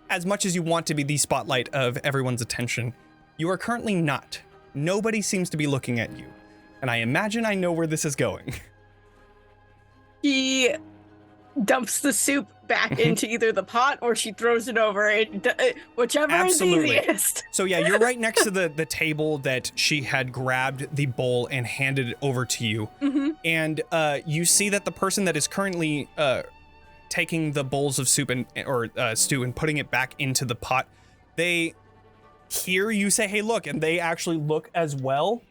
Speaker 1: as much as you want to be the spotlight of everyone's attention, you are currently not. Nobody seems to be looking at you. And I imagine I know where this is going.
Speaker 3: He dumps the soup back into either the pot or she throws it over it, whichever
Speaker 1: Absolutely.
Speaker 3: is easiest.
Speaker 1: So yeah, you're right next to the table that she had grabbed the bowl and handed it over to you.
Speaker 3: Mm-hmm.
Speaker 1: And you see that the person that is currently taking the bowls of soup or stew and putting it back into the pot, they hear you say, "Hey, look," and they actually look as well.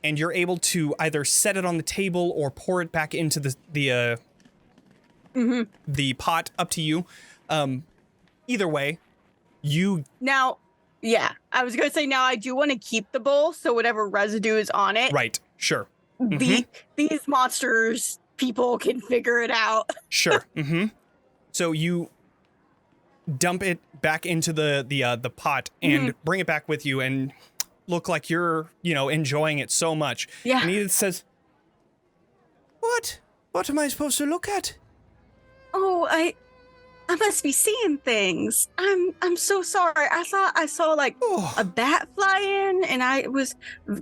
Speaker 1: And you're able to either set it on the table or pour it back into the pot, up to you. Either way, you...
Speaker 3: Now, yeah, I was going to say now I do want to keep the bowl, so whatever residue is on it,
Speaker 1: Right, sure.
Speaker 3: these monsters, people can figure it out.
Speaker 1: Sure. So you dump it back into the pot and bring it back with you and look like you're, enjoying it so much.
Speaker 3: Yeah.
Speaker 1: And Edith says, What am I supposed to look at?"
Speaker 3: Oh, I must be seeing things. I'm so sorry. I thought I saw like a bat fly in, and I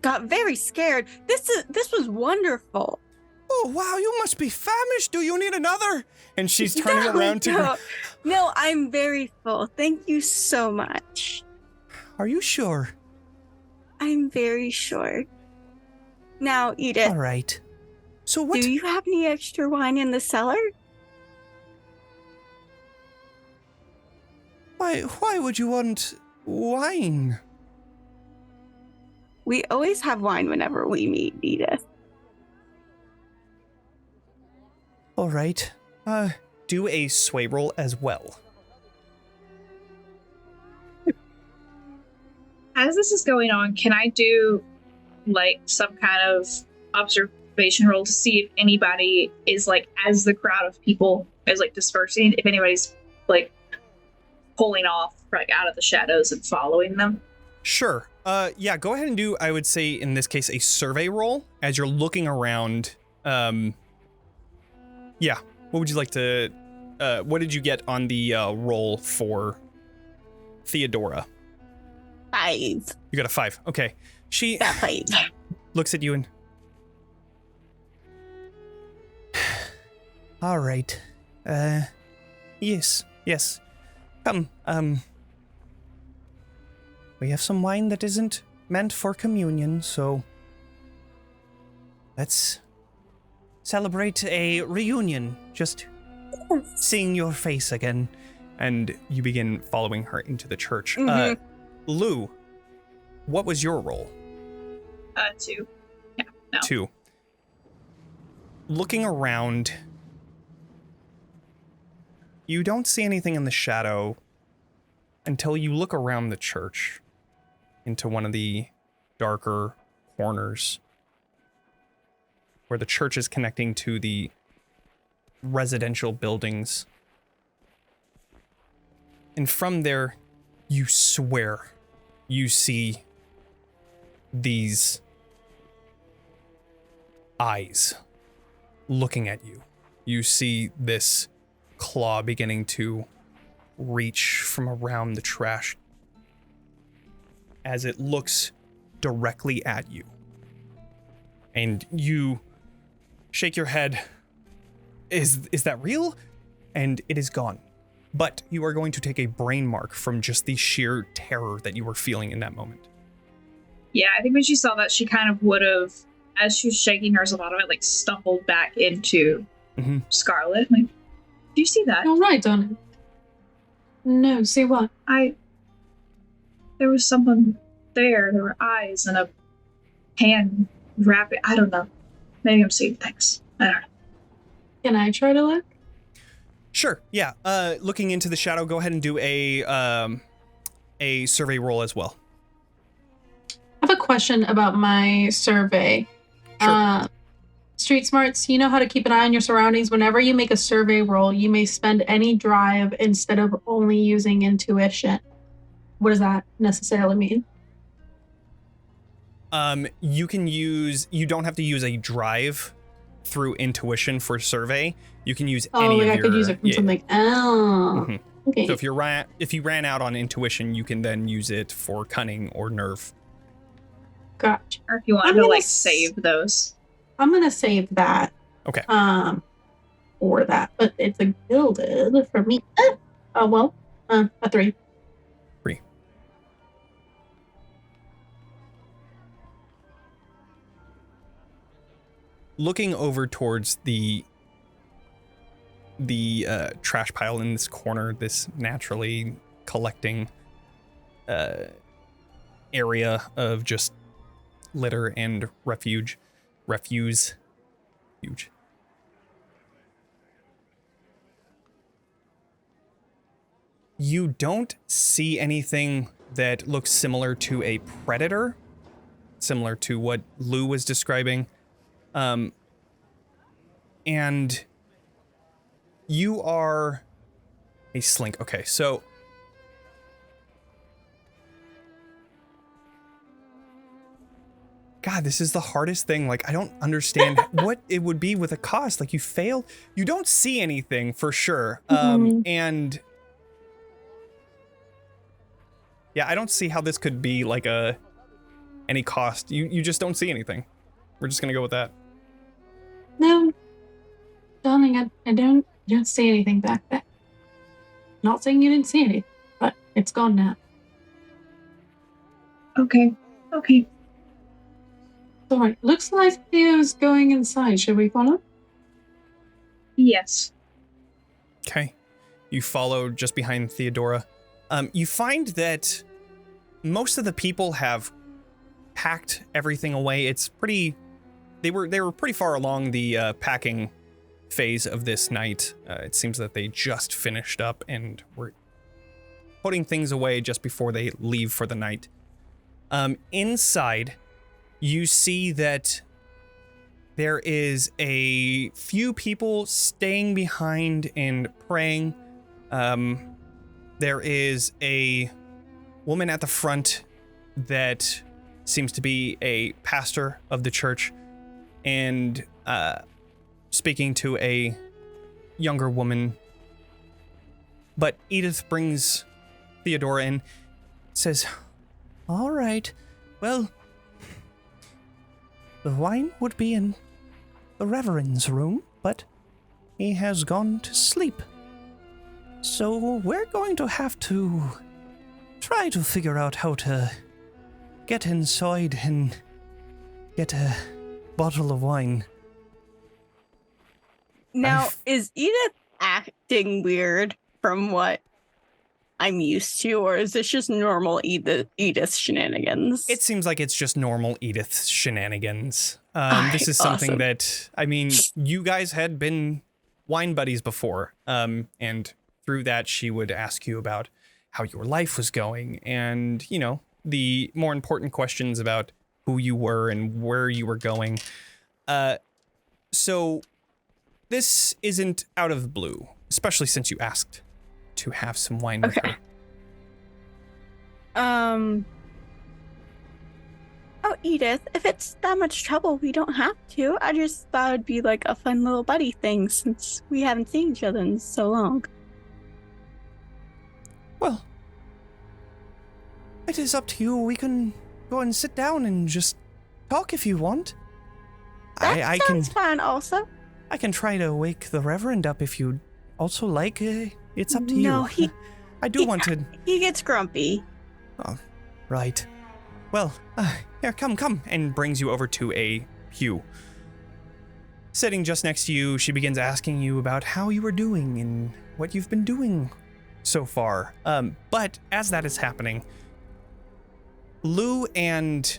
Speaker 3: got very scared. This was wonderful.
Speaker 1: "Oh, wow, you must be famished. Do you need another?" And she's turning around to her.
Speaker 3: No, I'm very full. Thank you so much.
Speaker 1: "Are you sure?"
Speaker 3: I'm very sure. Now, Edith,
Speaker 1: All right. So what?
Speaker 3: do you have any extra wine in the cellar?
Speaker 1: Why would you want wine?
Speaker 3: We always have wine whenever we meet, Edith.
Speaker 1: All right. Do a sway roll as well.
Speaker 5: As this is going on, can I do like some kind of observation roll to see if anybody is like, as the crowd of people is like dispersing, if anybody's like pulling off like out of the shadows and following them?
Speaker 1: Sure. Yeah, go ahead and do, I would say in this case, a survey roll as you're looking around. Yeah. What would you like to, what did you get on the roll for Theodora?
Speaker 3: 5.
Speaker 1: You got a 5. Okay. She
Speaker 3: That 5.
Speaker 1: looks at you and... All right. Yes. Come, we have some wine that isn't meant for communion, so let's celebrate a reunion. Just seeing your face again. and you begin following her into the church.
Speaker 3: Mhm.
Speaker 1: Lou, what was your role?
Speaker 5: 2. Yeah, no.
Speaker 1: 2. Looking around, you don't see anything in the shadow until you look around the church into one of the darker corners where the church is connecting to the residential buildings. And from there, you swear you see these eyes looking at you. You see this claw beginning to reach from around the trash as it looks directly at you. And you shake your head. Is that real? And it is gone. But you are going to take a brain mark from just the sheer terror that you were feeling in that moment.
Speaker 5: Yeah, I think when she saw that, she kind of would have, as she was shaking herself out of it, like stumbled back into Scarlett. Like, do you see that?
Speaker 4: All right, Donna. No, see what?
Speaker 5: There was someone there. There were eyes and a hand wrapping. I don't know. Maybe I'm seeing things. I don't know.
Speaker 4: Can I try to look?
Speaker 1: Sure. Yeah. Looking into the shadow, go ahead and do a survey roll as well.
Speaker 4: I have a question about my survey.
Speaker 1: Sure.
Speaker 4: Street smarts, you know how to keep an eye on your surroundings. Whenever you make a survey roll, you may spend any drive instead of only using intuition. What does that necessarily mean?
Speaker 1: You don't have to use a drive through intuition for survey. You can use any
Speaker 4: like
Speaker 1: of
Speaker 4: I
Speaker 1: your...
Speaker 4: could use it from something. Oh, okay.
Speaker 1: So if you ran out on intuition, you can then use it for cunning or nerve.
Speaker 4: Gotcha.
Speaker 5: Or if you wanted to save those.
Speaker 4: I'm gonna save that.
Speaker 1: Okay.
Speaker 4: For that, but it's a gilded for me. A 3.
Speaker 1: 3. Looking over towards the trash pile in this corner, this naturally collecting area of just litter and refuse. Huge. You don't see anything that looks similar to a predator, similar to what Lou was describing. And you are a slink. Okay, so God, this is the hardest thing. Like, I don't understand what it would be with a cost. Like, you failed. You don't see anything for sure. And yeah, I don't see how this could be like any cost. You just don't see anything. We're just gonna go with that.
Speaker 4: No, darling, I don't see anything back there. Not saying you didn't see anything, but it's gone now.
Speaker 5: Okay.
Speaker 4: All right. Looks like Theo's going inside. Should we follow?
Speaker 5: Yes.
Speaker 1: Okay. You follow just behind Theodora. You find that most of the people have packed everything away. It's pretty... They were pretty far along the packing phase of this night. It seems that they just finished up and were putting things away just before they leave for the night. Inside, you see that there is a few people staying behind and praying. There is a woman at the front that seems to be a pastor of the church and speaking to a younger woman. But Edith brings Theodora in, says, "All right, well, the wine would be in the Reverend's room, but he has gone to sleep. So we're going to have to try to figure out how to get inside and get a bottle of wine."
Speaker 3: Now, is Edith acting weird from what I'm used to, or is this just normal Edith shenanigans?
Speaker 1: It seems like it's just normal Edith shenanigans. This is something
Speaker 3: awesome.
Speaker 1: that, I mean, you guys had been wine buddies before, and through that she would ask you about how your life was going and, you know, the more important questions about who you were and where you were going. So this isn't out of the blue, especially since you asked to have some wine with her.
Speaker 3: Oh, Edith, if it's that much trouble, we don't have to. I just thought it'd be like a fun little buddy thing since we haven't seen each other in so long.
Speaker 1: Well, it is up to you. We can go and sit down and just talk if you want.
Speaker 3: That sounds fun also.
Speaker 1: I can try to wake the Reverend up if you'd also like. It's up to you.
Speaker 3: No,
Speaker 1: I do want to...
Speaker 3: He gets grumpy.
Speaker 1: Oh, right. Well, here, come, and brings you over to a pew. Sitting just next to you, she begins asking you about how you were doing and what you've been doing so far. But as that is happening, Lou and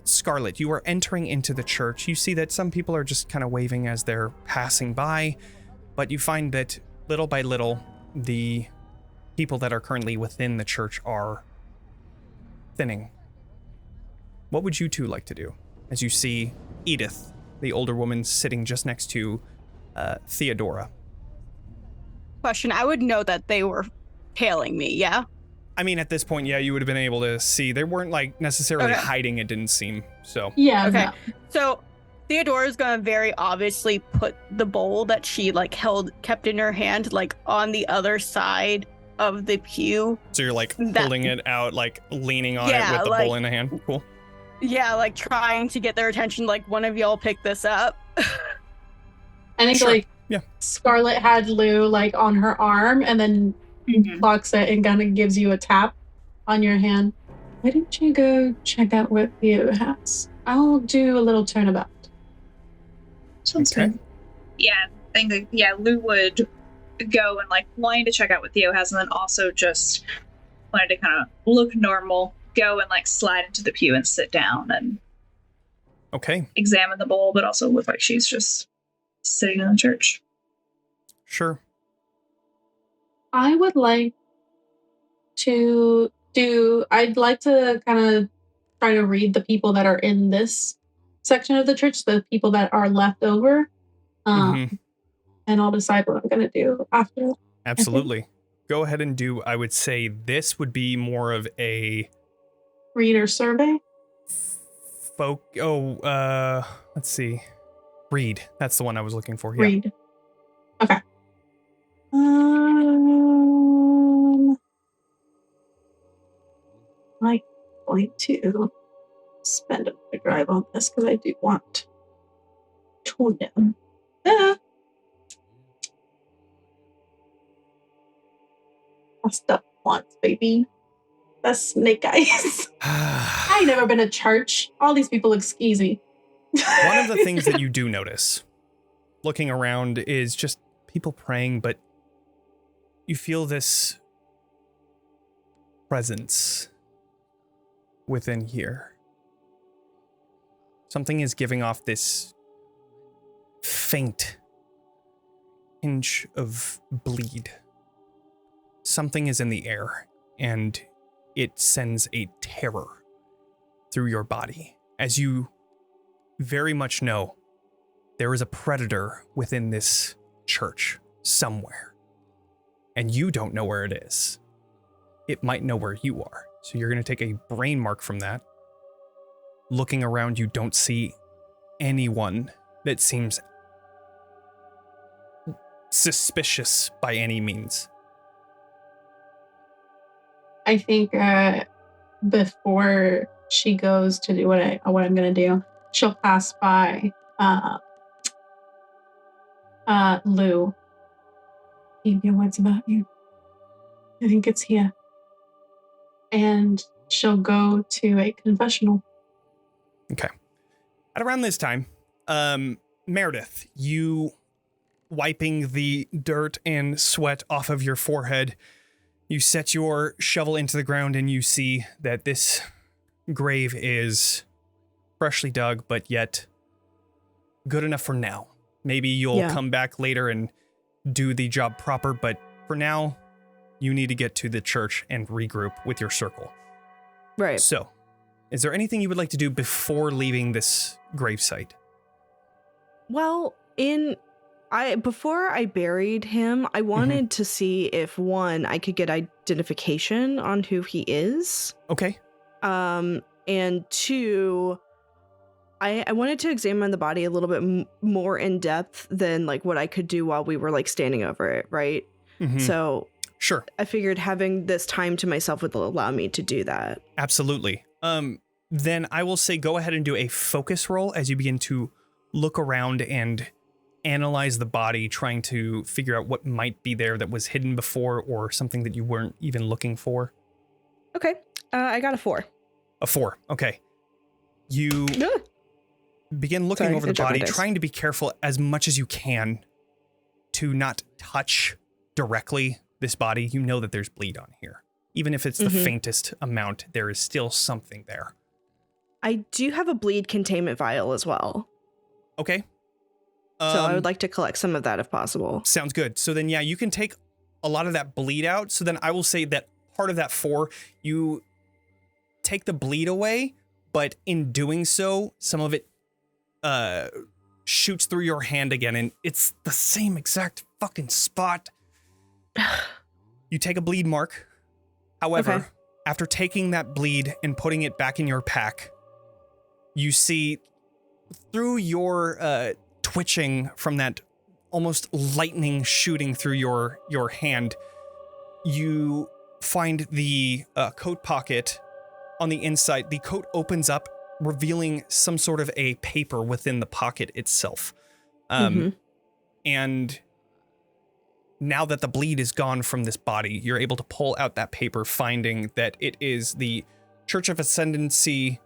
Speaker 1: Scarlett, you are entering into the church. You see that some people are just kind of waving as they're passing by, but you find that little by little, the people that are currently within the church are thinning. What would you two like to do as you see Edith, the older woman, sitting just next to Theodora?
Speaker 3: Question, I would know that they were tailing me, yeah?
Speaker 1: I mean, at this point, yeah, you would have been able to see. They weren't like necessarily
Speaker 3: Okay.
Speaker 1: hiding, it didn't seem. So
Speaker 4: Yeah.
Speaker 3: Okay.
Speaker 4: No.
Speaker 3: So Theodora's gonna very obviously put the bowl that she like kept in her hand, like on the other side of the pew.
Speaker 1: So you're like
Speaker 3: That-
Speaker 1: holding it out, like leaning on it
Speaker 3: Yeah,
Speaker 1: with the
Speaker 3: like-
Speaker 1: bowl in the hand. Cool.
Speaker 3: Yeah, like trying to get their attention, like one of y'all pick this up.
Speaker 4: I think
Speaker 1: Sure.
Speaker 4: like
Speaker 1: Yeah.
Speaker 4: Scarlett had Lou like on her arm and then locks it and kind of gives you a tap on your hand. Why don't you go check out what Theo has? I'll do a little turnabout.
Speaker 5: Sounds
Speaker 1: Okay.
Speaker 5: good. Yeah, I think that, yeah, Lou would go and like wanting to check out what Theo has, and then also just wanted to kind of look normal, go and like slide into the pew and sit down and
Speaker 1: Okay.
Speaker 5: examine the bowl, but also look like she's just sitting in the church.
Speaker 1: Sure.
Speaker 4: I would like to I'd like to kind of try to read the people that are in this section of the church, the people that are left over.
Speaker 1: Mhm.
Speaker 4: And I'll decide what I'm going to do after.
Speaker 1: Absolutely. Go ahead and do, I would say this would be more of a
Speaker 4: Reader survey.
Speaker 1: let's see. Read. That's the one I was looking for. Yeah.
Speaker 4: Read. Okay. I'm going to spend a drive on this because I do want tone down. Messed up once, baby. That's snake eyes. I ain't never been to church. All these people look skeezy.
Speaker 1: One of the things that you do notice looking around is just people praying, but you feel this presence within here. Something is giving off this faint hinge of bleed. Something is in the air, and it sends a terror through your body as you very much know there is a predator within this church somewhere, and you don't know where it is. It might know where you are, so you're going to take a brain mark from that. Looking around, you don't see anyone that seems suspicious by any means.
Speaker 4: I think before she goes to do what I'm gonna do, she'll pass by Lou. Keep your words about you. I think it's here. And she'll go to a confessional.
Speaker 1: Okay. At around this time, Meredith, you wiping the dirt and sweat off of your forehead, You set your shovel into the ground and you see that this grave is freshly dug, but yet good enough for now. Maybe you'll come back later and do the job proper, but for now, you need to get to the church and regroup with your circle.
Speaker 2: Right.
Speaker 1: So, is there anything you would like to do before leaving this gravesite?
Speaker 2: Well, before I buried him, I wanted to see if, one, I could get identification on who he is.
Speaker 1: Okay.
Speaker 2: And two, I wanted to examine the body a little bit more in depth than like what I could do while we were like standing over it, right? So
Speaker 1: sure,
Speaker 2: I figured having this time to myself would allow me to do that.
Speaker 1: Absolutely. Then I will say go ahead and do a focus roll as you begin to look around and analyze the body, trying to figure out what might be there that was hidden before or something that you weren't even looking for.
Speaker 2: Okay. I got a 4.
Speaker 1: A 4. Okay. You begin looking over the body, trying to be careful as much as you can to not touch directly this body. You know that there's bleed on here. Even if it's the faintest amount, there is still something there.
Speaker 2: I do have a bleed containment vial as well.
Speaker 1: Okay.
Speaker 2: So I would like to collect some of that if possible.
Speaker 1: Sounds good. So then, yeah, you can take a lot of that bleed out. So then I will say that part of that 4, you take the bleed away, but in doing so, some of it shoots through your hand again, and it's the same exact fucking spot. You take a bleed mark. However, after taking that bleed and putting it back in your pack, you see through your twitching from that almost lightning shooting through your hand, you find the coat pocket on the inside. The coat opens up, revealing some sort of a paper within the pocket itself. And now that the bleed is gone from this body, you're able to pull out that paper, finding that it is the Church of Ascendancy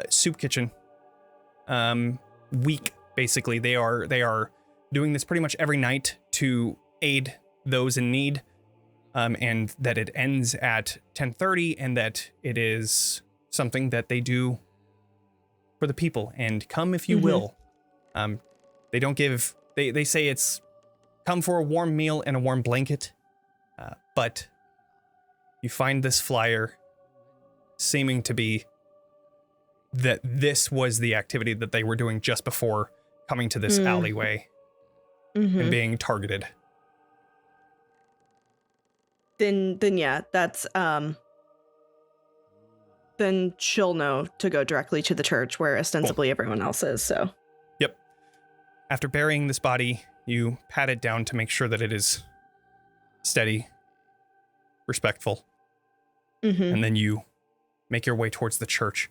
Speaker 1: soup kitchen week. Basically, they are doing this pretty much every night to aid those in need, and that it ends at 10:30, and that it is something that they do for the people. And come if you will. They don't give. They say it's come for a warm meal and a warm blanket, but you find this flyer seeming to be that this was the activity that they were doing just before coming to this alleyway and being targeted.
Speaker 2: Then yeah, that's then she'll know to go directly to the church where ostensibly everyone else is. So
Speaker 1: yep. After burying this body, you pat it down to make sure that it is steady, respectful, and then you make your way towards the church.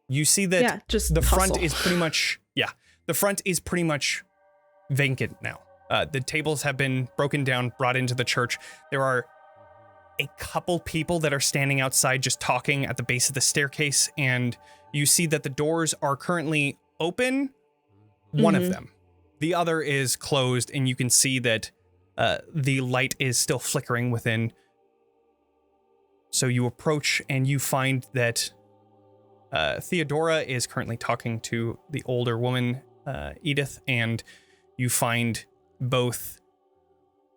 Speaker 1: You see that
Speaker 2: just
Speaker 1: the front
Speaker 2: hustle.
Speaker 1: is pretty much, the front is pretty much vacant now. The tables have been broken down, brought into the church. There are a couple people that are standing outside just talking at the base of the staircase, and you see that the doors are currently open, one of them. The other is closed, and you can see that the light is still flickering within. So you approach, and you find that Theodora is currently talking to the older woman, Edith, and you find both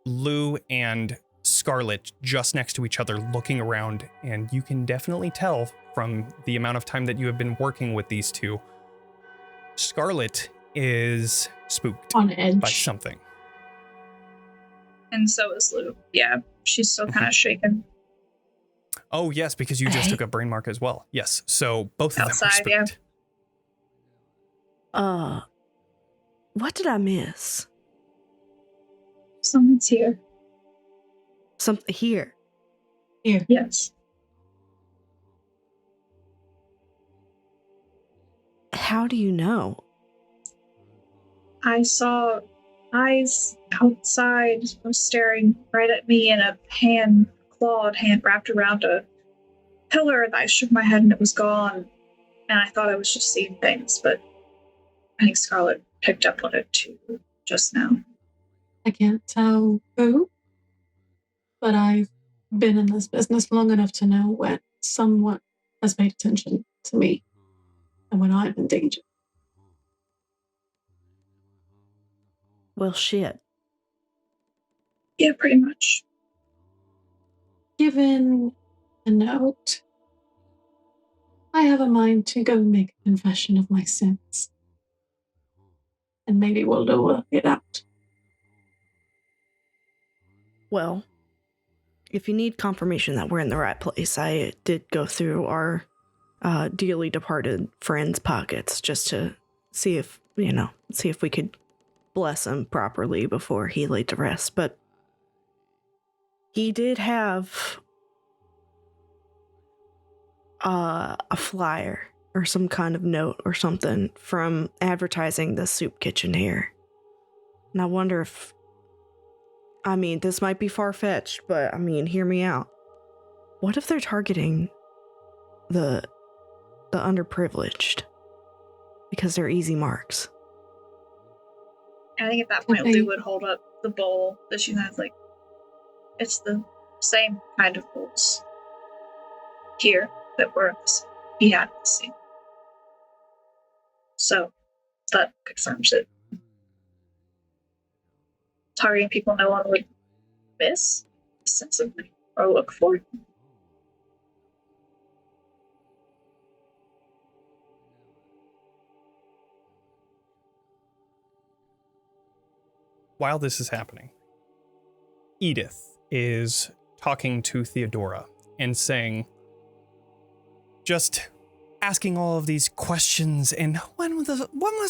Speaker 1: Lou and Scarlett just next to each other looking around, and you can definitely tell from the amount of time that you have been working with these two, Scarlett is spooked
Speaker 4: on edge
Speaker 1: by something.
Speaker 5: And so is Lou. Yeah, she's still kind of shaken.
Speaker 1: Oh, yes, because you just took a brain mark as well. Yes, so both of them are spooked.
Speaker 2: What did I miss?
Speaker 5: Someone's here.
Speaker 2: Something here.
Speaker 5: Yes.
Speaker 2: How do you know?
Speaker 5: I saw eyes outside staring right at me, and a clawed hand wrapped around a pillar, and I shook my head and it was gone. And I thought I was just seeing things, but I think Scarlett picked up on it too just now.
Speaker 4: I can't tell who, but I've been in this business long enough to know when someone has paid attention to me and when I'm in danger.
Speaker 2: Well, shit.
Speaker 5: Yeah, pretty much.
Speaker 4: Given a note, I have a mind to go make a confession of my sins. And maybe we'll work it out.
Speaker 2: Well, if you need confirmation that we're in the right place, I did go through our dearly departed friend's pockets just to see if we could bless him properly before he laid to rest. But he did have a flyer or some kind of note or something from advertising the soup kitchen here. And I wonder if, this might be far-fetched, but hear me out. What if they're targeting the underprivileged because they're easy marks?
Speaker 5: I think at that point, Lou would hold up the bowl that she has, like, it's the same kind of bowls here that he had the same. So that confirms it. Targeting people no one would miss, sensibly, or look for.
Speaker 1: While this is happening, Edith is talking to Theodora and saying, just asking all of these questions, and when was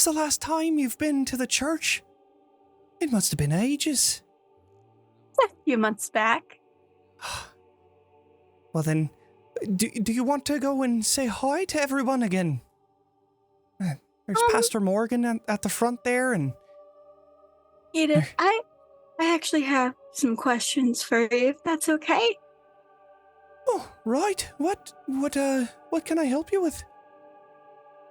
Speaker 1: the last time you've been to the church? It must have been ages.
Speaker 3: A few months back.
Speaker 1: Well then, do you want to go and say hi to everyone again? There's Pastor Morgan at the front there, and...
Speaker 3: Edith, I actually have some questions for you, if that's okay.
Speaker 1: Oh, right. What can I help you with?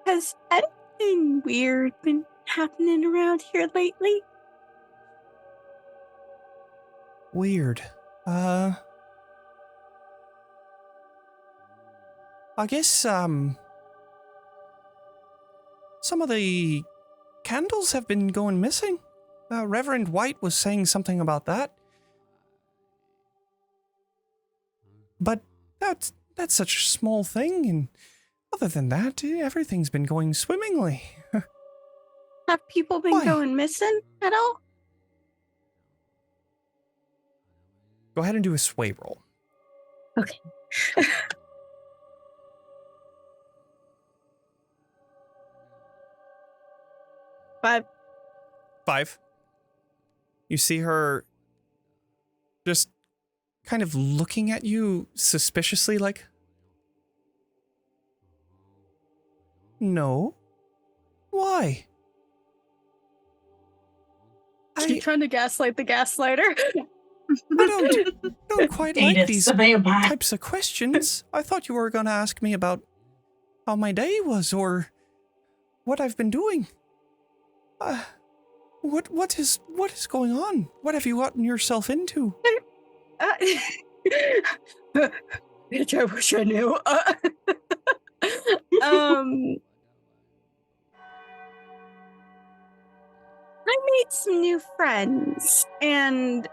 Speaker 3: Has anything weird been happening around here lately?
Speaker 1: Weird. I guess, some of the candles have been going missing. Reverend White was saying something about that. But that's such a small thing, and other than that, everything's been going swimmingly.
Speaker 3: Have people been going missing at all?
Speaker 1: Go ahead and do a sway roll.
Speaker 3: Okay. 5.
Speaker 1: You see her just kind of looking at you suspiciously, like, no. Why?
Speaker 3: She's trying to gaslight the gaslighter.
Speaker 1: I don't quite like these types of questions. I thought you were going to ask me about how my day was or what I've been doing. What is going on? What have you gotten yourself into?
Speaker 3: Bitch, I wish I knew. I made some new friends, and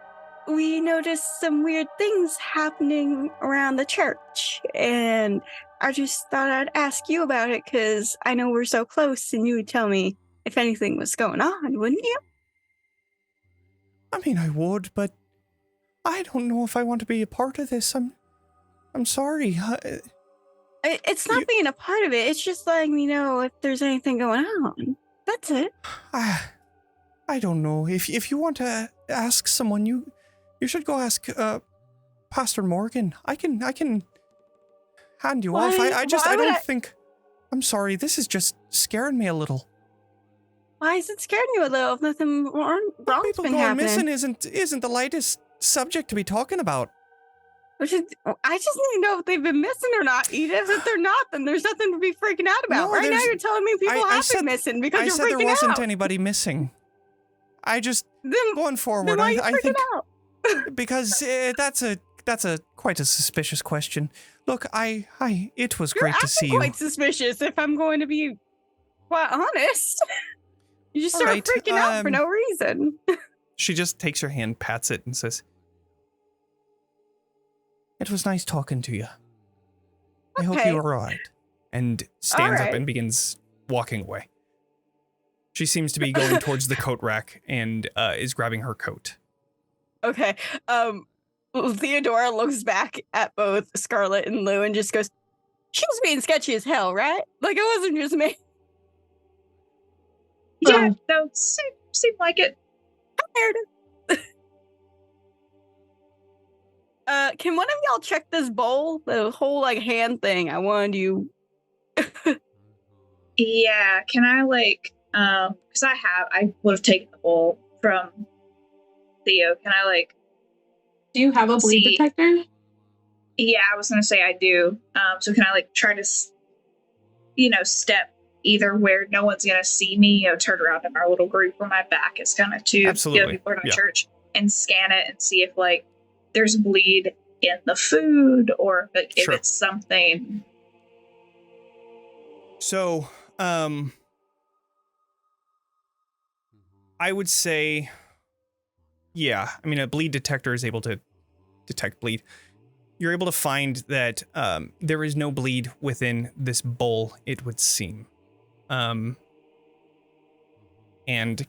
Speaker 3: we noticed some weird things happening around the church, and I just thought I'd ask you about it, because I know we're so close, and you would tell me if anything was going on, wouldn't you?
Speaker 1: I would, but I don't know if I want to be a part of this. I'm sorry.
Speaker 3: It's not being a part of it. It's just letting me know if there's anything going on. That's it.
Speaker 1: I don't know. If you want to ask someone, you should go ask Pastor Morgan. I can hand you off. I don't think. I'm sorry. This is just scaring me a little.
Speaker 3: Why is it scaring you a little? If nothing wrong's
Speaker 1: people
Speaker 3: been
Speaker 1: going
Speaker 3: happening.
Speaker 1: missing isn't the lightest subject to be talking about.
Speaker 3: I just need to know if they've been missing or not, Edith. If they're not, then there's nothing to be freaking out about.
Speaker 1: No,
Speaker 3: right now, you're telling me people have been missing because you're freaking out.
Speaker 1: I said there wasn't anybody missing. I just
Speaker 3: Then,
Speaker 1: going forward.
Speaker 3: then why you
Speaker 1: I
Speaker 3: freaking
Speaker 1: think
Speaker 3: out?
Speaker 1: because that's a quite a suspicious question. Look, it was
Speaker 3: You're
Speaker 1: great to see
Speaker 3: acting
Speaker 1: you.
Speaker 3: quite suspicious, if I'm going to be quite honest. You just
Speaker 1: All
Speaker 3: start
Speaker 1: right,
Speaker 3: freaking out for no reason.
Speaker 1: She just takes her hand, pats it, and says, "It was nice talking to you. I hope
Speaker 3: Okay.
Speaker 1: you're all right." And stands up
Speaker 3: right.
Speaker 1: and begins walking away. She seems to be going towards the coat rack and is grabbing her coat.
Speaker 3: Okay. Theodora looks back at both Scarlett and Lou and just goes, "She was being sketchy as hell, right? Like it wasn't just me."
Speaker 5: Yeah, no, seemed like it.
Speaker 3: Meredith. Can one of y'all check this bowl? The whole like hand thing. I wanted you.
Speaker 5: Yeah, can I because I would have taken the bowl from Theo. Can I
Speaker 4: Do you have a bleed
Speaker 5: See-
Speaker 4: detector?
Speaker 5: Yeah, I was gonna say I do. So can I try to, step either where no one's gonna see me, turn around in our little group where my back is kind of to
Speaker 1: Absolutely,
Speaker 5: people in our
Speaker 1: yeah.
Speaker 5: church and scan it and see if there's bleed in the food or if
Speaker 1: Sure.
Speaker 5: it's something.
Speaker 1: So, I would say, yeah. I mean, a bleed detector is able to detect bleed. You're able to find that there is no bleed within this bowl, it would seem. And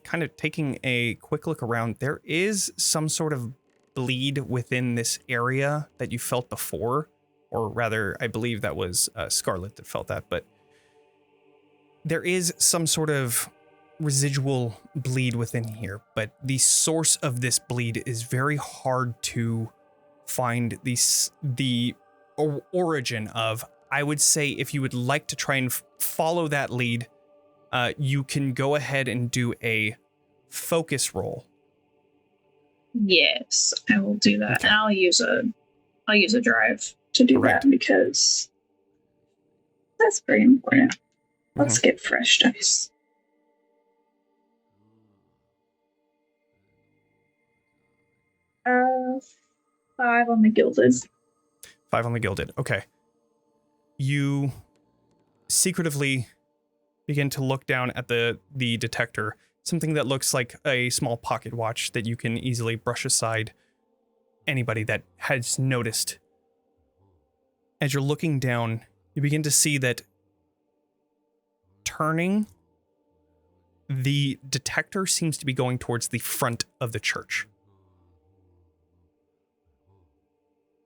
Speaker 1: kind of taking a quick look around, there is some sort of bleed within this area that you felt before, or rather, I believe that was Scarlett that felt that, but there is some sort of residual bleed within here, but the source of this bleed is very hard to find the origin of. I would say if you would like to try and follow that lead, you can go ahead and do a focus roll.
Speaker 5: Yes, I will do that,
Speaker 1: Okay.
Speaker 5: and I'll use a drive to do
Speaker 1: Correct.
Speaker 5: that because that's very important. Let's get fresh dice. 5 on the gilded.
Speaker 1: 5 on the gilded. Okay. You secretively begin to look down at the detector, something that looks like a small pocket watch that you can easily brush aside anybody that has noticed. As you're looking down, you begin to see that turning, the detector seems to be going towards the front of the church.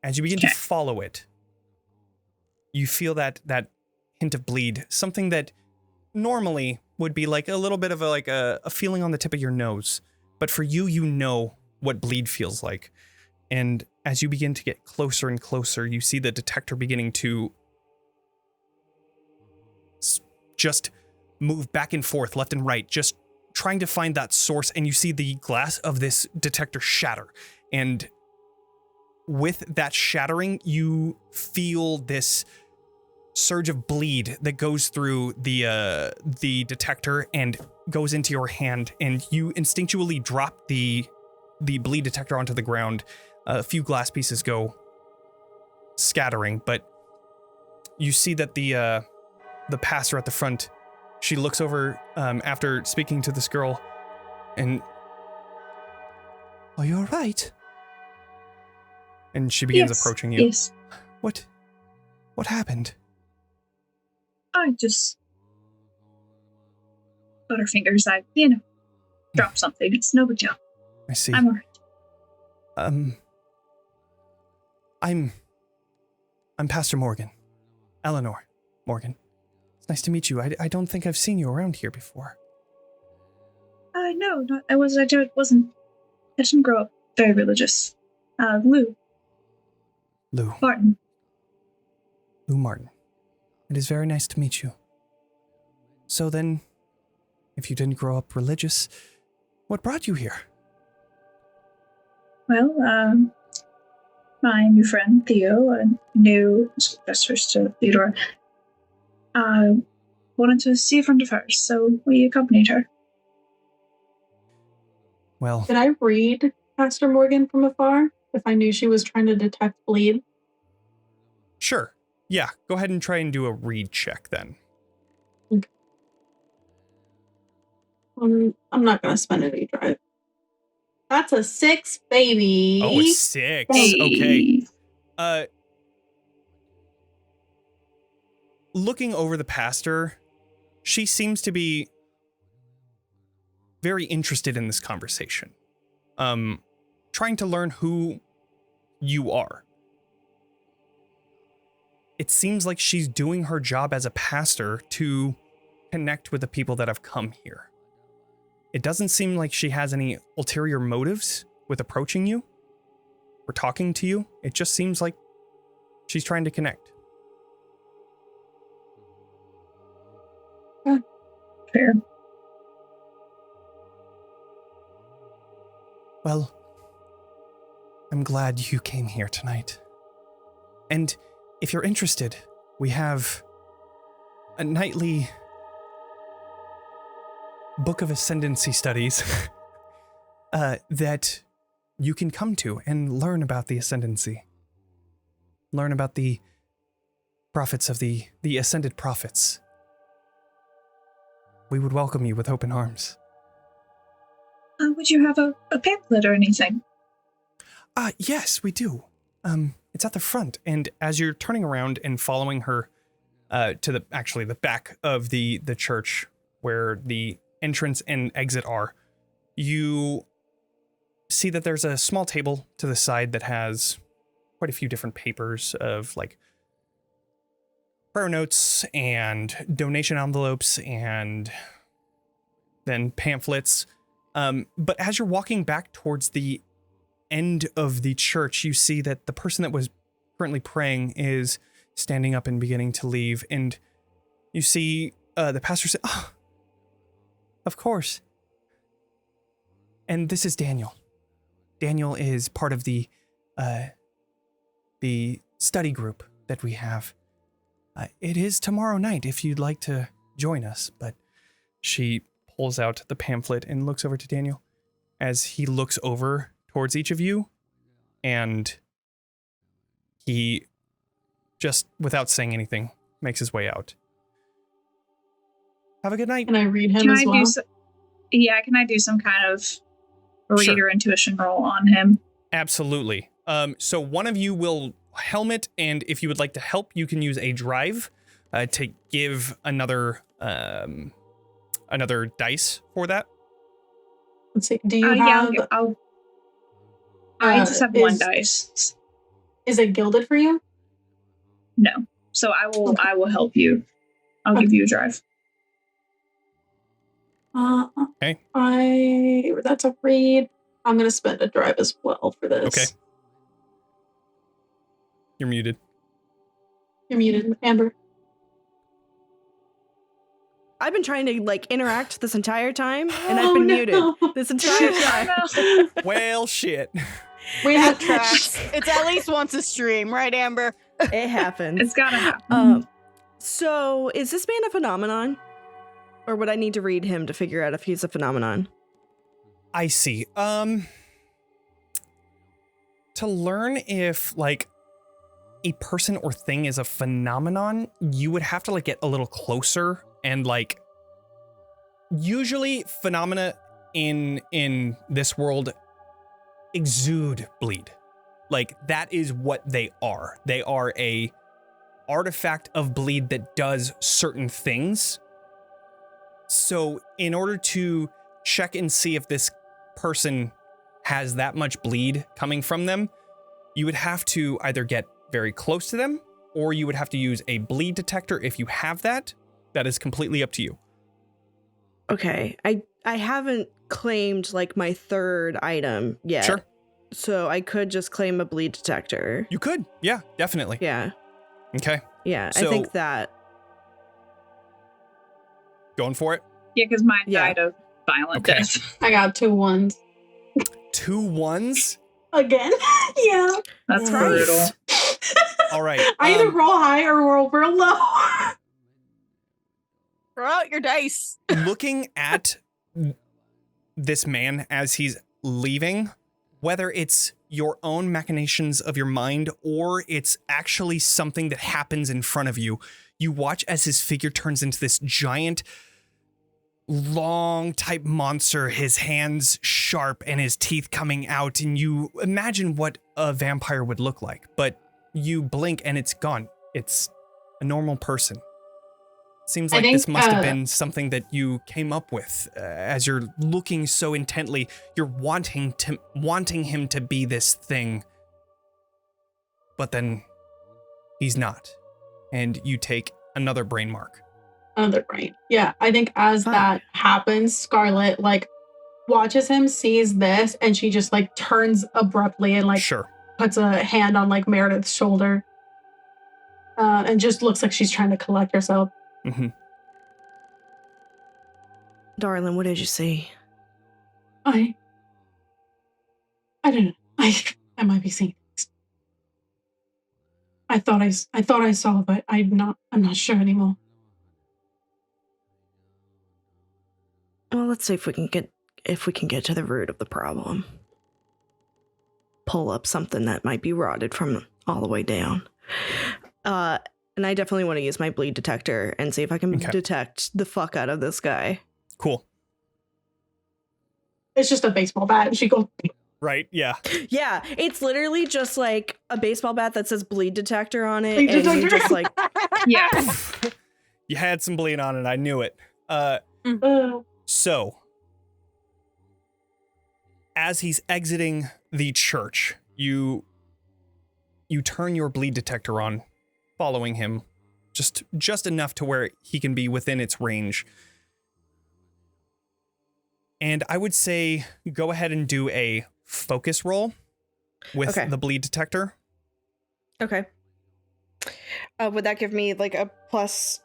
Speaker 1: As you begin to follow it, you feel that hint of bleed, something that normally would be like a little bit of a feeling on the tip of your nose. But for you, you know what bleed feels like. And as you begin to get closer and closer, you see the detector beginning to just move back and forth, left and right, just trying to find that source. And you see the glass of this detector shatter. And with that shattering, you feel this surge of bleed that goes through the detector and goes into your hand, and you instinctually drop the bleed detector onto the ground. A few glass pieces go scattering, but you see that the pastor at the front, she looks over after speaking to this girl, and, "Are you all right?" And she begins approaching you.
Speaker 5: Yes.
Speaker 1: What happened?
Speaker 5: I just butterfingers. Dropped something. It's no big deal.
Speaker 1: I see.
Speaker 5: I'm alright.
Speaker 1: I'm Pastor Morgan. Eleanor Morgan. It's nice to meet you. I don't think I've seen you around here before.
Speaker 5: No, I didn't grow up very religious. Lou Martin.
Speaker 1: Lou Martin. It is very nice to meet you. So then, if you didn't grow up religious, what brought you here?
Speaker 5: Well, my new friend Theo, a new professor to Theodora, wanted to see a friend of hers, so we accompanied her.
Speaker 1: Well,
Speaker 4: Did I read Pastor Morgan from afar? If I knew she was trying to detect bleed?
Speaker 1: sure. Yeah, go ahead and try and do a read check then.
Speaker 4: I'm not going to spend any drive. That's a 6, baby.
Speaker 1: Oh, a 6.
Speaker 5: Hey.
Speaker 1: Okay. Looking over the pastor, she seems to be very interested in this conversation. Trying to learn who you are. It seems like she's doing her job as a pastor to connect with the people that have come here. It doesn't seem like she has any ulterior motives with approaching you or talking to you. It just seems like she's trying to connect.
Speaker 5: Fair.
Speaker 1: Well, I'm glad you came here tonight. And if you're interested, we have a nightly book of ascendancy studies that you can come to and learn about the ascendancy. Learn about the prophets of the ascended prophets. We would welcome you with open arms.
Speaker 5: Would you have a pamphlet or anything?
Speaker 1: Yes, we do. It's at the front, and as you're turning around and following her to the back of the church where the entrance and exit are, you see that there's a small table to the side that has quite a few different papers of like prayer notes and donation envelopes and then pamphlets. But as you're walking back towards the end of the church, you see that the person that was currently praying is standing up and beginning to leave. And you see the pastor say, "Oh, of course." And this is Daniel. Daniel is part of the study group that we have. It is tomorrow night if you'd like to join us. But she pulls out the pamphlet and looks over to Daniel as he looks over towards each of you, and he just, without saying anything, makes his way out. Have a good night.
Speaker 4: Can I read him as well?
Speaker 5: Can I do some kind of read
Speaker 1: Sure.
Speaker 5: or intuition roll on him?
Speaker 1: Absolutely. So one of you will helmet, and if you would like to help, you can use a drive to give another dice for that.
Speaker 4: Let's see. Do you have...
Speaker 5: I just have one dice.
Speaker 4: Is it gilded for you?
Speaker 5: No. So I will help you. I'll give you a drive.
Speaker 1: Okay.
Speaker 4: That's a read. I'm going to spend a drive as well for this.
Speaker 1: Okay. You're muted.
Speaker 4: You're muted, Amber.
Speaker 2: I've been trying to interact this entire time, and I've been muted this entire time.
Speaker 1: Well, shit.
Speaker 4: We
Speaker 3: That
Speaker 4: have
Speaker 3: tracks. It's at least once a stream, right, Amber?
Speaker 2: It happens.
Speaker 5: It's gotta happen.
Speaker 2: So is this man a phenomenon? Or would I need to read him to figure out if he's a phenomenon?
Speaker 1: I see. To learn if a person or thing is a phenomenon, you would have to get a little closer, and usually phenomena in this world exude bleed. That is what they are. They are a artifact of bleed that does certain things. So in order to check and see if this person has that much bleed coming from them, you would have to either get very close to them, or you would have to use a bleed detector if you have that. That is completely up to you.
Speaker 2: Okay. I haven't claimed my third item yet.
Speaker 1: Sure.
Speaker 2: So I could just claim a bleed detector.
Speaker 1: You could. Yeah, definitely.
Speaker 2: Yeah.
Speaker 1: Okay.
Speaker 2: Yeah, I
Speaker 1: So-
Speaker 2: think that.
Speaker 1: Going for it.
Speaker 5: Yeah, because mine
Speaker 2: Yeah.
Speaker 5: died of violent
Speaker 1: Okay.
Speaker 5: death.
Speaker 4: I got 2 1s.
Speaker 1: 2 1s.
Speaker 4: Again? Yeah.
Speaker 5: That's
Speaker 2: Christ.
Speaker 5: brutal.
Speaker 1: All right.
Speaker 4: I either roll high or roll real low.
Speaker 3: Throw out your dice.
Speaker 1: Looking at this man as he's leaving, whether it's your own machinations of your mind or it's actually something that happens in front of you, you watch as his figure turns into this giant, long type monster, his hands sharp and his teeth coming out, and you imagine what a vampire would look like, but you blink and it's gone. It's a normal person. Seems like this must have been something that you came up with as you're looking so intently. You're wanting him to be this thing, but then he's not, and you take another brain mark.
Speaker 4: Another brain. Yeah, I think as that happens, Scarlett like watches him, sees this, and she just like turns abruptly and like puts a hand on like Meredith's shoulder, and just looks like she's trying to collect herself.
Speaker 1: Mm-hmm.
Speaker 2: Darling, what did you see?
Speaker 4: I don't know. I might be seeing things. I thought I saw, but I'm not sure anymore.
Speaker 2: Well, let's see if we can get to the root of the problem. Pull up something that might be rotted from all the way down. And I definitely want to use my bleed detector and see if I can detect the fuck out of this guy.
Speaker 1: Cool.
Speaker 4: It's just a baseball bat, and she goes.
Speaker 1: Right, yeah.
Speaker 2: Yeah, it's literally just like a baseball bat that says bleed detector on it. And you just like...
Speaker 5: Yeah.
Speaker 1: You had some bleed on it, I knew it. So, as he's exiting the church, you turn your bleed detector on, following him just enough to where he can be within its range. And I would say go ahead and do a focus roll with the bleed detector.
Speaker 2: Okay. Would that give me like a plus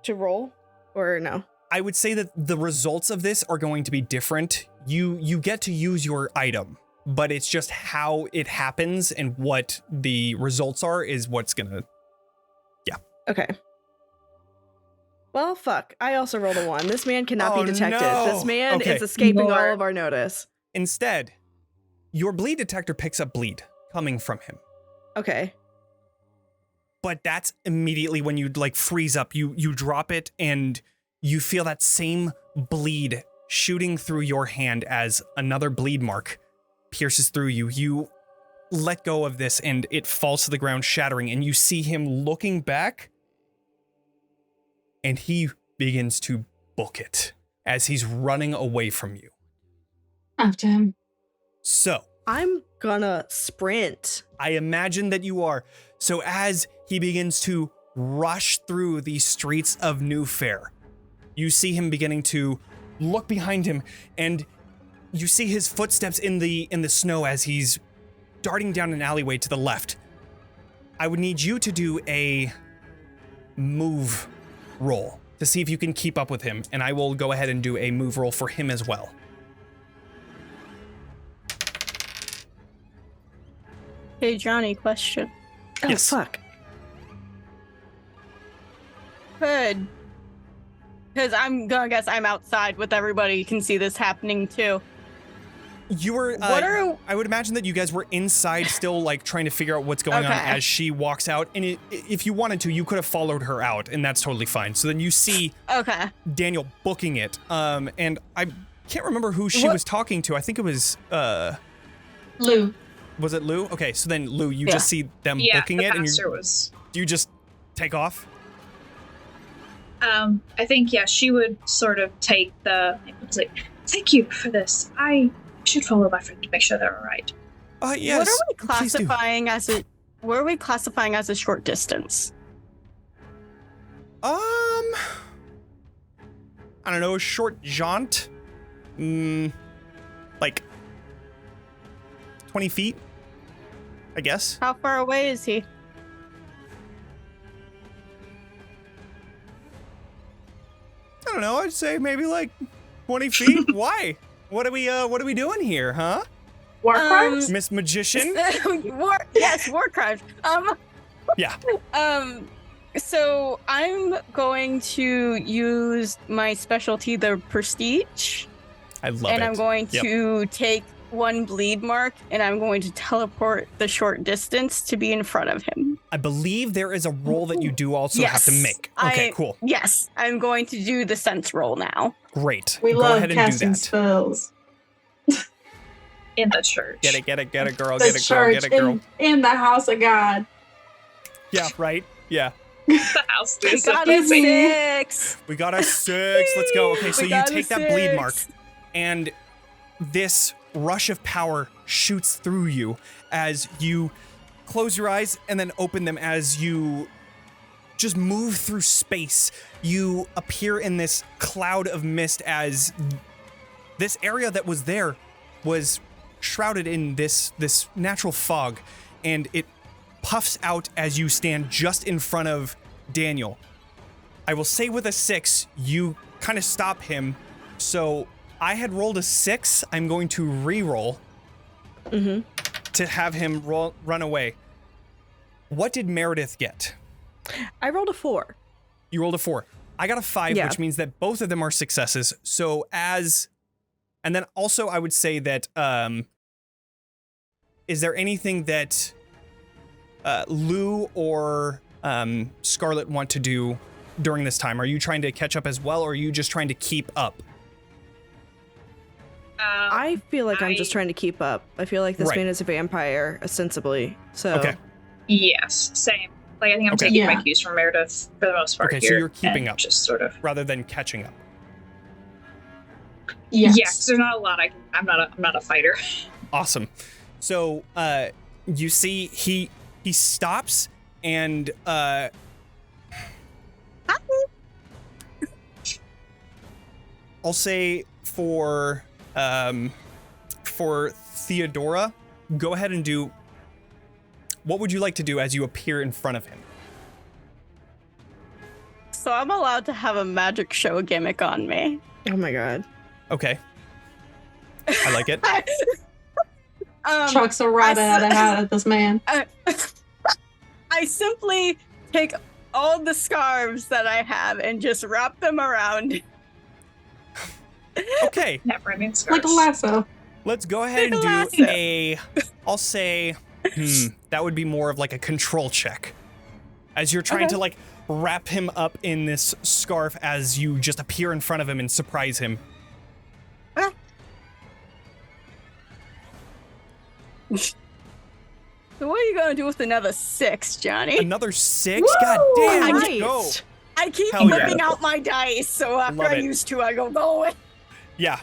Speaker 2: to roll or no?
Speaker 1: I would say that the results of this are going to be different. You get to use your item, but it's just how it happens and what the results are is what's gonna... Yeah.
Speaker 2: Okay. Well, fuck. I also rolled a 1. This man cannot be detected.
Speaker 1: No.
Speaker 2: This man is escaping all of our notice.
Speaker 1: Instead, your bleed detector picks up bleed coming from him.
Speaker 2: Okay.
Speaker 1: But that's immediately when you like freeze up. You drop it and you feel that same bleed shooting through your hand as another bleed mark pierces through you. You let go of this and it falls to the ground shattering, and you see him looking back and he begins to book it as he's running away from you.
Speaker 4: After him.
Speaker 1: So
Speaker 2: I'm gonna sprint.
Speaker 1: I imagine that you are. So as he begins to rush through the streets of Newfaire, you see him beginning to look behind him, and you see his footsteps in the snow as he's darting down an alleyway to the left. I would need you to do a move roll to see if you can keep up with him, and I will go ahead and do a move roll for him as well.
Speaker 3: Hey, Johnny, question.
Speaker 2: Oh,
Speaker 1: Yes.
Speaker 2: fuck.
Speaker 3: Good. Because I'm gonna guess I'm outside with everybody. You can see this happening too.
Speaker 1: You were, I would imagine that you guys were inside still, like, trying to figure out what's going on as she walks out. And if you wanted to, you could have followed her out, and that's totally fine. So then you see Daniel booking it. And I can't remember who she was talking to. I think it was...
Speaker 4: Lou.
Speaker 1: Was it Lou? Okay, so then, Lou, you just see them booking it, and you just take off?
Speaker 5: I think, she would sort of take it's like, thank you for this. I should follow my friend to make sure they're all right.
Speaker 1: Yes.
Speaker 3: What are we classifying as a? What are we classifying as a short distance?
Speaker 1: I don't know, a short jaunt? Like 20 feet, I guess.
Speaker 3: How far away is he?
Speaker 1: I don't know, I'd say maybe like 20 feet. Why? What are we doing here, huh?
Speaker 4: War crimes?
Speaker 1: Miss Magician?
Speaker 3: War crimes.
Speaker 1: Yeah.
Speaker 3: So I'm going to use my specialty, the prestige.
Speaker 1: I love it.
Speaker 3: And I'm going to take one bleed mark, and I'm going to teleport the short distance to be in front of him.
Speaker 1: I believe there is a roll that you do also have to make. Okay, cool.
Speaker 3: Yes, I'm going to do the sense roll now.
Speaker 1: Great.
Speaker 4: We
Speaker 1: Go
Speaker 4: love
Speaker 1: ahead and do
Speaker 4: casting
Speaker 1: that.
Speaker 4: spells.
Speaker 5: In the church.
Speaker 1: Get it, girl.
Speaker 4: The
Speaker 1: Get it, girl. Get it, girl.
Speaker 4: in the house of God.
Speaker 1: Yeah, right? Yeah.
Speaker 5: The house.
Speaker 3: We got a 6.
Speaker 1: We got a 6. Let's go. Okay, so
Speaker 3: We
Speaker 1: you
Speaker 3: got a
Speaker 1: take that bleed
Speaker 3: 6.
Speaker 1: mark, and this rush of power shoots through you as you close your eyes and then open them as you just move through space. You appear in this cloud of mist as this area that was there was shrouded in this natural fog, and it puffs out as you stand just in front of Daniel. I will say with a 6, you kind of stop him. So I had rolled a 6. I'm going to re-roll to have him run away. What did Meredith get?
Speaker 2: I rolled a 4.
Speaker 1: You rolled a 4. I got a 5,
Speaker 2: Yeah.
Speaker 1: which means that both of them are successes. So and then also I would say that, is there anything that Lou or Scarlett want to do during this time? Are you trying to catch up as well, or are you just trying to keep up?
Speaker 2: I feel like I'm just trying to keep up. I feel like this
Speaker 1: Right.
Speaker 2: man is a vampire, ostensibly. So
Speaker 1: Okay.
Speaker 5: Yes, same. Like I think I'm
Speaker 1: Okay.
Speaker 5: taking
Speaker 4: Yeah.
Speaker 5: my cues from Meredith for the most part
Speaker 1: Okay, so
Speaker 5: here.
Speaker 1: you're keeping
Speaker 5: and
Speaker 1: up.
Speaker 5: Just sort of.
Speaker 1: Rather than catching up.
Speaker 4: Yes.
Speaker 5: Yeah, 'cause there's not a lot. I'm not a fighter.
Speaker 1: Awesome. So you see he stops and I'll say for Theodora, go ahead and do. What would you like to do as you appear in front of him?
Speaker 3: So I'm allowed to have a magic show gimmick on me.
Speaker 2: oh my god.
Speaker 1: Okay. I like it.
Speaker 4: Chucks a rabbit out of hat at this man.
Speaker 3: I simply take all the scarves that I have and just wrap them around.
Speaker 1: Okay.
Speaker 5: Never ending
Speaker 4: Like a lasso.
Speaker 1: Let's go ahead and
Speaker 3: Like a
Speaker 1: do
Speaker 3: lasso.
Speaker 1: I'll say, that would be more of like a control check. As you're trying
Speaker 3: Okay.
Speaker 1: to like wrap him up in this scarf as you just appear in front of him and surprise him.
Speaker 3: So what are you gonna do with another 6, Johnny?
Speaker 1: Another 6? God damn, let's
Speaker 2: Nice.
Speaker 1: go.
Speaker 3: I keep
Speaker 1: Hell yeah.
Speaker 3: flipping out my dice, so after
Speaker 1: Love
Speaker 3: I
Speaker 1: it.
Speaker 3: use 2, I go away.
Speaker 1: Yeah.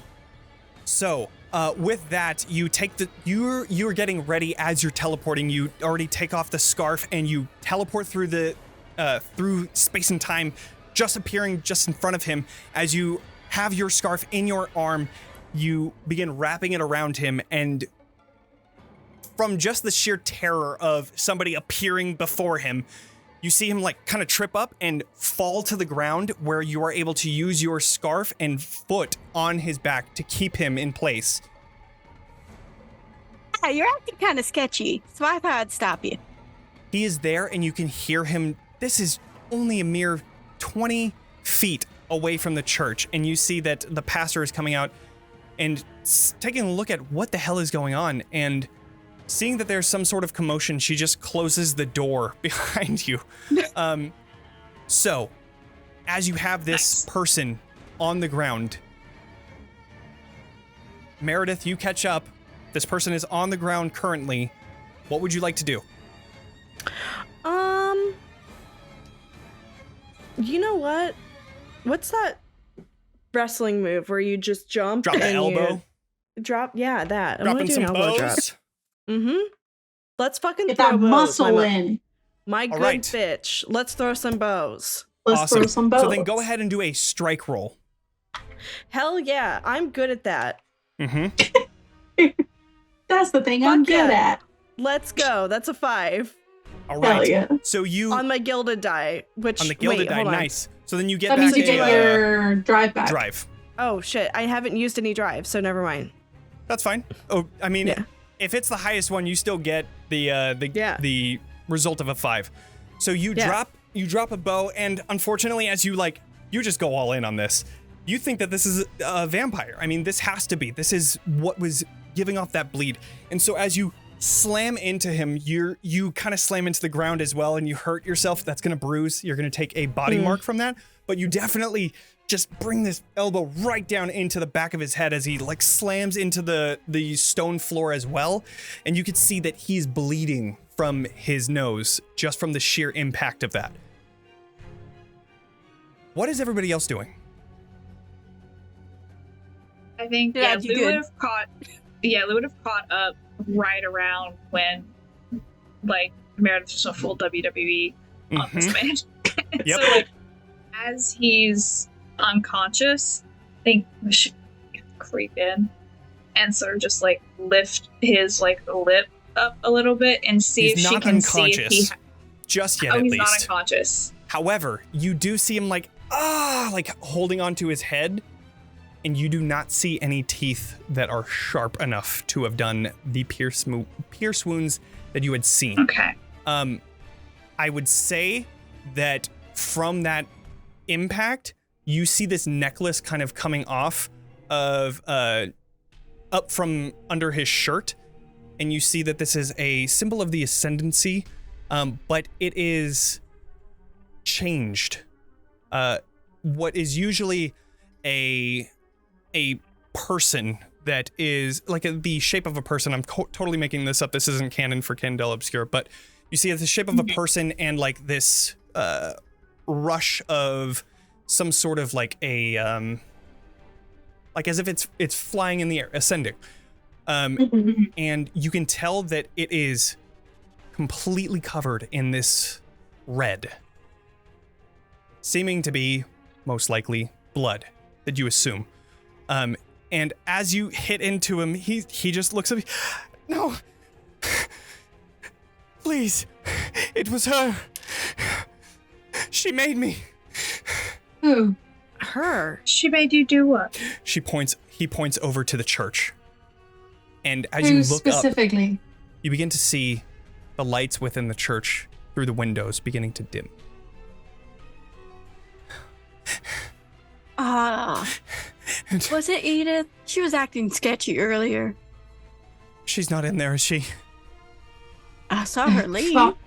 Speaker 1: So, with that, you take you're getting ready as you're teleporting. You already take off the scarf and you teleport through through space and time, just appearing just in front of him. As you have your scarf in your arm, you begin wrapping it around him, and from just the sheer terror of somebody appearing before him, you see him like kind of trip up and fall to the ground, where you are able to use your scarf and foot on his back to keep him in place.
Speaker 3: Yeah, you're acting kind of sketchy, so I thought I'd stop you.
Speaker 1: He is there and you can hear him. This is only a mere 20 feet away from the church, and you see that the pastor is coming out and taking a look at what the hell is going on, and seeing that there's some sort of commotion, she just closes the door behind you. So, as you have this person on the ground, Meredith, you catch up. This person is on the ground currently. What would you like to do?
Speaker 2: You know what? What's that wrestling move where you just jump?
Speaker 1: Drop the
Speaker 2: and
Speaker 1: elbow?
Speaker 2: You drop, yeah, that. I'm
Speaker 1: Dropping
Speaker 2: gonna do an
Speaker 1: some
Speaker 2: elbow drop.
Speaker 1: bows?
Speaker 2: Mm-hmm. Let's fucking
Speaker 4: Get
Speaker 2: throw
Speaker 4: that
Speaker 2: bows,
Speaker 4: muscle in.
Speaker 2: My good
Speaker 1: right.
Speaker 2: bitch. Let's throw some bows.
Speaker 4: Let's
Speaker 1: Awesome.
Speaker 4: throw some bows.
Speaker 1: So then go ahead and do a strike roll.
Speaker 2: Hell yeah, I'm good at that.
Speaker 1: Mm-hmm.
Speaker 4: That's the thing I'm
Speaker 2: Fuck
Speaker 4: good
Speaker 2: yeah.
Speaker 4: at.
Speaker 2: Let's go. That's a 5
Speaker 1: All
Speaker 4: Hell
Speaker 1: right.
Speaker 4: yeah.
Speaker 1: So you
Speaker 2: on my gilded die. Which
Speaker 1: on the gilded
Speaker 2: wait,
Speaker 1: die,
Speaker 2: hold on.
Speaker 1: nice. So then you get
Speaker 4: That
Speaker 1: back
Speaker 4: means you
Speaker 1: a
Speaker 4: get your drive back.
Speaker 1: drive.
Speaker 2: Oh shit, I haven't used any drive, so never mind.
Speaker 1: That's fine. Oh, I mean,
Speaker 2: Yeah.
Speaker 1: if it's the highest one, you still get the
Speaker 2: Yeah.
Speaker 1: result of a 5. So you
Speaker 2: Yeah.
Speaker 1: drop a bow, and unfortunately, as you just go all in on this. You think that this is a vampire. I mean, this has to be. This is what was giving off that bleed. And so as you slam into him, you kind of slam into the ground as well, and you hurt yourself. That's going to bruise. You're going to take a body mark from that, but you definitely just bring this elbow right down into the back of his head as he like slams into the stone floor as well. And you can see that he's bleeding from his nose just from the sheer impact of that. What is everybody else doing?
Speaker 5: I think Lou would have caught up right around when like Meredith was a full WWE on this man.
Speaker 1: Yep.
Speaker 5: So like as he's unconscious, I think we should creep in and sort of just like lift his like lip up a little bit and see if she can see if he
Speaker 1: just yet at
Speaker 5: he's
Speaker 1: least.
Speaker 5: Not unconscious.
Speaker 1: However, you do see him like holding onto his head, and you do not see any teeth that are sharp enough to have done the pierce wounds that you had seen.
Speaker 5: Okay.
Speaker 1: I would say that from that impact, you see this necklace kind of coming off of up from under his shirt, and you see that this is a symbol of the ascendancy, but it is changed. What is usually a person that is like the shape of a person. I'm totally making this up. This isn't canon for Candela Obscura, but you see the shape of a person and like this rush of some sort of like a like as if it's flying in the air, ascending. And you can tell that it is completely covered in this red, seeming to be most likely blood that you assume. And as you hit into him, he just looks at me. No, please, it was her. She made me.
Speaker 4: Who?
Speaker 2: Her.
Speaker 5: She made you do what?
Speaker 1: He points over to the church. And as
Speaker 4: Who
Speaker 1: you look
Speaker 4: specifically?
Speaker 1: up, you begin to see the lights within the church through the windows beginning to dim.
Speaker 3: Was it Edith? She was acting sketchy earlier.
Speaker 1: She's not in there, is she?
Speaker 3: I saw her leave.
Speaker 4: Well,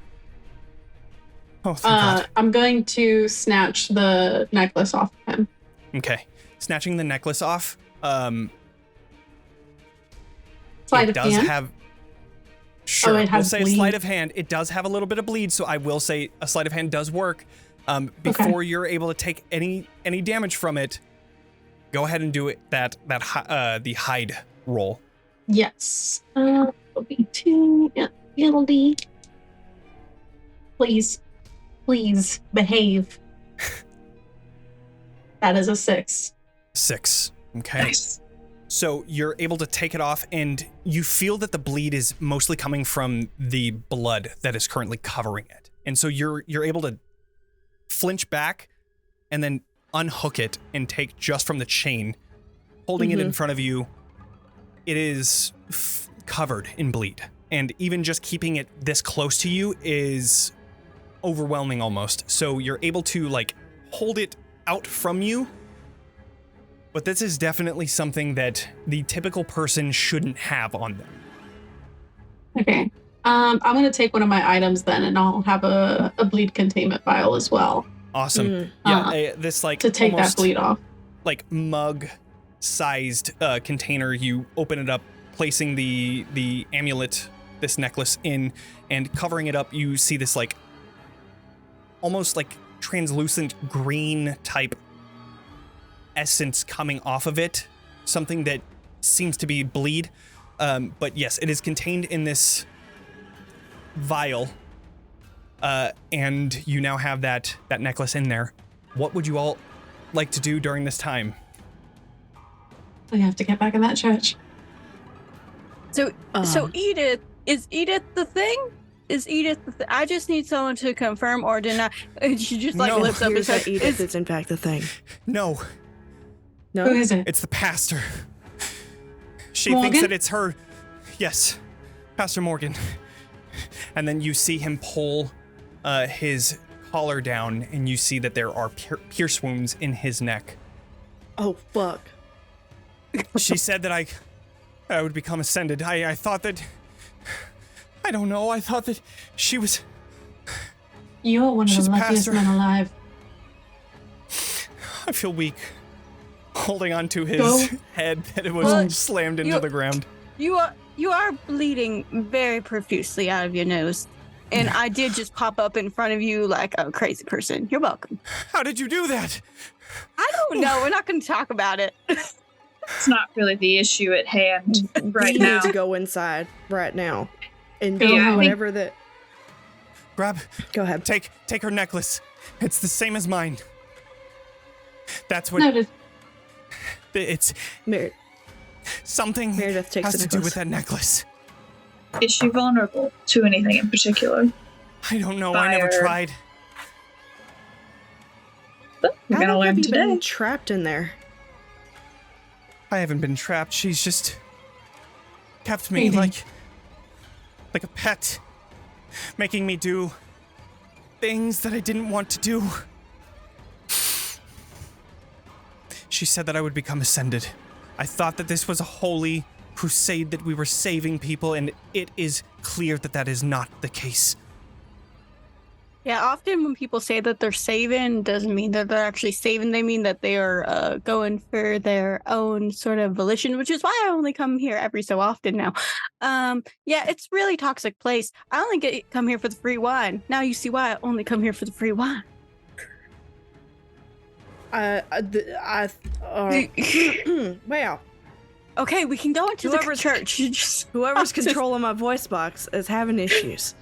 Speaker 1: Oh, thank God.
Speaker 4: I'm going to snatch the necklace off of him.
Speaker 1: Okay. Snatching the necklace off.
Speaker 4: Sleight
Speaker 1: it
Speaker 4: of
Speaker 1: does
Speaker 4: hand?
Speaker 1: have. Sure,
Speaker 4: it has
Speaker 1: we'll say
Speaker 4: bleed.
Speaker 1: sleight of hand. It does have a little bit of bleed, so I will say a sleight of hand does work. Before you're able to take any damage from it, go ahead and do it. The hide roll.
Speaker 4: Yes. It'll be 2. Yeah, it'll be. Please behave. That is a 6.
Speaker 1: 6. Okay.
Speaker 5: Nice.
Speaker 1: So you're able to take it off, and you feel that the bleed is mostly coming from the blood that is currently covering it. And so you're able to flinch back and then unhook it and take just from the chain, holding it in front of you. It is covered in bleed, and even just keeping it this close to you is overwhelming almost. So you're able to like hold it out from you, but this is definitely something that the typical person shouldn't have on them.
Speaker 4: Okay. I'm going to take one of my items then, and I'll have a bleed containment vial as well.
Speaker 1: Awesome. This like
Speaker 4: to take
Speaker 1: almost
Speaker 4: that bleed off.
Speaker 1: like mug-sized container. You open it up, placing the amulet, this necklace in, and covering it up. You see this like almost like translucent green type essence coming off of it, something that seems to be bleed. But yes, it is contained in this vial, and you now have that necklace in there. What would you all like to do during this time?
Speaker 4: We have to get back in that church.
Speaker 3: So Edith, is Edith the thing? Is Edith the I just need someone to confirm or deny. She just like
Speaker 1: No.
Speaker 3: lifts up and
Speaker 2: Here's
Speaker 3: says,
Speaker 2: that Edith is in fact the thing.
Speaker 1: No,
Speaker 2: No?
Speaker 4: Who is it?
Speaker 1: it's the pastor. She
Speaker 4: Morgan?
Speaker 1: thinks that it's her. Yes, Pastor Morgan. And then you see him pull his collar down, and you see that there are pierce wounds in his neck.
Speaker 2: Oh, fuck.
Speaker 1: She said that I would become ascended. I thought that... I don't know. I thought that she was...
Speaker 4: You're one of
Speaker 1: She's
Speaker 4: the
Speaker 1: a
Speaker 4: luckiest
Speaker 1: pastor.
Speaker 4: men alive.
Speaker 1: I feel weak. Holding onto his
Speaker 4: Go.
Speaker 1: head that it was
Speaker 3: Well,
Speaker 1: slammed into the ground.
Speaker 3: You are bleeding very profusely out of your nose. And I did just pop up in front of you like a crazy person. You're welcome.
Speaker 1: How did you do that?
Speaker 3: I don't know. We're not going to talk about it.
Speaker 5: It's not really the issue at hand right
Speaker 2: we
Speaker 5: now.
Speaker 2: need to go inside right now and
Speaker 4: Yeah,
Speaker 2: do
Speaker 4: I think-
Speaker 2: whatever that.
Speaker 1: Go
Speaker 2: ahead.
Speaker 1: Take her necklace. It's the same as mine. That's what...
Speaker 4: Noted.
Speaker 1: It's... Something
Speaker 2: Meredith takes
Speaker 1: has
Speaker 2: the
Speaker 1: to do
Speaker 2: necklace.
Speaker 1: with that necklace.
Speaker 5: Is she vulnerable to anything in particular?
Speaker 1: I don't know. I never
Speaker 5: Fire.
Speaker 1: tried.
Speaker 5: But we're
Speaker 2: How
Speaker 5: gonna
Speaker 2: long have
Speaker 5: learn
Speaker 2: you
Speaker 5: today.
Speaker 2: been trapped in there?
Speaker 1: I haven't been trapped. She's just kept me
Speaker 4: Mhm.
Speaker 1: like a pet, making me do things that I didn't want to do. She said that I would become ascended. I thought that this was a holy crusade, that we were saving people, and it is clear that that is not the case.
Speaker 3: Yeah, often when people say that they're saving, doesn't mean that they're actually saving. They mean that they are going for their own sort of volition, which is why I only come here every so often now. Yeah, it's really toxic place. I only come here for the free wine. Now you see why I only come here for the free wine.
Speaker 2: Well,
Speaker 3: Okay, we can go into the
Speaker 2: Whoever's-
Speaker 3: church. You just
Speaker 2: whoever's controlling my voice box is having issues.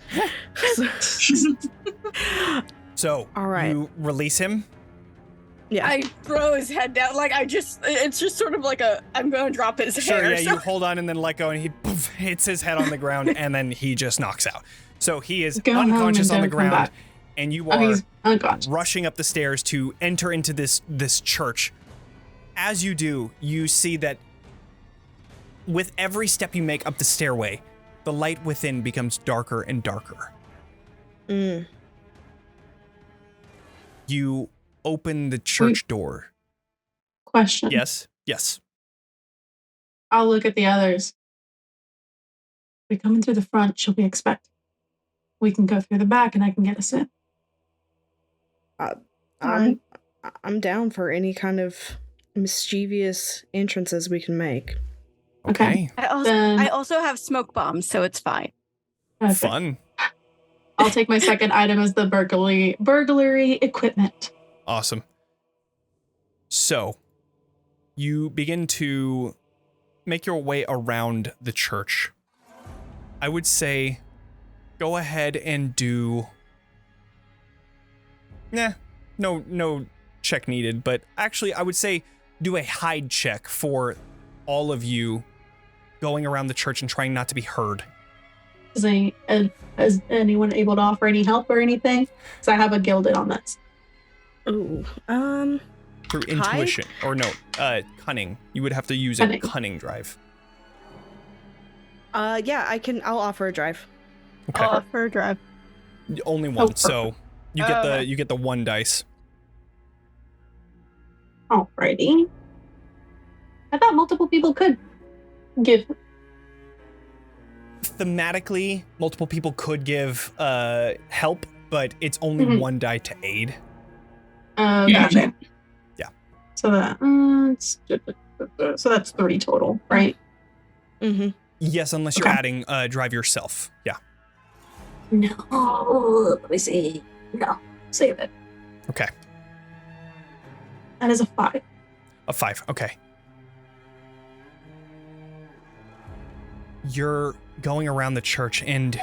Speaker 1: So,
Speaker 2: All right.
Speaker 1: you release him.
Speaker 2: Yeah.
Speaker 3: I throw his head down. Like it's just sort of like I'm gonna drop his
Speaker 1: Sure,
Speaker 3: hair.
Speaker 1: yeah,
Speaker 3: so-
Speaker 1: you hold on and then let go, and he poof, hits his head on the ground, and then he just knocks out. So he is
Speaker 4: Go home
Speaker 1: unconscious
Speaker 4: and
Speaker 1: on the
Speaker 4: don't come
Speaker 1: ground,
Speaker 4: back.
Speaker 1: and you
Speaker 4: I mean,
Speaker 1: are
Speaker 4: he's unconscious.
Speaker 1: rushing up the stairs to enter into this church. As you do, you see that with every step you make up the stairway, the light within becomes darker and darker. You open the church door.
Speaker 4: Question.
Speaker 1: Yes.
Speaker 4: I'll look at the others. We come in through the front, she'll be expected. We can go through the back and I can get us in.
Speaker 2: I'm down for any kind of mischievous entrances we can make.
Speaker 1: Okay.
Speaker 3: I also have smoke bombs, so it's fine.
Speaker 4: Okay.
Speaker 1: Fun.
Speaker 4: I'll take my second item as the burglary equipment.
Speaker 1: Awesome. So, you begin to make your way around the church. I would say go ahead and do... No check needed, but actually I would say do a hide check for all of you going around the church and trying not to be heard.
Speaker 4: Is anyone able to offer any help or anything? Because I have a gilded on this.
Speaker 2: Ooh.
Speaker 1: Through intuition, or no, cunning. You would have to use a
Speaker 4: Cunning.
Speaker 1: cunning drive.
Speaker 2: Yeah, I'll offer a drive.
Speaker 1: Okay.
Speaker 3: I'll offer a drive.
Speaker 1: Only one,
Speaker 4: perfect.
Speaker 1: so you get
Speaker 3: Okay.
Speaker 1: you get the one dice.
Speaker 4: Alrighty. I thought multiple people could give.
Speaker 1: Thematically, multiple people could give help, but it's only
Speaker 4: Mhm.
Speaker 1: one die to aid.
Speaker 4: Gotcha.
Speaker 1: Yeah.
Speaker 4: So that's 3 total, right?
Speaker 2: Mm-hmm.
Speaker 1: Yes, unless you're
Speaker 4: Okay.
Speaker 1: adding drive yourself. Yeah.
Speaker 4: No. Let me see. No. Save it.
Speaker 1: Okay.
Speaker 4: That is a 5.
Speaker 1: A 5. Okay. You're going around the church and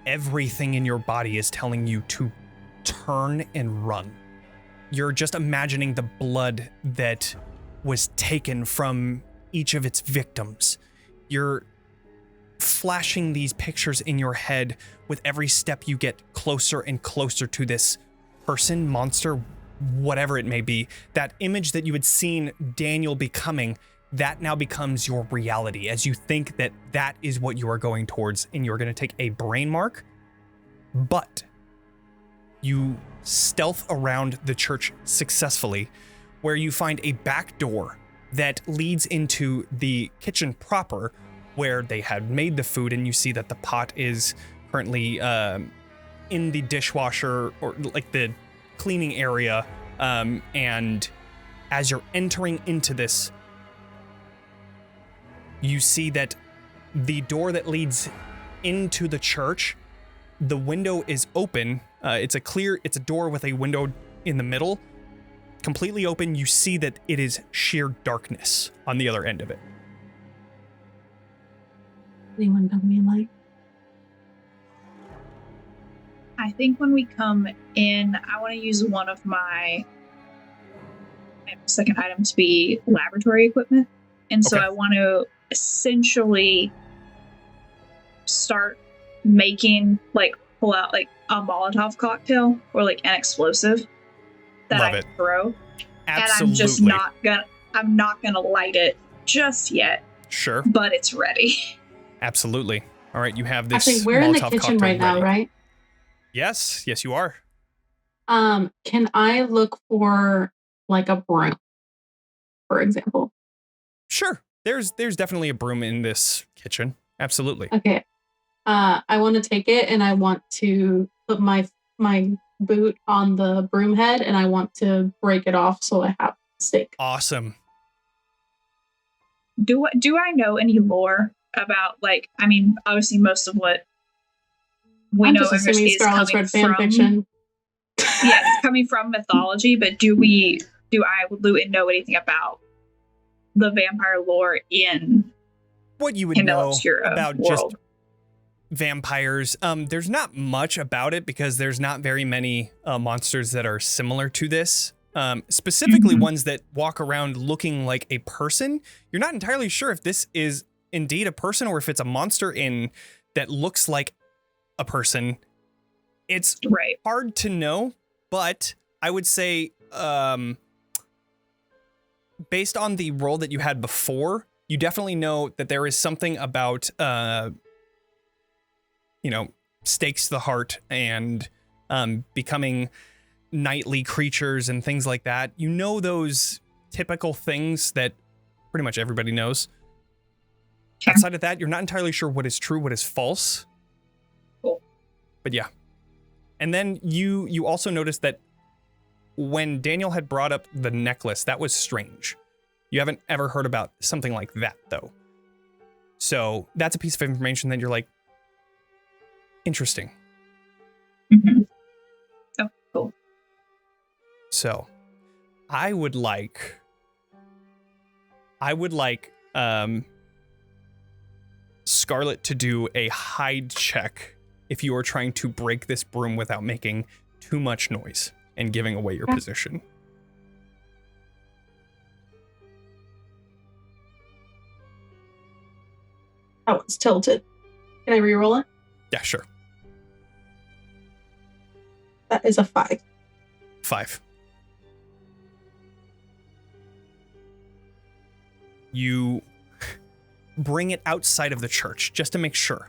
Speaker 1: everything in your body is telling you to turn and run. You're just imagining the blood that was taken from each of its victims. You're flashing these pictures in your head with every step you get closer and closer to this person, monster, whatever it may be. That image that you had seen Daniel becoming, that now becomes your reality as you think that that is what you are going towards, and you're going to take a brain mark. But you stealth around the church successfully, where you find a back door that leads into the kitchen proper, where they had made the food, and you see that the pot is currently in the dishwasher, or like the cleaning area, and as you're entering into this, you see that the door that leads into the church, the window is open. It's a door with a window in the middle, completely open. You see that it is sheer darkness on the other end of it.
Speaker 4: Anyone coming in light?
Speaker 5: I think when we come in, I want to use one of my second item to be laboratory equipment. And so
Speaker 1: Okay.
Speaker 5: I want to essentially start making, like, pull out like a Molotov cocktail or like an explosive that
Speaker 1: Love
Speaker 5: I
Speaker 1: it.
Speaker 5: throw.
Speaker 1: Absolutely.
Speaker 5: And I'm not gonna light it just yet,
Speaker 1: Sure.
Speaker 5: but it's ready.
Speaker 1: Absolutely. All right, you have this.
Speaker 4: Actually, we're in the
Speaker 1: Molotov
Speaker 4: kitchen
Speaker 1: cocktail
Speaker 4: right now,
Speaker 1: ready.
Speaker 4: right?
Speaker 1: Yes, you are.
Speaker 4: Can I look for like a broom, for example?
Speaker 1: Sure. There's definitely a broom in this kitchen. Absolutely.
Speaker 4: Okay. I want to take it and I want to put my boot on the broom head and I want to break it off so I have a stake.
Speaker 1: Awesome.
Speaker 5: Do I know any lore about, like, I mean, obviously most of what we
Speaker 4: I'm
Speaker 5: know
Speaker 4: just assuming
Speaker 5: is
Speaker 4: Scarlett's
Speaker 5: coming
Speaker 4: read fan
Speaker 5: from
Speaker 4: fiction.
Speaker 5: yeah, it's coming from mythology, but do I, Luton, know anything about the vampire lore in
Speaker 1: What you would
Speaker 5: Candela
Speaker 1: know
Speaker 5: Obscura
Speaker 1: about
Speaker 5: world?
Speaker 1: just vampires, there's not much about it because there's not very many monsters that are similar to this. Specifically ones that walk around looking like a person. You're not entirely sure if this is indeed a person or if it's a monster that looks like a person. It's
Speaker 5: Right.
Speaker 1: hard to know, but I would say based on the role that you had before, you definitely know that there is something about stakes to the heart and becoming nightly creatures and things like that. You know, those typical things that pretty much everybody knows.
Speaker 5: Okay.
Speaker 1: Outside of that, you're not entirely sure what is true, what is false.
Speaker 5: Cool.
Speaker 1: But yeah. And then you also noticed that when Daniel had brought up the necklace, that was strange. You haven't ever heard about something like that, though. So that's a piece of information that you're like, interesting.
Speaker 5: Mm-hmm. Oh, cool.
Speaker 1: So I would like Scarlett to do a hide check if you are trying to break this broom without making too much noise and giving away your position.
Speaker 4: Oh, it's tilted. Can I reroll it?
Speaker 1: Yeah, sure.
Speaker 4: That is a 5.
Speaker 1: 5. You bring it outside of the church just to make sure.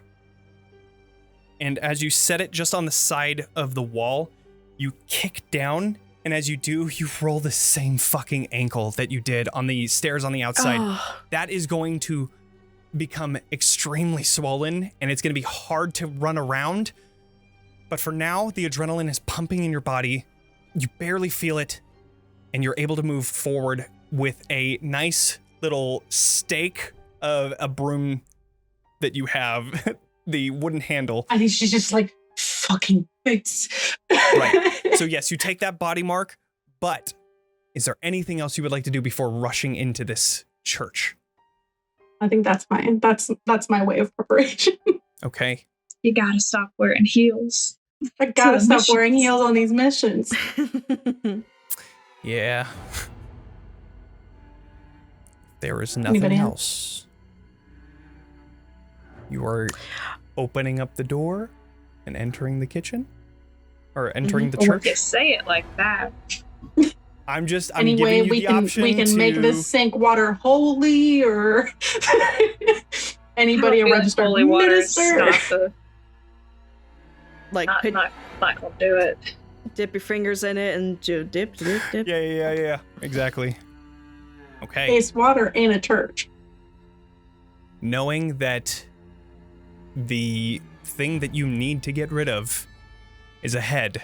Speaker 1: And as you set it just on the side of the wall, you kick down, and as you do, you roll the same fucking ankle that you did on the stairs on the outside.
Speaker 2: Oh.
Speaker 1: That is going to become extremely swollen, and it's going to be hard to run around. But for now, the adrenaline is pumping in your body. You barely feel it, and you're able to move forward with a nice little stake of a broom that you have, the wooden handle.
Speaker 4: I think she's just like, fucking bitch.
Speaker 1: Right. So yes, you take that body mark, but is there anything else you would like to do before rushing into this church?
Speaker 4: I think that's fine. That's my way of preparation.
Speaker 1: Okay.
Speaker 5: You gotta stop wearing heels.
Speaker 4: I gotta
Speaker 5: the
Speaker 4: stop
Speaker 5: missions.
Speaker 4: wearing heels on these missions.
Speaker 1: Yeah. There is nothing
Speaker 4: Anybody
Speaker 1: else. You are opening up the door and entering the kitchen? Or entering the church?
Speaker 5: You say it like that.
Speaker 1: I'm
Speaker 4: Anyway,
Speaker 1: giving you the option
Speaker 4: we can make
Speaker 1: to-
Speaker 4: this sink water holy, or anybody a
Speaker 5: I feel like
Speaker 4: registered
Speaker 5: holy water is
Speaker 4: minister.
Speaker 5: not the
Speaker 2: Like,
Speaker 5: not gonna do it.
Speaker 2: dip your fingers in it and dip.
Speaker 1: Yeah. Exactly. Okay.
Speaker 4: Base water and a church.
Speaker 1: Knowing that the thing that you need to get rid of is ahead,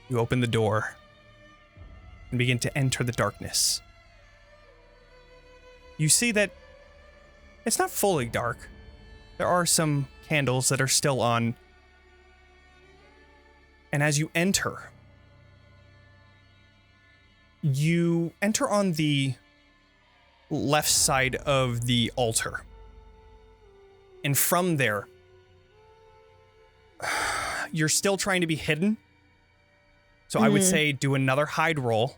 Speaker 1: you open the door and begin to enter the darkness. You see that it's not fully dark. There are some candles that are still on. And as you enter on the left side of the altar. And from there, you're still trying to be hidden. So I would say do another hide roll.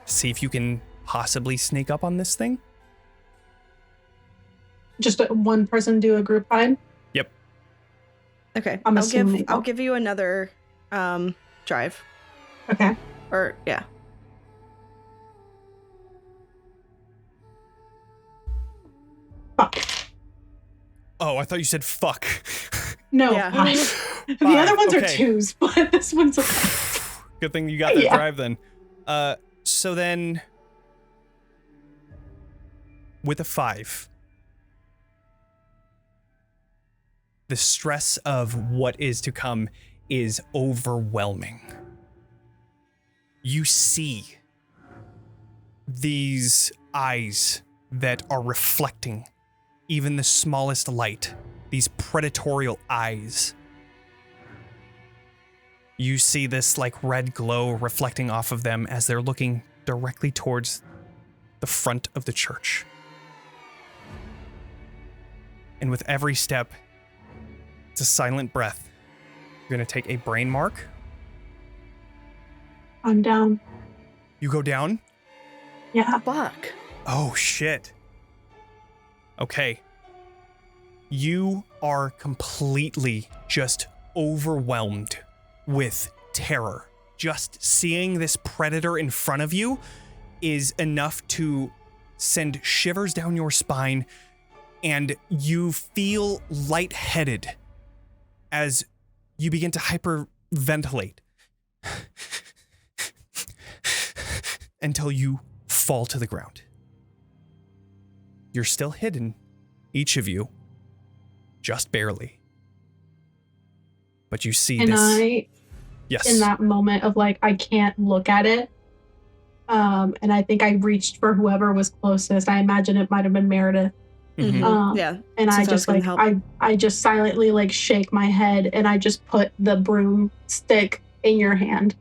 Speaker 1: See if you can possibly sneak up on this thing.
Speaker 4: Just one person do a group hide?
Speaker 1: Yep.
Speaker 2: Okay.
Speaker 4: I'm
Speaker 2: I'll give you another drive.
Speaker 4: Okay.
Speaker 2: Or yeah.
Speaker 4: Fuck.
Speaker 1: Oh, I thought you said fuck.
Speaker 4: No,
Speaker 2: Yeah.
Speaker 4: five. The other ones are twos, but this one's okay.
Speaker 1: Good thing you got that drive then. So then, with a 5, the stress of what is to come is overwhelming. You see these eyes that are reflecting even the smallest light, these predatorial eyes. You see this like red glow reflecting off of them as they're looking directly towards the front of the church. And with every step, it's a silent breath. You're going to take a brain mark.
Speaker 4: I'm down.
Speaker 1: You go down?
Speaker 4: Yeah.
Speaker 2: Fuck.
Speaker 1: Oh, shit. Okay. You are completely just overwhelmed with terror. Just seeing this predator in front of you is enough to send shivers down your spine, and you feel lightheaded as you begin to hyperventilate until you fall to the ground. You're still hidden, each of you, just barely. But you see this. Yes.
Speaker 4: In that moment of like, I can't look at it. And I think I reached for whoever was closest. I imagine it might have been Meredith.
Speaker 1: Mm-hmm.
Speaker 2: Yeah.
Speaker 4: And I just like, I just silently like shake my head and I just put the broomstick in your hand.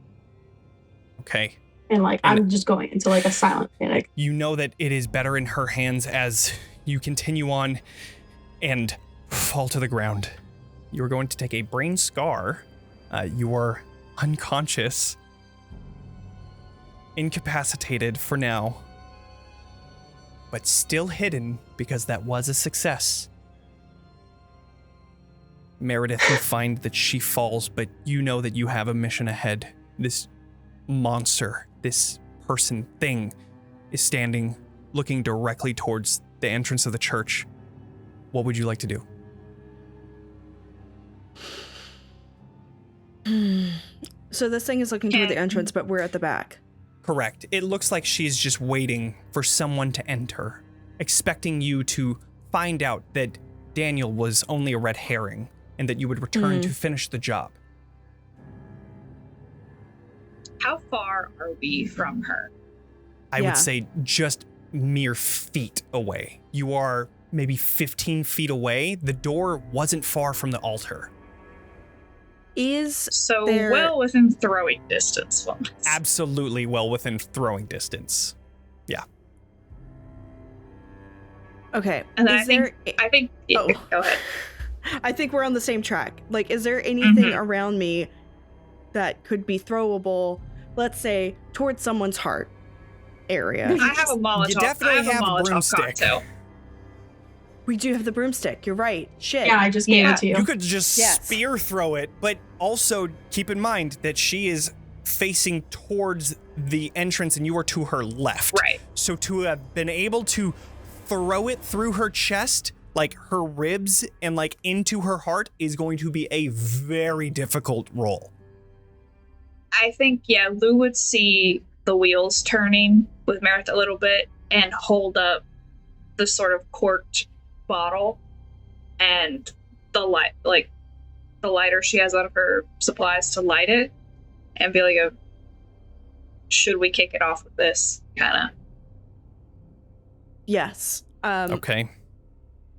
Speaker 1: Okay.
Speaker 4: And like, I'm just going into like a silent panic.
Speaker 1: You know that it is better in her hands as you continue on and fall to the ground. You're going to take a brain scar. You are unconscious, incapacitated for now, but still hidden because that was a success. Meredith, you find that she falls, but you know that you have a mission ahead. This monster, this person thing, is standing, looking directly towards the entrance of the church. What would you like to do?
Speaker 2: So this thing is looking toward the entrance, but we're at the back.
Speaker 1: Correct. It looks like she's just waiting for someone to enter, expecting you to find out that Daniel was only a red herring and that you would return to finish the job.
Speaker 5: How far are we from her?
Speaker 1: I would say just mere feet away. You are maybe 15 feet away. The door wasn't far from the altar.
Speaker 5: So well within throwing distance from us.
Speaker 1: Absolutely well within throwing distance. Yeah.
Speaker 2: Okay.
Speaker 5: And I think go ahead.
Speaker 2: I think we're on the same track. Like, is there anything around me that could be throwable, let's say, towards someone's heart area?
Speaker 5: I have a Molotov.
Speaker 1: You definitely have a broomstick.
Speaker 5: Cocktail.
Speaker 2: We do have the broomstick. You're right. Shit.
Speaker 4: Yeah, I just gave it to you.
Speaker 1: You could just spear throw it, but also keep in mind that she is facing towards the entrance and you are to her left.
Speaker 5: Right.
Speaker 1: So to have been able to throw it through her chest, like her ribs and like into her heart, is going to be a very difficult roll.
Speaker 5: I think, Lou would see the wheels turning with Meredith a little bit and hold up the sort of corked bottle and the light, like the lighter she has out of her supplies to light it, and be like, should we kick it off with this? Kind of.
Speaker 2: Yes.
Speaker 1: Okay.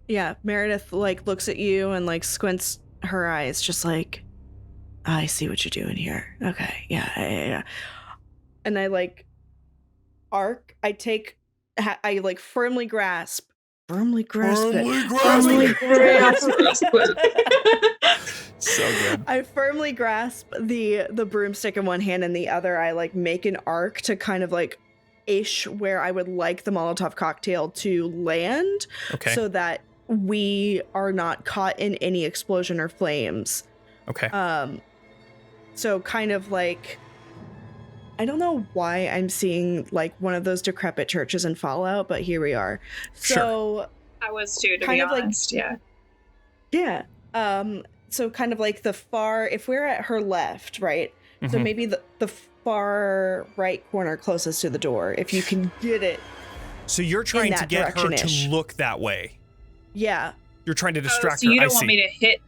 Speaker 2: Yeah, Meredith like looks at you and like squints her eyes, just like, I see what you're doing here. Okay, yeah. And I like arc. I like firmly grasp it.
Speaker 1: So good.
Speaker 2: I firmly grasp the broomstick in one hand, and the other I like make an arc to kind of like ish where I would like the Molotov cocktail to land,
Speaker 1: Okay.
Speaker 2: so that we are not caught in any explosion or flames.
Speaker 1: Okay.
Speaker 2: So kind of like, I don't know why I'm seeing like one of those decrepit churches in Fallout, but here we are. So
Speaker 5: I was too, to
Speaker 2: kind
Speaker 5: be
Speaker 2: of like-
Speaker 5: honest. Yeah.
Speaker 2: yeah. So kind of like the far, if we're at her left, right? So
Speaker 1: Mhm.
Speaker 2: maybe the far right corner closest to the door, if you can get it.
Speaker 1: So you're trying to
Speaker 2: that
Speaker 1: get her to
Speaker 2: direction-ish.
Speaker 1: look that way.
Speaker 2: Yeah.
Speaker 1: You're trying to
Speaker 5: Oh,
Speaker 1: distract
Speaker 5: so
Speaker 1: her.
Speaker 5: you
Speaker 1: I
Speaker 5: don't want
Speaker 1: see.
Speaker 5: me to hit.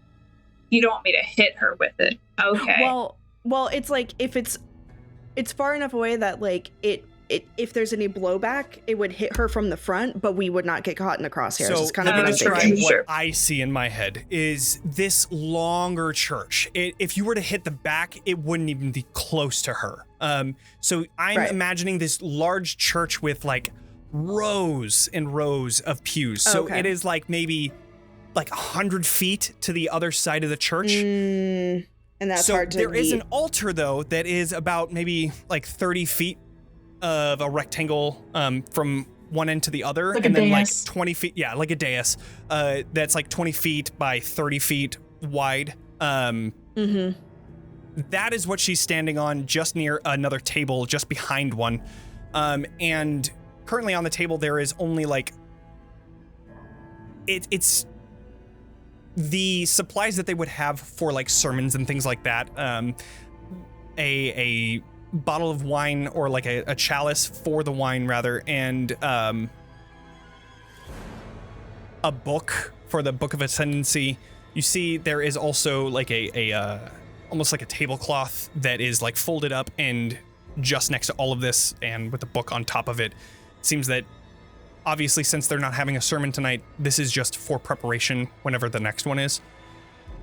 Speaker 5: You don't want me to hit her with it. Okay.
Speaker 2: Well, it's like if it's far enough away that like it if there's any blowback, it would hit her from the front, but we would not get caught in the crosshairs.
Speaker 1: So
Speaker 2: It's kind
Speaker 1: let
Speaker 2: of
Speaker 1: me
Speaker 2: what I'm
Speaker 1: describe
Speaker 2: thinking.
Speaker 1: what
Speaker 5: Sure.
Speaker 1: I see in my head is this longer church. If you were to hit the back, it wouldn't even be close to her. So I'm
Speaker 2: Right.
Speaker 1: imagining this large church with like rows and rows of pews. So
Speaker 2: Okay.
Speaker 1: it is like maybe like 100 feet to the other side of the church.
Speaker 2: And that's
Speaker 1: So
Speaker 2: hard to
Speaker 1: there is
Speaker 2: beat.
Speaker 1: an altar though that is about maybe like 30 feet of a rectangle from one end to the other,
Speaker 4: Like
Speaker 1: and
Speaker 4: a
Speaker 1: then like
Speaker 4: dais.
Speaker 1: 20 feet, yeah, like a dais. That's like 20 feet by 30 feet wide.
Speaker 2: Mm-hmm.
Speaker 1: That is what she's standing on, just near another table, just behind one. And currently on the table there is only like it's the supplies that they would have for like sermons and things like that. A bottle of wine, or like a chalice for the wine rather, and a book for the Book of Ascendancy. You see there is also like a almost like a tablecloth that is like folded up and just next to all of this, and with the book on top of it. It seems that obviously, since they're not having a sermon tonight, this is just for preparation whenever the next one is.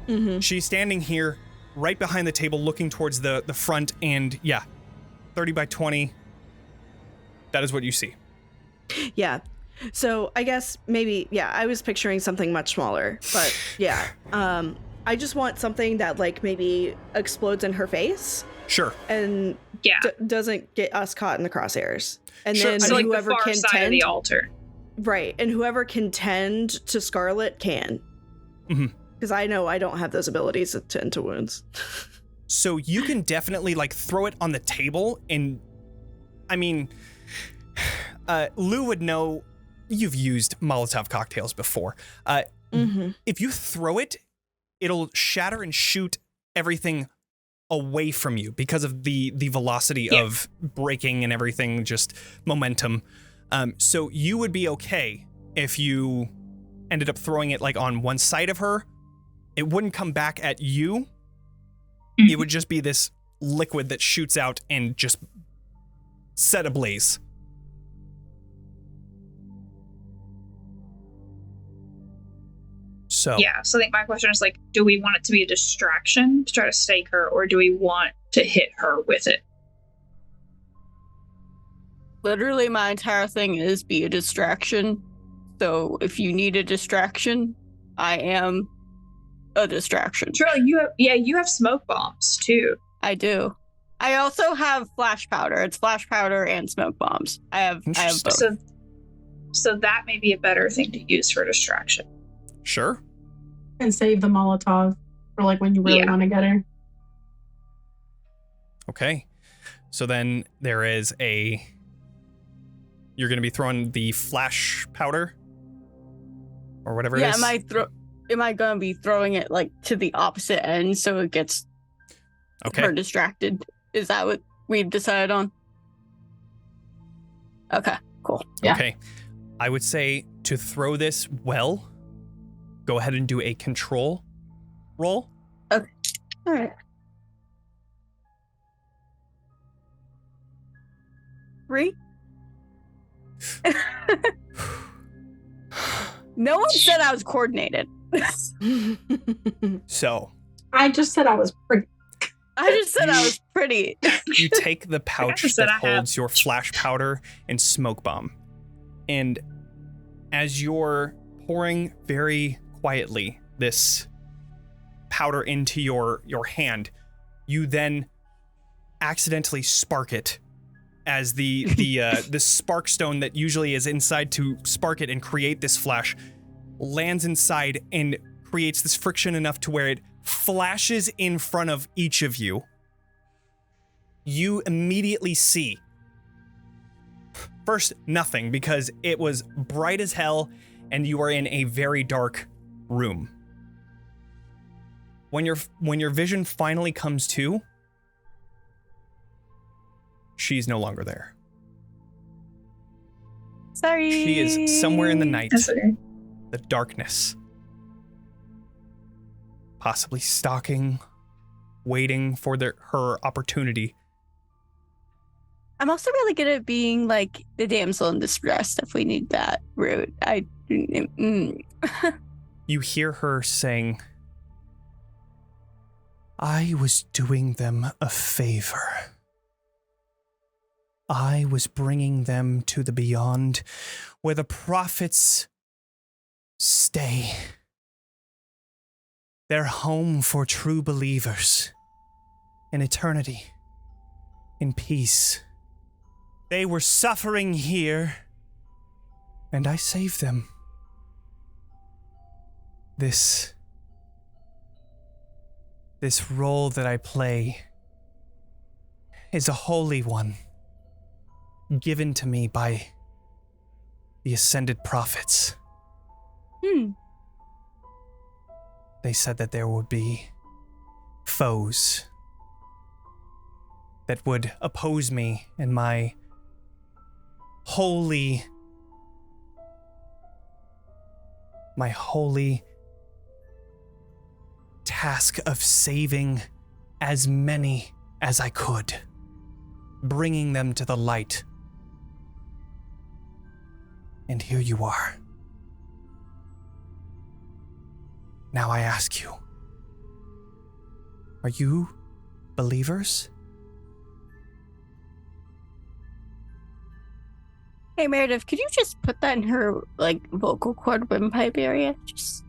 Speaker 2: Mm-hmm.
Speaker 1: She's standing here right behind the table looking towards the front, and yeah, 30 by 20. That is what you see.
Speaker 2: Yeah. So I guess maybe, yeah, I was picturing something much smaller, but yeah. I just want something that like maybe explodes in her face
Speaker 1: Sure.
Speaker 2: and
Speaker 5: yeah.
Speaker 2: doesn't get us caught in the crosshairs. And
Speaker 1: Sure.
Speaker 2: then
Speaker 5: So like the
Speaker 2: whoever
Speaker 5: far
Speaker 2: can
Speaker 5: side of
Speaker 2: tend,
Speaker 5: the altar.
Speaker 2: right, and whoever can tend to Scarlett can.
Speaker 1: Mhm.
Speaker 2: Because I know I don't have those abilities to tend to wounds.
Speaker 1: So you can definitely like throw it on the table, and I mean, Lou would know you've used Molotov cocktails before.
Speaker 2: Mm-hmm.
Speaker 1: If you throw it, it'll shatter and shoot everything away from you because of the velocity of breaking and everything, just momentum. So you would be okay if you ended up throwing it like on one side of her. It wouldn't come back at you. It would just be this liquid that shoots out and just set ablaze. So
Speaker 5: Yeah, so I think my question is like, do we want it to be a distraction to try to stake her, or do we want to hit her with it?
Speaker 3: Literally, my entire thing is be a distraction. So if you need a distraction, I am a distraction.
Speaker 5: Shirley, you have smoke bombs too.
Speaker 3: I do. I also have flash powder. It's flash powder and smoke bombs. I have both.
Speaker 5: So that may be a better thing to use for distraction.
Speaker 1: Sure.
Speaker 4: And save the Molotov for like when you really
Speaker 5: Yeah.
Speaker 4: want to get her.
Speaker 1: Okay. So then there is you're going to be throwing the flash powder or whatever it
Speaker 3: Yeah,
Speaker 1: is.
Speaker 3: am I gonna be throwing it like to the opposite end so it gets
Speaker 1: Okay.
Speaker 3: her distracted? Is that what we decided on? Okay, cool.
Speaker 4: Yeah.
Speaker 1: Okay. I would say to throw this well, go ahead and do a control roll.
Speaker 3: All right. 3. No one said I was coordinated.
Speaker 1: So
Speaker 4: I just said I was pretty.
Speaker 3: I just said I was pretty.
Speaker 1: you take the pouch
Speaker 5: said
Speaker 1: that
Speaker 5: I have-
Speaker 1: holds your flash powder and smoke bomb. And as you're pouring very quietly this powder into your hand, you then accidentally spark it as the spark stone that usually is inside to spark it and create this flash lands inside and creates this friction enough to where it flashes in front of each of you. You immediately see first nothing because it was bright as hell and you are in a very dark room. When your vision finally comes to, she's no longer there.
Speaker 3: Sorry.
Speaker 1: She is somewhere in the night,
Speaker 5: That's okay.
Speaker 1: the darkness. Possibly stalking, waiting for her opportunity.
Speaker 3: I'm also really good at being like the damsel in distress if we need that route.
Speaker 1: You hear her saying, I was doing them a favor. I was bringing them to the beyond where the prophets stay. Their home for true believers in eternity, in peace. They were suffering here, and I saved them. This role that I play is a holy one, given to me by the ascended prophets. They said that there would be foes that would oppose me in my holy task of saving as many as I could, bringing them to the light. And here you are. Now I ask you, are you believers?
Speaker 3: Hey Meredith, could you just put that in her like vocal cord windpipe area? Just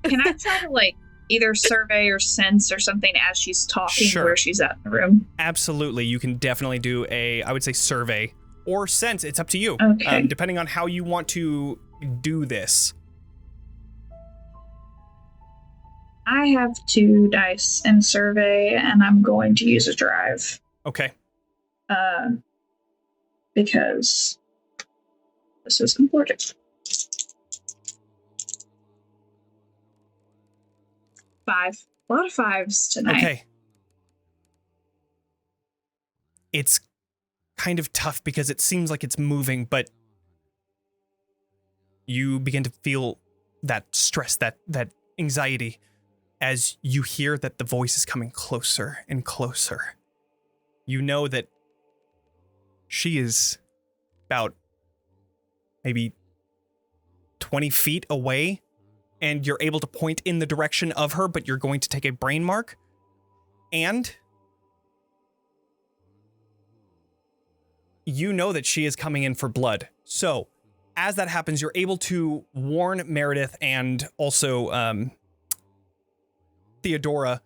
Speaker 5: Can I try to either survey or sense or something as she's talking
Speaker 1: Sure.
Speaker 5: where she's at in the room?
Speaker 1: Absolutely. You can definitely do I would say survey or sense. It's up to you.
Speaker 5: Okay.
Speaker 1: Depending on how you want to do this.
Speaker 5: I have 2 dice in survey, and I'm going to use a drive.
Speaker 1: Okay.
Speaker 5: Because this is important. 5. A lot of 5s tonight.
Speaker 1: Okay. It's kind of tough because it seems like it's moving, but you begin to feel that stress, that anxiety as you hear that the voice is coming closer and closer. You know that she is about maybe 20 feet away, and you're able to point in the direction of her, but you're going to take a brain mark. And you know that she is coming in for blood. So as that happens, you're able to warn Meredith and also Theodora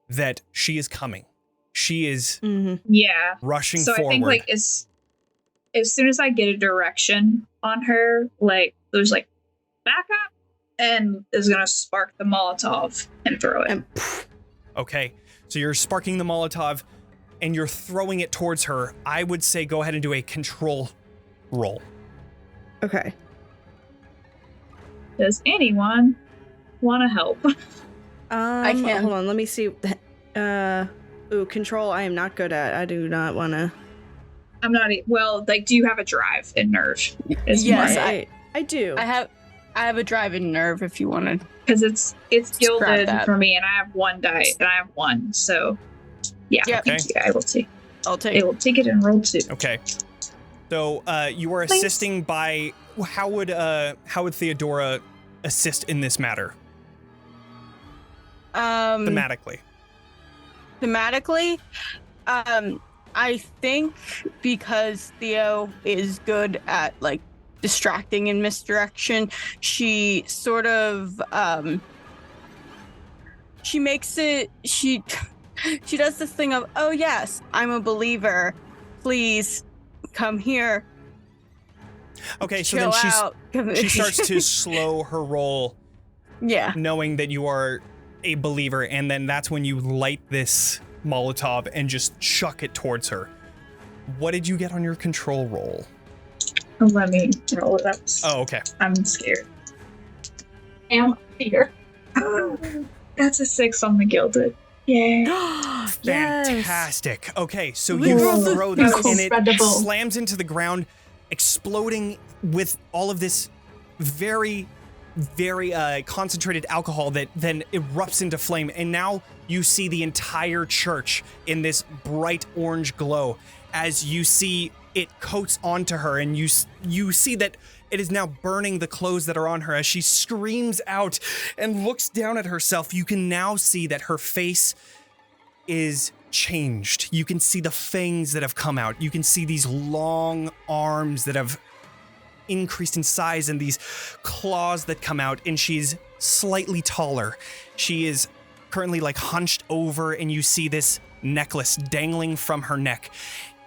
Speaker 1: that she is coming. She is
Speaker 5: Yeah.
Speaker 1: rushing
Speaker 5: So
Speaker 1: forward.
Speaker 5: I think as soon as I get a direction on her, there's back up, and is gonna spark the Molotov and throw it.
Speaker 1: Okay, so you're sparking the Molotov and you're throwing it towards her. I would say go ahead and do a control roll.
Speaker 2: Okay.
Speaker 5: Does anyone want to help?
Speaker 3: I can.
Speaker 2: Hold on, let me see. Control I am not good at. I do not want to.
Speaker 5: I'm not. Well, like, do you have a drive in nerve?
Speaker 3: Yes,
Speaker 2: I do.
Speaker 3: I have a drive in nerve if you want to.
Speaker 5: Because it's gilded
Speaker 3: that.
Speaker 5: for me, and I have 1 die, and I have 1. So, yeah,
Speaker 3: Yep.
Speaker 5: thank you. I will take.
Speaker 3: I'll take.
Speaker 5: I will take it and roll 2.
Speaker 1: Okay. So you are
Speaker 5: Thanks.
Speaker 1: assisting by how would Theodora assist in this matter thematically?
Speaker 3: Thematically, I think because Theo is good at like distracting and misdirection, she sort of she makes it she does this thing of, oh yes, I'm a believer, please come here.
Speaker 1: Okay, so
Speaker 3: chill
Speaker 1: then
Speaker 3: out.
Speaker 1: she starts to slow her roll,
Speaker 3: Yeah.
Speaker 1: knowing that you are a believer, and then that's when you light this Molotov and just chuck it towards her. What did you get on your control roll?
Speaker 5: Let me roll it up.
Speaker 1: Oh, okay.
Speaker 5: I'm scared.
Speaker 4: Am here.
Speaker 5: That's a 6 on the gilded. Yay.
Speaker 1: Fantastic. Okay, so
Speaker 3: We
Speaker 1: you
Speaker 3: rolled the-
Speaker 1: throw this and it
Speaker 4: Incredible.
Speaker 1: slams into the ground, exploding with all of this very, very concentrated alcohol that then erupts into flame. And now you see the entire church in this bright orange glow as you see it coats onto her, and you see that it is now burning the clothes that are on her. As she screams out and looks down at herself, you can now see that her face is changed. You can see the fangs that have come out. You can see these long arms that have increased in size and these claws that come out, and she's slightly taller. She is currently like hunched over, and you see this necklace dangling from her neck,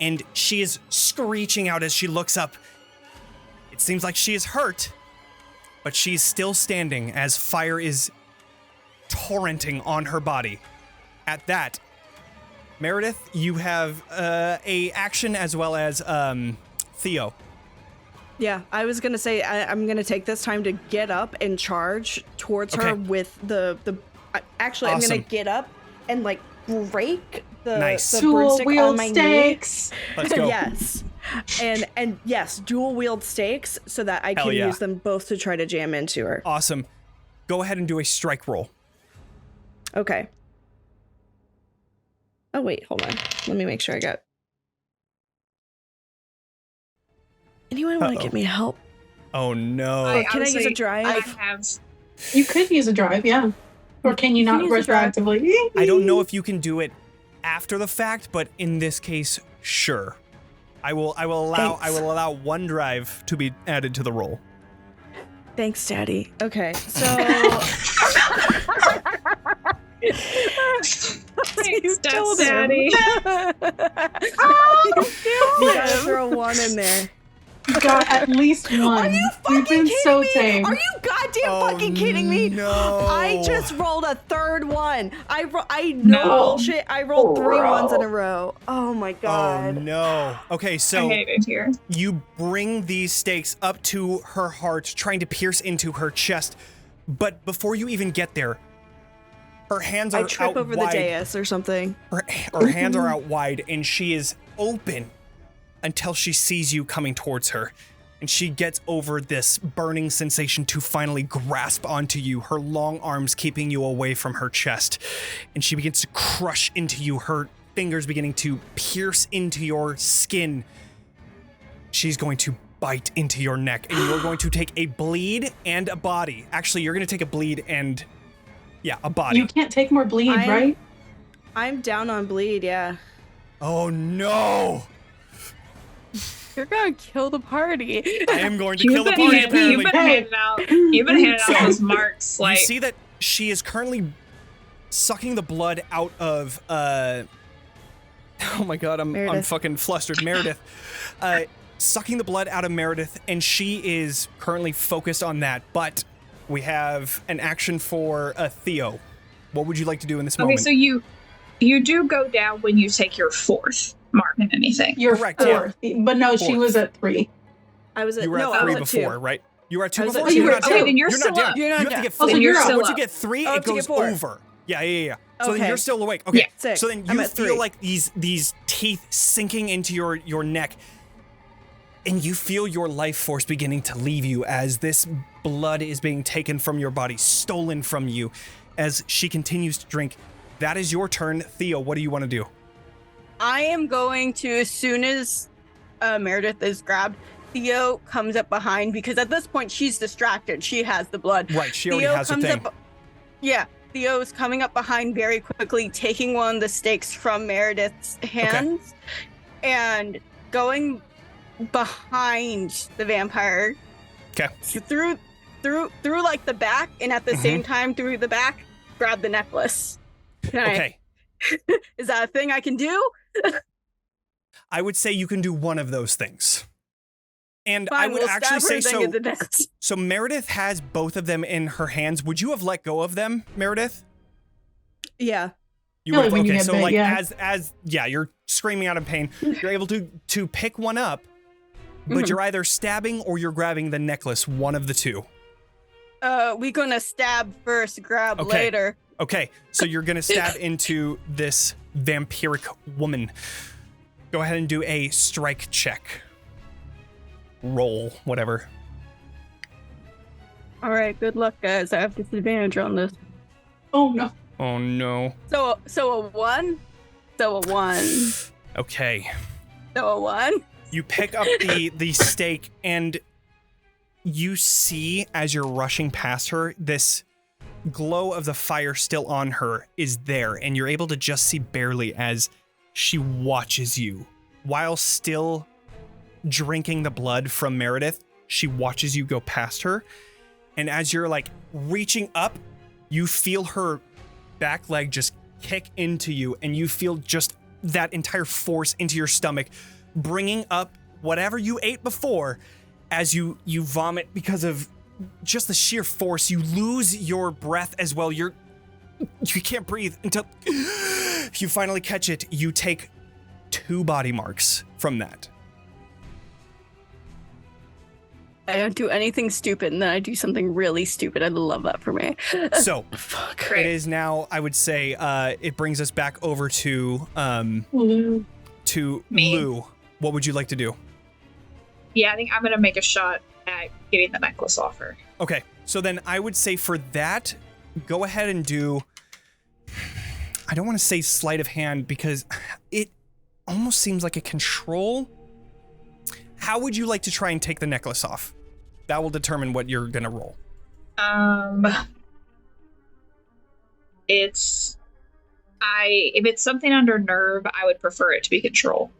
Speaker 1: and she is screeching out as she looks up. It seems like she is hurt, but she's still standing as fire is torrenting on her body. At that, Meredith, you have a action as well as Theo.
Speaker 2: Yeah, I was gonna say I'm gonna take this time to get up and charge towards her
Speaker 1: Okay.
Speaker 2: with the. Actually, I'm
Speaker 1: Awesome.
Speaker 2: gonna get up and like break the,
Speaker 1: Nice.
Speaker 2: the
Speaker 4: Dual
Speaker 2: broomstick on
Speaker 4: wield
Speaker 2: my
Speaker 4: stakes.
Speaker 1: Let's go.
Speaker 2: Yes, and yes, dual wield stakes so that I
Speaker 1: Hell
Speaker 2: can
Speaker 1: yeah.
Speaker 2: use them both to try to jam into her.
Speaker 1: Awesome. Go ahead and do a strike roll.
Speaker 2: Okay. Oh wait, hold on. Let me make sure I got. Anyone want to
Speaker 1: Uh-oh.
Speaker 2: get me help?
Speaker 1: Oh no.
Speaker 2: Or can I use a drive?
Speaker 5: I have.
Speaker 4: You could use a drive, yeah. Or can you not
Speaker 3: use a drive.
Speaker 4: retroactively?
Speaker 1: I don't know if you can do it after the fact, but in this case, sure. I will allow one drive to be added to the roll.
Speaker 2: Thanks, Daddy. Okay, so
Speaker 5: Thanks,
Speaker 3: killed him.
Speaker 5: Daddy.
Speaker 2: you gotta throw one in there.
Speaker 4: You got at least one.
Speaker 2: Are you fucking
Speaker 4: You've been
Speaker 2: kidding
Speaker 4: so
Speaker 2: me?
Speaker 4: tame.
Speaker 2: Are you goddamn
Speaker 1: Oh,
Speaker 2: fucking kidding me?
Speaker 1: no.
Speaker 2: I just rolled a third one. I
Speaker 5: No.
Speaker 2: bullshit. I rolled 3
Speaker 4: Bro.
Speaker 2: ones in a row. Oh my
Speaker 1: Oh
Speaker 2: god.
Speaker 1: no. Okay,
Speaker 5: I
Speaker 1: so
Speaker 5: hate it here.
Speaker 1: you bring these stakes up to her heart, trying to pierce into her chest. But before you even get there, her hands are
Speaker 2: I trip
Speaker 1: out
Speaker 2: over
Speaker 1: wide.
Speaker 2: the dais or something.
Speaker 1: Her hands are out wide, and she is open until she sees you coming towards her. And she gets over this burning sensation to finally grasp onto you, her long arms keeping you away from her chest. And she begins to crush into you, her fingers beginning to pierce into your skin. She's going to bite into your neck, and you're going to take a bleed and a body. Actually, you're going to take a bleed and, yeah, a body.
Speaker 4: You can't take more bleed,
Speaker 2: I'm-
Speaker 4: right?
Speaker 2: I'm down on bleed, yeah.
Speaker 1: Oh no!
Speaker 3: You're gonna kill the party.
Speaker 1: I am going to kill the party, apparently.
Speaker 5: You've been handing out
Speaker 1: So,
Speaker 5: those marks. Like,
Speaker 1: You see that she is currently sucking the blood out of oh my god, I'm
Speaker 2: Meredith.
Speaker 1: fucking flustered. Meredith. Sucking the blood out of Meredith, and she is currently focused on that. But we have an action for Theo. What would you like to do in this
Speaker 5: okay,
Speaker 1: moment?
Speaker 5: so you do go down when you take your 4th mark in anything.
Speaker 4: You're
Speaker 1: Correct, yeah.
Speaker 4: 4. But no, she
Speaker 1: Fourth.
Speaker 4: was at 3.
Speaker 2: I was at
Speaker 1: You were
Speaker 2: no,
Speaker 1: at
Speaker 2: I
Speaker 1: 3
Speaker 2: was at
Speaker 1: before,
Speaker 2: 2.
Speaker 1: right? You were at 2
Speaker 2: I was at
Speaker 1: before?
Speaker 2: two.
Speaker 1: You're not
Speaker 2: Okay,
Speaker 1: down.
Speaker 5: then you're
Speaker 1: You're
Speaker 5: still
Speaker 1: not down.
Speaker 5: up.
Speaker 3: You're not
Speaker 1: You have to
Speaker 3: down.
Speaker 1: get
Speaker 4: Oh,
Speaker 1: 4.
Speaker 4: so you're
Speaker 5: still
Speaker 1: Once you
Speaker 5: up.
Speaker 1: get 3,
Speaker 2: Oh,
Speaker 1: it
Speaker 2: to get
Speaker 1: goes
Speaker 2: 4.
Speaker 1: over. Yeah. So then you're still awake. Okay.
Speaker 5: Yeah.
Speaker 2: Six.
Speaker 1: So then
Speaker 2: I'm
Speaker 1: you
Speaker 2: at
Speaker 1: feel
Speaker 2: 3.
Speaker 1: like these teeth sinking into your neck, and you feel your life force beginning to leave you as this blood is being taken from your body, stolen from you, as she continues to drink. That is your turn. Theo, what do you want to do?
Speaker 3: I am going to, as soon as Meredith is grabbed, Theo comes up behind, because at this point she's distracted. She has the blood.
Speaker 1: Right, she already has her thing.
Speaker 3: Theo's coming up behind very quickly, taking one of the stakes from Meredith's hands and going behind the vampire.
Speaker 1: Okay.
Speaker 3: Through like the back, and at the same time through the back, grab the necklace.
Speaker 1: Okay.
Speaker 3: Is that a thing I can do?
Speaker 1: I would say you can do one of those things. And
Speaker 3: Fine,
Speaker 1: I would
Speaker 3: we'll
Speaker 1: actually
Speaker 3: stab her,
Speaker 1: say
Speaker 3: then get the necklace.
Speaker 1: so Meredith has both of them in her hands. Would you have let go of them, Meredith?
Speaker 2: Yeah.
Speaker 1: You
Speaker 4: Feel
Speaker 1: would
Speaker 4: like when you
Speaker 1: okay,
Speaker 4: get
Speaker 1: so
Speaker 4: bit,
Speaker 1: like
Speaker 4: yeah.
Speaker 1: as you're screaming out in pain. You're able to pick one up, but you're either stabbing or you're grabbing the necklace, one of the two.
Speaker 3: We gonna stab first, grab
Speaker 1: Okay.
Speaker 3: later.
Speaker 1: Okay, so you're gonna stab into this vampiric woman. Go ahead and do a strike check. Roll, whatever.
Speaker 3: All right, good luck, guys. I have disadvantage on this.
Speaker 4: Oh no.
Speaker 1: Oh no.
Speaker 3: So a 1. So a 1.
Speaker 1: Okay.
Speaker 3: So a 1.
Speaker 1: You pick up the stake, and you see as you're rushing past her, this glow of the fire still on her is there, and you're able to just see barely as she watches you while still drinking the blood from Meredith. She watches you go past her, and as you're like reaching up, you feel her back leg just kick into you, and you feel just that entire force into your stomach, bringing up whatever you ate before. As you vomit because of just the sheer force, you lose your breath as well. You can't breathe until you finally catch it. You take 2 body marks from that.
Speaker 3: I don't do anything stupid, and then I do something really stupid. I love that for me.
Speaker 1: So it is now, I would say, it brings us back over to
Speaker 4: Lou.
Speaker 5: Me.
Speaker 1: Lou. What would you like to do?
Speaker 5: Yeah, I think I'm gonna make a shot at getting the necklace off her.
Speaker 1: Okay, so then I would say for that, go ahead and do, I don't want to say sleight of hand because it almost seems like a control. How would you like to try and take the necklace off? That will determine what you're gonna roll.
Speaker 5: If it's something under nerve, I would prefer it to be control.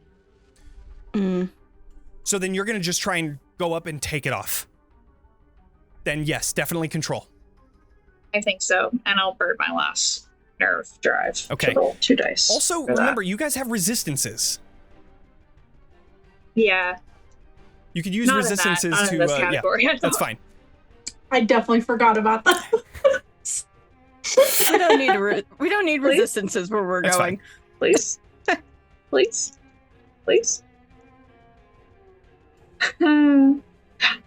Speaker 1: So then you're gonna just try and go up and take it off. Then yes, definitely control.
Speaker 5: I think so, and I'll burn my last nerve drive.
Speaker 1: Okay.
Speaker 5: To roll 2 dice.
Speaker 1: Also,
Speaker 5: for that.
Speaker 1: remember, you guys have resistances.
Speaker 5: Yeah.
Speaker 1: You could use
Speaker 5: Not
Speaker 1: resistances
Speaker 5: not
Speaker 1: to,
Speaker 5: in this
Speaker 1: yeah,
Speaker 5: category.
Speaker 1: that's fine.
Speaker 4: I definitely forgot about that.
Speaker 3: We don't need
Speaker 5: Please?
Speaker 3: resistances where we're
Speaker 1: That's
Speaker 3: going.
Speaker 5: Please. Please. Please.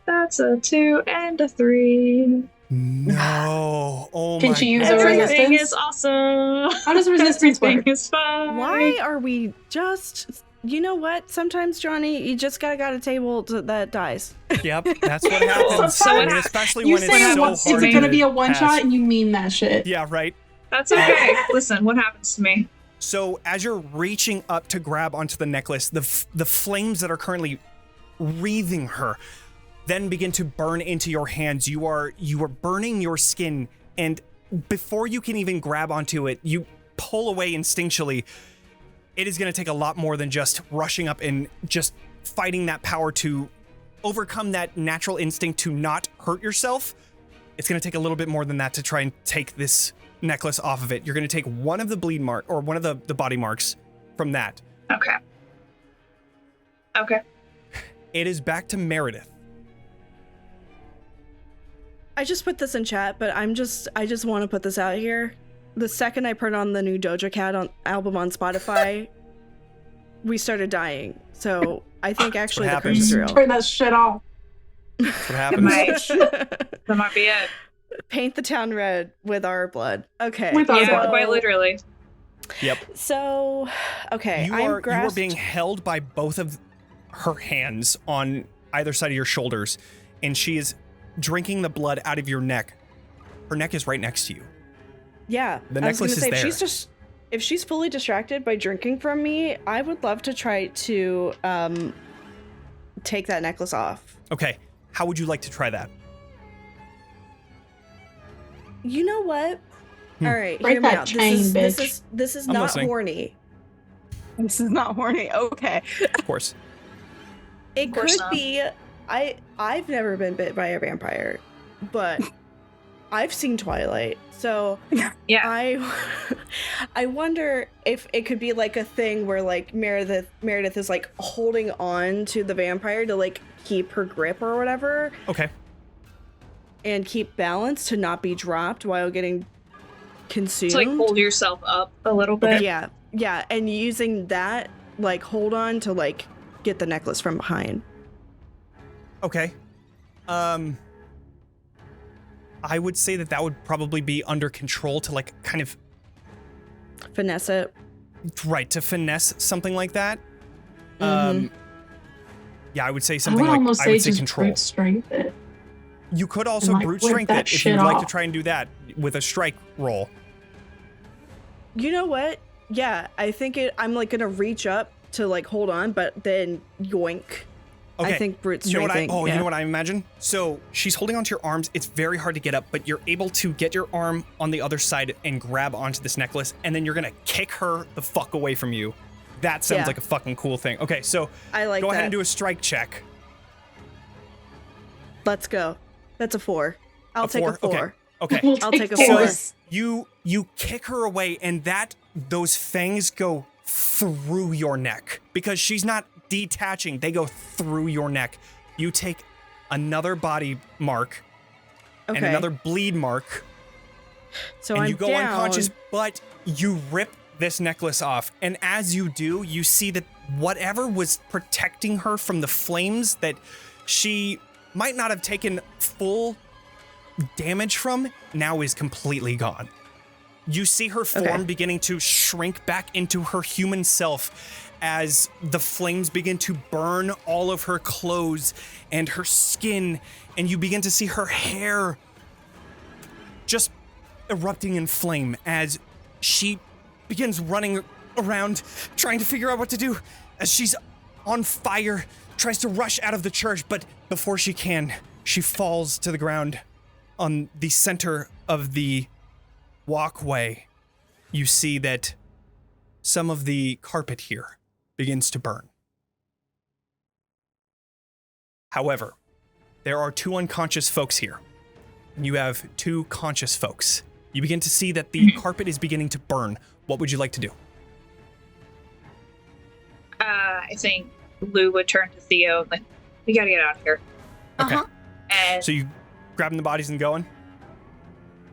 Speaker 5: That's a 2 and a 3.
Speaker 1: No. Oh
Speaker 4: Can
Speaker 1: my
Speaker 4: she use a
Speaker 1: God.
Speaker 5: Everything
Speaker 4: resistance?
Speaker 5: is awesome.
Speaker 4: How does resistance
Speaker 5: Everything
Speaker 4: work?
Speaker 5: is fine.
Speaker 2: Why are we just... You know what? Sometimes, Johnny, you just got a table that dies.
Speaker 1: Yep, that's what happens.
Speaker 5: So
Speaker 1: I
Speaker 5: what
Speaker 1: mean,
Speaker 5: hap-
Speaker 1: especially
Speaker 4: You
Speaker 1: when
Speaker 4: say
Speaker 1: it's so hard.
Speaker 4: is it going to be a one
Speaker 1: pass.
Speaker 4: shot and you mean that shit?
Speaker 1: Yeah, right.
Speaker 5: That's okay. Listen, what happens to me?
Speaker 1: So as you're reaching up to grab onto the necklace, the flames that are currently wreathing her then begin to burn into your hands. You are burning your skin, and before you can even grab onto it, you pull away instinctually. It is going to take a lot more than just rushing up and just fighting that power to overcome that natural instinct to not hurt yourself. It's going to take a little bit more than that to try and take this necklace off of it. You're going to take one of the bleed mark or one of the body marks from that.
Speaker 5: Okay. Okay.
Speaker 1: It is back to Meredith.
Speaker 2: I just put this in chat, but I just want to put this out here. The second I put on the new Doja Cat album on Spotify, we started dying. So I think actually the curse is real.
Speaker 4: Turn that shit off.
Speaker 1: That's what
Speaker 5: It
Speaker 1: happens.
Speaker 5: might. That might be it.
Speaker 2: Paint the town red with our blood. Okay.
Speaker 4: With our
Speaker 5: Yeah,
Speaker 4: blood.
Speaker 5: quite literally.
Speaker 1: Yep.
Speaker 2: So, okay.
Speaker 1: You are being held by both of her hands on either side of your shoulders, and she is drinking the blood out of your neck. Her neck is right next to you.
Speaker 2: Yeah.
Speaker 1: The
Speaker 2: I was
Speaker 1: necklace
Speaker 2: gonna
Speaker 1: is
Speaker 2: say,
Speaker 1: there.
Speaker 2: if she's fully distracted by drinking from me, I would love to try to take that necklace off.
Speaker 1: Okay. How would you like to try that?
Speaker 2: You know what? All right,
Speaker 4: Break
Speaker 2: hear me
Speaker 4: that
Speaker 2: out.
Speaker 4: chain,
Speaker 2: This is
Speaker 1: I'm
Speaker 2: not
Speaker 1: listening.
Speaker 2: horny.
Speaker 3: This is not horny. Okay.
Speaker 1: Of course.
Speaker 2: It
Speaker 5: course
Speaker 2: could
Speaker 5: not.
Speaker 2: be. I've never been bit by a vampire, but I've seen Twilight. So
Speaker 5: Yeah.
Speaker 2: I wonder if it could be like a thing where like Meredith is like holding on to the vampire to like keep her grip or whatever
Speaker 1: Okay.
Speaker 2: and keep balance to not be dropped while getting consumed.
Speaker 5: To like hold yourself up a little bit.
Speaker 2: Yeah, and using that like hold on to like get the necklace from behind.
Speaker 1: Okay. I would say that would probably be under control to like kind of
Speaker 2: Finesse it.
Speaker 1: right to finesse something like that.
Speaker 2: Mhm.
Speaker 1: Yeah, I would say
Speaker 4: I
Speaker 1: something
Speaker 4: would
Speaker 1: like
Speaker 4: almost
Speaker 1: I
Speaker 4: say
Speaker 1: would say
Speaker 4: just
Speaker 1: control.
Speaker 4: brute strength it.
Speaker 1: You could also
Speaker 4: like,
Speaker 1: brute
Speaker 4: whip
Speaker 1: strength
Speaker 4: that
Speaker 1: it if
Speaker 4: shit
Speaker 1: you'd like to
Speaker 4: off.
Speaker 1: try and do that with a strike roll.
Speaker 2: You know what? Yeah, I think I'm like gonna reach up to like hold on, but then yoink.
Speaker 1: Okay.
Speaker 2: I think brute
Speaker 1: You know
Speaker 2: strength.
Speaker 1: what you know what I imagine? So she's holding onto your arms. It's very hard to get up, but you're able to get your arm on the other side and grab onto this necklace, and then you're gonna kick her the fuck away from you. That sounds
Speaker 2: Yeah.
Speaker 1: like a fucking cool thing. Okay, so
Speaker 2: I like
Speaker 1: go
Speaker 2: that.
Speaker 1: ahead and do a strike check.
Speaker 2: Let's go. That's a 4. I'll take a 4.
Speaker 1: Okay.
Speaker 4: We'll
Speaker 2: I'll take a
Speaker 4: four.
Speaker 1: So you kick her away, and those fangs go through your neck because she's not detaching; they go through your neck. You take another body mark
Speaker 2: Okay.
Speaker 1: and another bleed mark,
Speaker 2: so
Speaker 1: and
Speaker 2: I'm
Speaker 1: you go
Speaker 2: down.
Speaker 1: unconscious. But you rip this necklace off, and as you do, you see that whatever was protecting her from the flames that she might not have taken full damage from now is completely gone. You see her form
Speaker 2: Okay.
Speaker 1: beginning to shrink back into her human self as the flames begin to burn all of her clothes and her skin, and you begin to see her hair just erupting in flame as she begins running around trying to figure out what to do as she's on fire, tries to rush out of the church, but before she can, she falls to the ground on the center of the walkway. You see that some of the carpet here begins to burn. However, there are 2 unconscious folks here. You have 2 conscious folks. You begin to see that the carpet is beginning to burn. What would you like to do?
Speaker 5: I think Lou would turn to Theo, like, we gotta get out of here.
Speaker 1: Okay.
Speaker 5: And
Speaker 1: So you grabbing the bodies and going?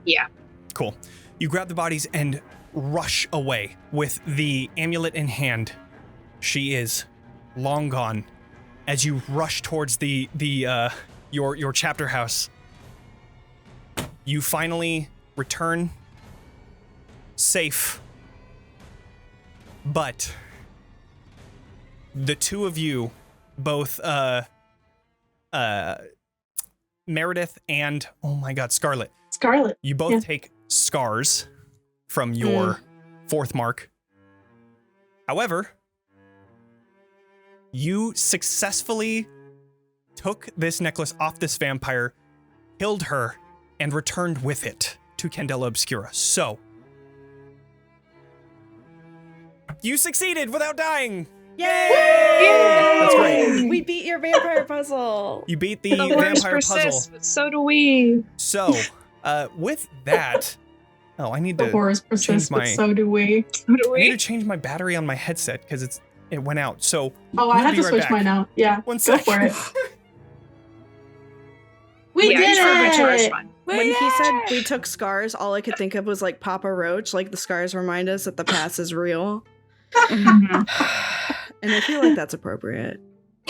Speaker 5: yeah.
Speaker 1: Cool. You grab the bodies and rush away with the amulet in hand. She is long gone. As you rush towards your chapter house, you finally return safe. But the 2 of you, both Meredith and oh my god, Scarlett.
Speaker 4: Scarlett.
Speaker 1: You both
Speaker 4: Yeah.
Speaker 1: take scars from your 4th mark. However, you successfully took this necklace off this vampire, killed her, and returned with it to Candela Obscura. So, you succeeded without dying!
Speaker 2: Yay!
Speaker 1: That's great.
Speaker 2: We beat your vampire puzzle.
Speaker 1: You beat the
Speaker 5: The horrors
Speaker 1: vampire
Speaker 5: persist,
Speaker 1: puzzle.
Speaker 5: but so do we.
Speaker 1: So, with that... Oh, I need
Speaker 4: The
Speaker 1: to
Speaker 4: horrors persist, but
Speaker 1: my-
Speaker 4: so do we.
Speaker 5: So do
Speaker 1: I need
Speaker 5: we.
Speaker 1: to change my battery on my headset because it went out. So
Speaker 4: Oh,
Speaker 1: I'm
Speaker 4: I
Speaker 1: gonna
Speaker 4: had
Speaker 1: be
Speaker 4: to
Speaker 1: right
Speaker 4: switch
Speaker 1: back.
Speaker 4: mine out. Yeah.
Speaker 1: One
Speaker 4: Go
Speaker 1: sec.
Speaker 4: for it. We
Speaker 5: yeah,
Speaker 4: did
Speaker 5: just for Ventura is
Speaker 4: it!
Speaker 5: fine.
Speaker 2: When he said we took scars, all I could think of was like Papa Roach, like the scars remind us that the past is real.
Speaker 5: Mhm.
Speaker 2: And I feel like that's appropriate.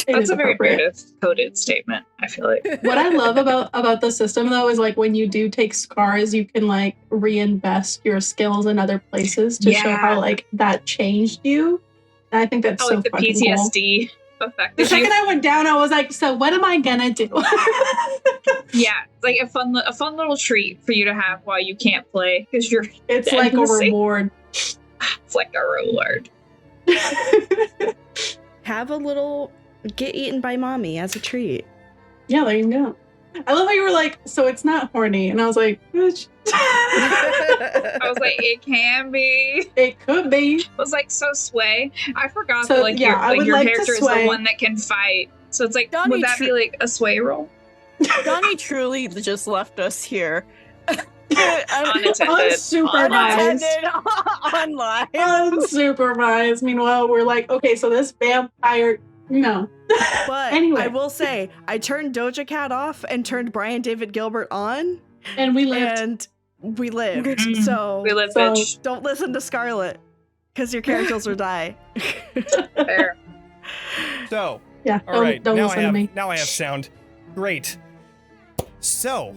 Speaker 5: That's
Speaker 4: is
Speaker 5: a very
Speaker 4: appropriate.
Speaker 5: Meredith coded statement, I feel like.
Speaker 4: What I love about the system though is like when you do take scars, you can like reinvest your skills in other places to show how like that changed you. And I think that's
Speaker 5: Oh,
Speaker 4: so
Speaker 5: like the
Speaker 4: fucking cool.
Speaker 5: PTSD
Speaker 4: The
Speaker 5: affected
Speaker 4: second
Speaker 5: you.
Speaker 4: I went down, I was like, so what am I gonna do?
Speaker 5: Yeah, it's like a fun little treat for you to have while you can't play because you're.
Speaker 4: It's
Speaker 5: dead
Speaker 4: like
Speaker 5: in
Speaker 4: a
Speaker 5: the same-
Speaker 4: reward.
Speaker 5: It's like a reward.
Speaker 2: Have a little get eaten by mommy as a treat.
Speaker 4: Yeah, there you go. I love how you were like, so it's not horny. And I was like, bitch.
Speaker 5: I was like, it can be.
Speaker 4: It could be.
Speaker 5: It was like so sway. I forgot
Speaker 4: So,
Speaker 5: that like
Speaker 4: yeah, I
Speaker 5: your,
Speaker 4: would
Speaker 5: your
Speaker 4: like to
Speaker 5: character is
Speaker 4: sway.
Speaker 5: the one that can fight. So it's like,
Speaker 3: Donnie
Speaker 5: would that be like a sway roll?
Speaker 3: Jonny truly just left us here.
Speaker 5: Unattended.
Speaker 4: Unsupervised.
Speaker 3: Online.
Speaker 4: Unsupervised. Meanwhile, we're like, okay, so this vampire, no.
Speaker 2: But
Speaker 4: Anyway.
Speaker 2: I will say, I turned Doja Cat off and turned Brian David Gilbert on,
Speaker 4: And we lived.
Speaker 2: and we lived.
Speaker 5: Mhm.
Speaker 2: So
Speaker 5: We live,
Speaker 4: So-
Speaker 5: bitch.
Speaker 2: don't listen to Scarlett, because your characters will die.
Speaker 5: Fair.
Speaker 1: So,
Speaker 4: Yeah,
Speaker 1: all right,
Speaker 4: don't
Speaker 1: now
Speaker 4: listen to me.
Speaker 1: I have sound. Great. So,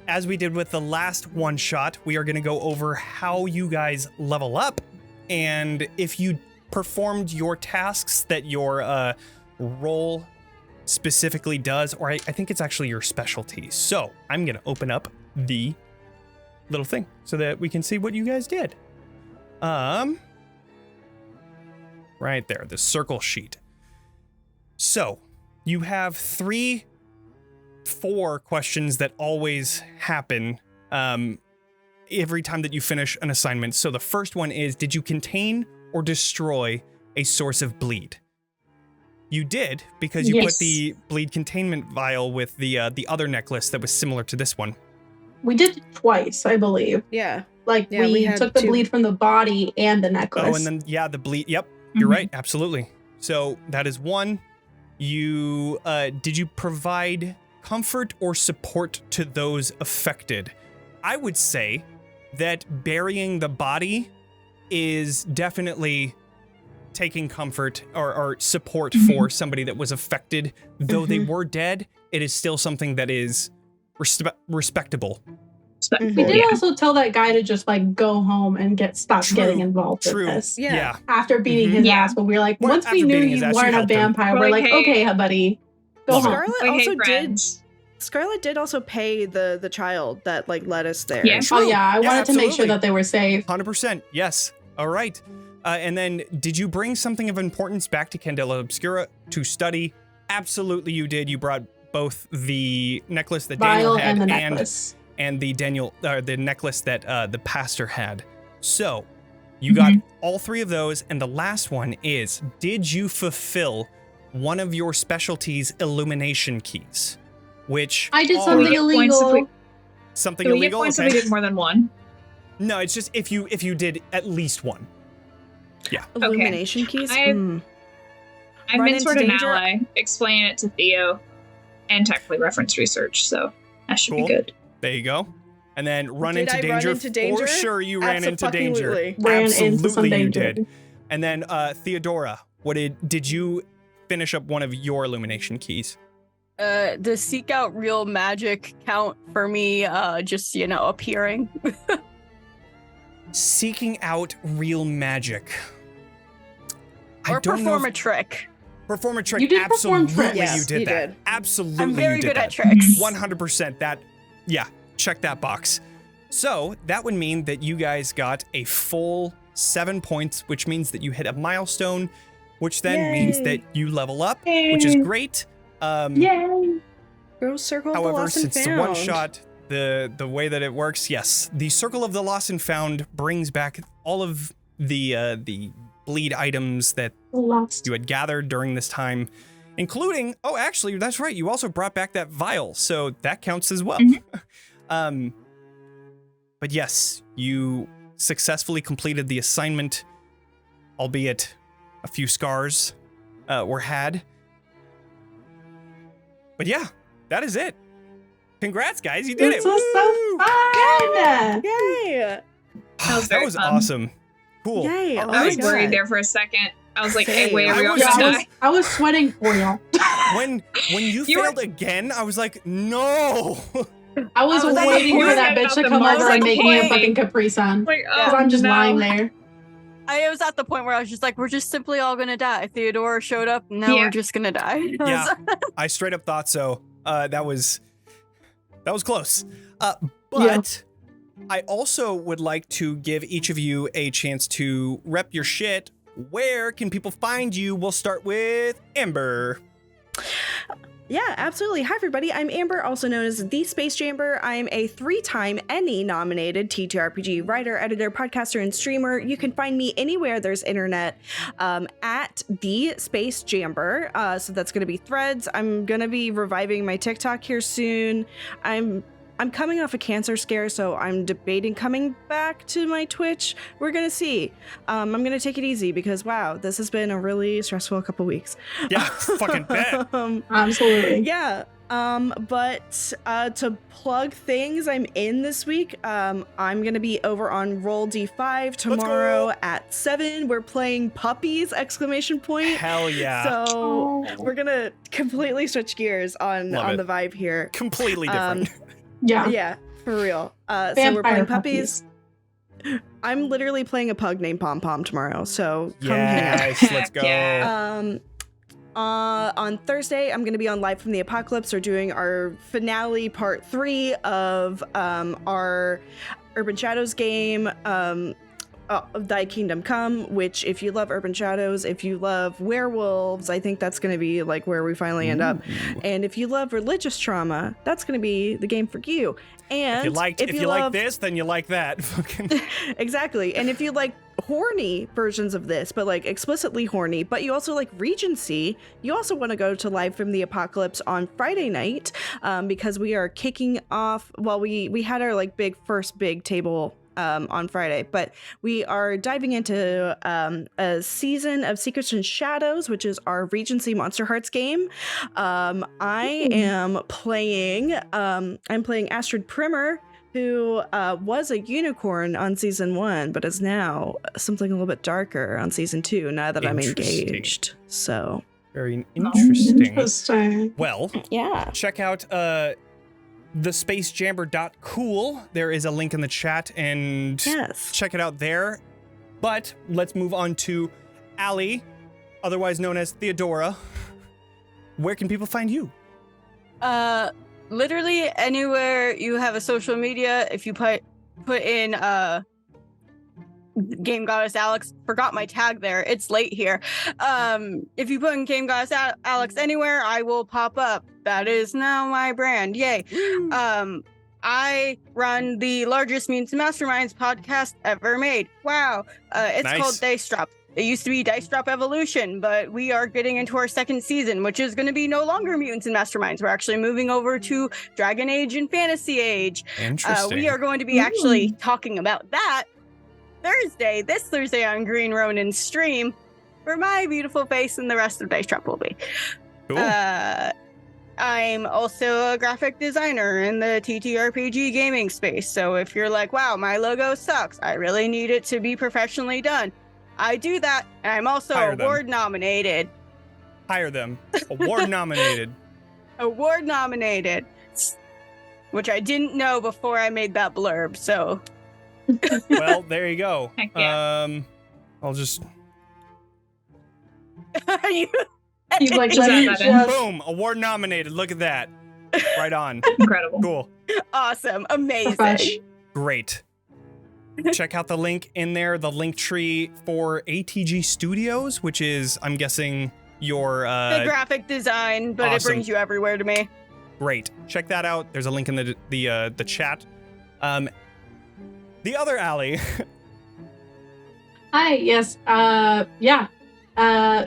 Speaker 1: as we did with the last one shot, we are going to go over how you guys level up, and if you performed your tasks that your role specifically does, or I think it's actually your specialty. So, I'm going to open up the little thing so that we can see what you guys did. Right there, the circle sheet. So, you have 4 questions that always happen every time that you finish an assignment. So the first one is, did you contain or destroy a source of bleed? You did, because you put
Speaker 4: Yes.
Speaker 1: the bleed containment vial with the other necklace that was similar to this one.
Speaker 4: We did it twice, I believe.
Speaker 2: Yeah.
Speaker 4: Like,
Speaker 2: Yeah, we
Speaker 4: we
Speaker 2: had
Speaker 4: took the
Speaker 2: 2.
Speaker 4: bleed from the body and the necklace.
Speaker 1: Oh, and then, yeah, the bleed. Yep, you're
Speaker 5: Mhm.
Speaker 1: right. Absolutely. So that is one. You, did you provide comfort or support to those affected? I would say that burying the body is definitely taking comfort or support for somebody that was affected. Though they were dead, it is still something that is respectable.
Speaker 5: Respectful,
Speaker 4: We did
Speaker 5: yeah.
Speaker 4: also tell that guy to just like go home and stop
Speaker 1: True.
Speaker 4: getting involved
Speaker 1: True.
Speaker 4: with this.
Speaker 2: Yeah.
Speaker 4: After beating
Speaker 1: Mhm.
Speaker 4: his
Speaker 5: Yeah.
Speaker 4: ass, but we were like,
Speaker 1: Well,
Speaker 4: once we
Speaker 1: after
Speaker 4: knew
Speaker 1: beating his
Speaker 4: you
Speaker 1: ass, you
Speaker 4: weren't a
Speaker 1: helped him.
Speaker 4: vampire,
Speaker 5: We're
Speaker 4: we're
Speaker 5: like,
Speaker 4: like,
Speaker 5: hey.
Speaker 4: okay, buddy, go
Speaker 1: Love it.
Speaker 4: home.
Speaker 2: Scarlett
Speaker 5: Like,
Speaker 2: also
Speaker 5: hey,
Speaker 2: did.
Speaker 5: friends.
Speaker 2: Scarlett did also pay the child that like led us there.
Speaker 5: Yeah.
Speaker 4: Oh yeah, I wanted to make sure
Speaker 1: absolutely.
Speaker 4: that they were safe.
Speaker 1: 100%. Yes. All right. And then, did you bring something of importance back to Candela Obscura to study? Absolutely, you did. You brought both the necklace that Daniel
Speaker 4: Vial
Speaker 1: had
Speaker 4: and the necklace.
Speaker 1: and the the necklace that the pastor had. So, you got all 3 of those, and the last one is: did you fulfill one of your specialties' illumination keys? Which
Speaker 4: I did
Speaker 1: are-
Speaker 4: something
Speaker 5: get points if
Speaker 4: illegal.
Speaker 1: something
Speaker 5: Do we get
Speaker 1: illegal.
Speaker 5: points if
Speaker 1: Okay.
Speaker 5: we did more than one?
Speaker 1: No, it's just if you did at least one.
Speaker 2: Illumination keys.
Speaker 5: I've
Speaker 2: Mm.
Speaker 5: I've
Speaker 2: Run
Speaker 5: been
Speaker 2: into
Speaker 5: sort of an
Speaker 2: danger?
Speaker 5: ally, explaining it to Theo, and technically reference research, so that should
Speaker 1: Cool.
Speaker 5: be good.
Speaker 1: There you go. And then run
Speaker 2: Did
Speaker 1: into
Speaker 2: I run
Speaker 1: danger.
Speaker 2: into danger?
Speaker 1: For sure, you ran into danger.
Speaker 2: Abso-fucking-lutely.
Speaker 4: Ran into some
Speaker 1: Absolutely, you
Speaker 4: danger.
Speaker 1: did. And then Theodora, did you finish up one of your illumination keys?
Speaker 3: The seek out real magic count for me, just appearing.
Speaker 1: Seeking out real magic.
Speaker 3: Or perform a trick.
Speaker 1: Perform a trick.
Speaker 4: You did perform
Speaker 1: Absolutely,
Speaker 4: tricks.
Speaker 2: Yes,
Speaker 1: you did
Speaker 2: you
Speaker 1: that.
Speaker 2: did.
Speaker 1: Absolutely,
Speaker 3: I'm very
Speaker 1: you did
Speaker 3: good
Speaker 1: that.
Speaker 3: at tricks.
Speaker 1: 100%. That, yeah, check that box. So that would mean that you guys got a full 7 points, which means that you hit a milestone, which then means
Speaker 2: Yay.
Speaker 1: that you level up, which is great.
Speaker 4: Yay!
Speaker 2: Go circle of the
Speaker 1: However,
Speaker 2: lost and
Speaker 1: since it's
Speaker 2: found.
Speaker 1: a one shot, the way that it works, yes, the Circle of the Lost and Found brings back all of the bleed items that
Speaker 4: Lost.
Speaker 1: you had gathered during this time, including, oh, actually, that's right, you also brought back that vial, so that counts as well. But yes, you successfully completed the assignment, albeit a few scars were had. But yeah, that is it. Congrats, guys, you did
Speaker 4: This
Speaker 1: it.
Speaker 4: was
Speaker 1: Woo!
Speaker 4: so fun!
Speaker 2: Yay!
Speaker 5: That was
Speaker 1: That
Speaker 5: very
Speaker 1: was
Speaker 5: fun.
Speaker 1: awesome. Cool.
Speaker 2: Yay!
Speaker 1: All
Speaker 2: Oh
Speaker 5: I
Speaker 2: my
Speaker 5: was
Speaker 1: right.
Speaker 5: worried
Speaker 2: God.
Speaker 5: there for a second. I was like,
Speaker 2: Same.
Speaker 5: hey, wait, are we all
Speaker 1: I
Speaker 5: gonna
Speaker 1: was-
Speaker 5: die?
Speaker 4: I was sweating for y'all.
Speaker 1: When you
Speaker 5: You were-
Speaker 1: failed again, I was like, no.
Speaker 4: I was
Speaker 3: I was
Speaker 4: waiting for
Speaker 5: like,
Speaker 4: that
Speaker 5: "Who's
Speaker 4: bitch to
Speaker 5: gonna
Speaker 4: come
Speaker 5: mark
Speaker 4: over and
Speaker 3: the
Speaker 4: make me a
Speaker 3: point?"
Speaker 4: fucking Capri Sun.
Speaker 5: Like,
Speaker 4: Because
Speaker 5: oh,
Speaker 4: I'm just
Speaker 5: no.
Speaker 4: lying there.
Speaker 3: I was at the point where I was just like, we're just simply all gonna die. Theodora showed up, now
Speaker 5: Yeah.
Speaker 3: we're just gonna die.
Speaker 1: Yeah, I straight up thought so. That was close. But I also would like to give each of you a chance to rep your shit. Where can people find you? We'll start with Amber.
Speaker 2: Yeah, absolutely. Hi, everybody. I'm Amber, also known as The Space Jamber. I'm a 3-time Emmy-nominated TTRPG writer, editor, podcaster, and streamer. You can find me anywhere there's internet at The Space Jamber. So that's going to be Threads. I'm going to be reviving my TikTok here soon. I'm coming off a cancer scare, so I'm debating coming back to my Twitch. We're going to see. I'm going to take it easy because, wow, this has been a really stressful couple weeks.
Speaker 1: Yeah, fucking bet.
Speaker 4: Absolutely.
Speaker 2: Yeah. But to plug things I'm in this week, I'm gonna be over on Roll D5 tomorrow at 7. We're playing puppies! !
Speaker 1: Hell yeah.
Speaker 2: So we're gonna completely switch gears on
Speaker 1: Love it.
Speaker 2: the vibe here.
Speaker 1: Completely different.
Speaker 4: Yeah.
Speaker 2: Yeah, for real. So we're
Speaker 4: Vampire
Speaker 2: playing puppies. I'm literally playing a pug named Pom Pom tomorrow, so come hang out.
Speaker 1: Yes, let's go.
Speaker 5: Yeah.
Speaker 2: On Thursday, I'm going to be on Live from the Apocalypse. We're doing our finale part 3 of our Urban Shadows game, Thy Kingdom Come, which if you love Urban Shadows, if you love werewolves, I think that's going to be like where we finally end up. And if you love religious trauma, that's going to be the game for you. And
Speaker 1: if you like this, then you like that. Fucking
Speaker 2: exactly. And if you like horny versions of this, but like explicitly horny, but you also like Regency, you also want to go to Live from the Apocalypse on Friday night, because we are kicking off, well, we had our like first big table on Friday, but we are diving into a season of Secrets and Shadows, which is our Regency Monster Hearts game. I am playing Astrid Primer, who was a unicorn on season 1, but is now something a little bit darker on season 2 now that I'm
Speaker 1: Interesting.
Speaker 2: engaged. So
Speaker 1: very interesting.
Speaker 4: Interesting.
Speaker 1: Well,
Speaker 2: yeah.
Speaker 1: check out thespacejamber.cool. There is a link in the chat and
Speaker 2: Yes.
Speaker 1: check it out there. But let's move on to Allie, otherwise known as Theodora. Where can people find you?
Speaker 3: Literally anywhere you have a social media, if you put in Game Goddess Alex, forgot my tag there, it's late here. If you put in Game Goddess Alex anywhere, I will pop up. That is now my brand. Yay. I run the largest Mutants and Masterminds podcast ever made. Wow. It's
Speaker 1: Nice.
Speaker 3: called Dice Drop. It used to be Dice Drop Evolution, but we are getting into our second season, which is going to be no longer Mutants and Masterminds. We're actually moving over to Dragon Age and Fantasy Age.
Speaker 1: Interesting.
Speaker 3: We are going to be actually talking about that this Thursday on Green Ronin's stream, where my beautiful face and the rest of Dice Drop will be.
Speaker 1: Cool.
Speaker 3: I'm also a graphic designer in the TTRPG gaming space. So if you're like, wow, my logo sucks, I really need it to be professionally done, I do that. And I'm also
Speaker 1: Hire them.
Speaker 3: award nominated.
Speaker 1: Hire them. Award nominated.
Speaker 3: Award nominated. Which I didn't know before I made that blurb. So
Speaker 1: Well, there you go.
Speaker 5: Heck yeah.
Speaker 1: I'll just
Speaker 4: He's like,
Speaker 5: Just
Speaker 4: let me
Speaker 5: add that in.
Speaker 4: just-
Speaker 1: boom. Award nominated. Look at that. Right on.
Speaker 5: Incredible.
Speaker 1: Cool.
Speaker 3: awesome. Amazing.
Speaker 4: Fresh.
Speaker 1: Great. Check out the link in there, the link tree for ATG Studios, which is, I'm guessing, your
Speaker 3: The graphic design, but it
Speaker 1: awesome.
Speaker 3: brings you everywhere to me.
Speaker 1: great. Check that out. There's a link in the chat. The other Allie.
Speaker 4: Hi, yes.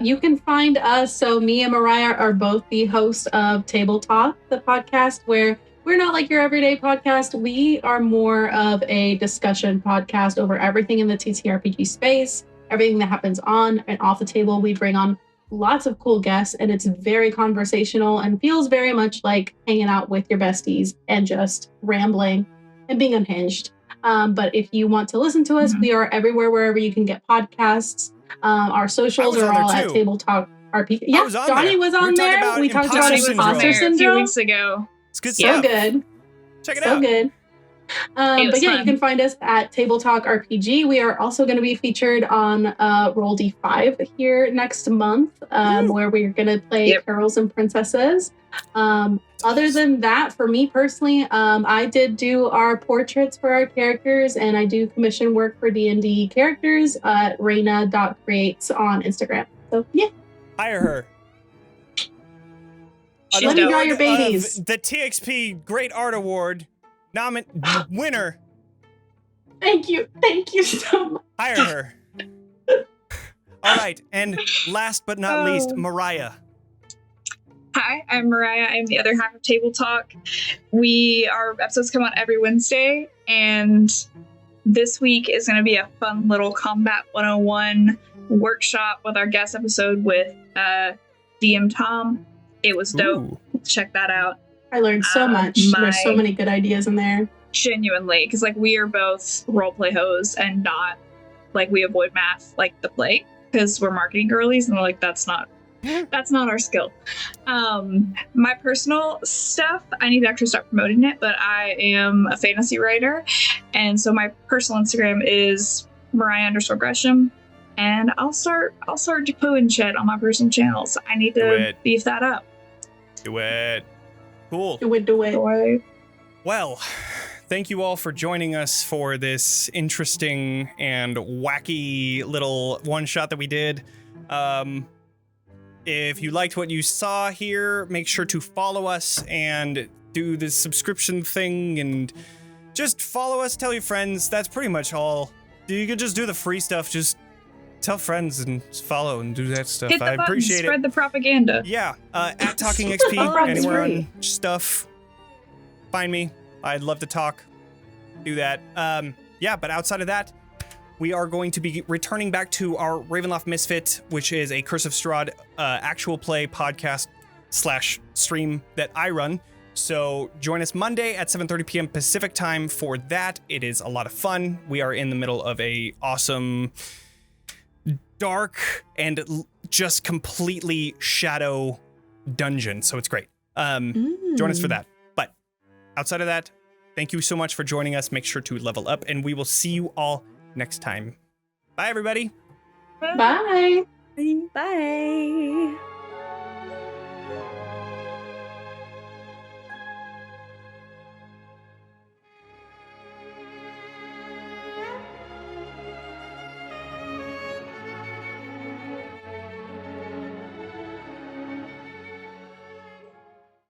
Speaker 4: You can find us. So me and Mariah are both the hosts of Table Talk, the podcast where we're not like your everyday podcast. We are more of a discussion podcast over everything in the TTRPG space, everything that happens on and off the table. We bring on lots of cool guests, and it's very conversational and feels very much like hanging out with your besties and just rambling and being unhinged. But if you want to listen to us, we are everywhere, wherever you can get podcasts. Our socials
Speaker 1: was
Speaker 4: are
Speaker 1: on there
Speaker 4: all at
Speaker 1: too.
Speaker 4: Table Talk RPG. Yeah,
Speaker 1: was on
Speaker 4: Johnny
Speaker 1: there.
Speaker 4: was
Speaker 1: We
Speaker 4: on
Speaker 1: were talking
Speaker 4: there.
Speaker 1: about
Speaker 4: We talked about
Speaker 1: imposter
Speaker 5: Johnny was on
Speaker 4: imposter
Speaker 5: there a few
Speaker 4: syndrome.
Speaker 5: weeks ago.
Speaker 1: It's good
Speaker 4: So
Speaker 1: stuff.
Speaker 4: good.
Speaker 1: Check it
Speaker 4: So
Speaker 1: out.
Speaker 4: good.
Speaker 5: It was
Speaker 4: But yeah,
Speaker 5: fun.
Speaker 4: you can find us at Table Talk RPG. We are also going to be featured on Roll D5 here next month, where we're going to play Carols and Princesses. Other than that, for me personally, I did do our portraits for our characters, and I do commission work for D&D characters at reina.creates on Instagram. So yeah.
Speaker 1: Hire her.
Speaker 5: She's
Speaker 4: Let me
Speaker 5: dope.
Speaker 4: draw your babies.
Speaker 1: The TXP Great Art Award winner.
Speaker 4: Thank you so much.
Speaker 1: Hire her. All right, and last but not least, Mariah.
Speaker 5: Hi, I'm Mariah. I'm the other half of Table Talk. Our episodes come out every Wednesday, and this week is going to be a fun little Combat 101 workshop with our guest episode with DM Tom. It was dope.
Speaker 1: Ooh.
Speaker 5: Check that out.
Speaker 4: I learned so much. There's so many good ideas in there.
Speaker 5: Genuinely, because like we are both roleplay hoes and not like we avoid math like the plague because we're marketing girlies and we're like that's not our skill. My personal stuff, I need to actually start promoting it, but I am a fantasy writer, and so my personal Instagram is Mariah_Gresham, and I'll start pooing shit on my personal channel, so I need to beef that up.
Speaker 1: Do it. Cool.
Speaker 4: Do it.
Speaker 1: Well, thank you all for joining us for this interesting and wacky little one-shot that we did. If you liked what you saw here, make sure to follow us and do the subscription thing and just follow us, tell your friends. That's pretty much all. You could just do the free stuff. Just tell friends and follow and do that stuff.
Speaker 5: Hit the
Speaker 1: I
Speaker 5: button,
Speaker 1: appreciate it.
Speaker 5: spread the propaganda.
Speaker 1: Yeah, at Talking XP,
Speaker 4: That's
Speaker 1: anywhere
Speaker 4: right.
Speaker 1: on stuff. Find me. I'd love to talk. Do that. Yeah, but outside of that, we are going to be returning back to our Ravenloft Misfit, which is a Curse of Strahd actual play podcast / stream that I run. So join us Monday at 7:30 p.m. Pacific time for that. It is a lot of fun. We are in the middle of a awesome, dark, and just completely shadow dungeon. So it's great. Join us for that. But outside of that, thank you so much for joining us. Make sure to level up, and we will see you all next time. Bye, everybody.
Speaker 4: Bye.
Speaker 2: Bye.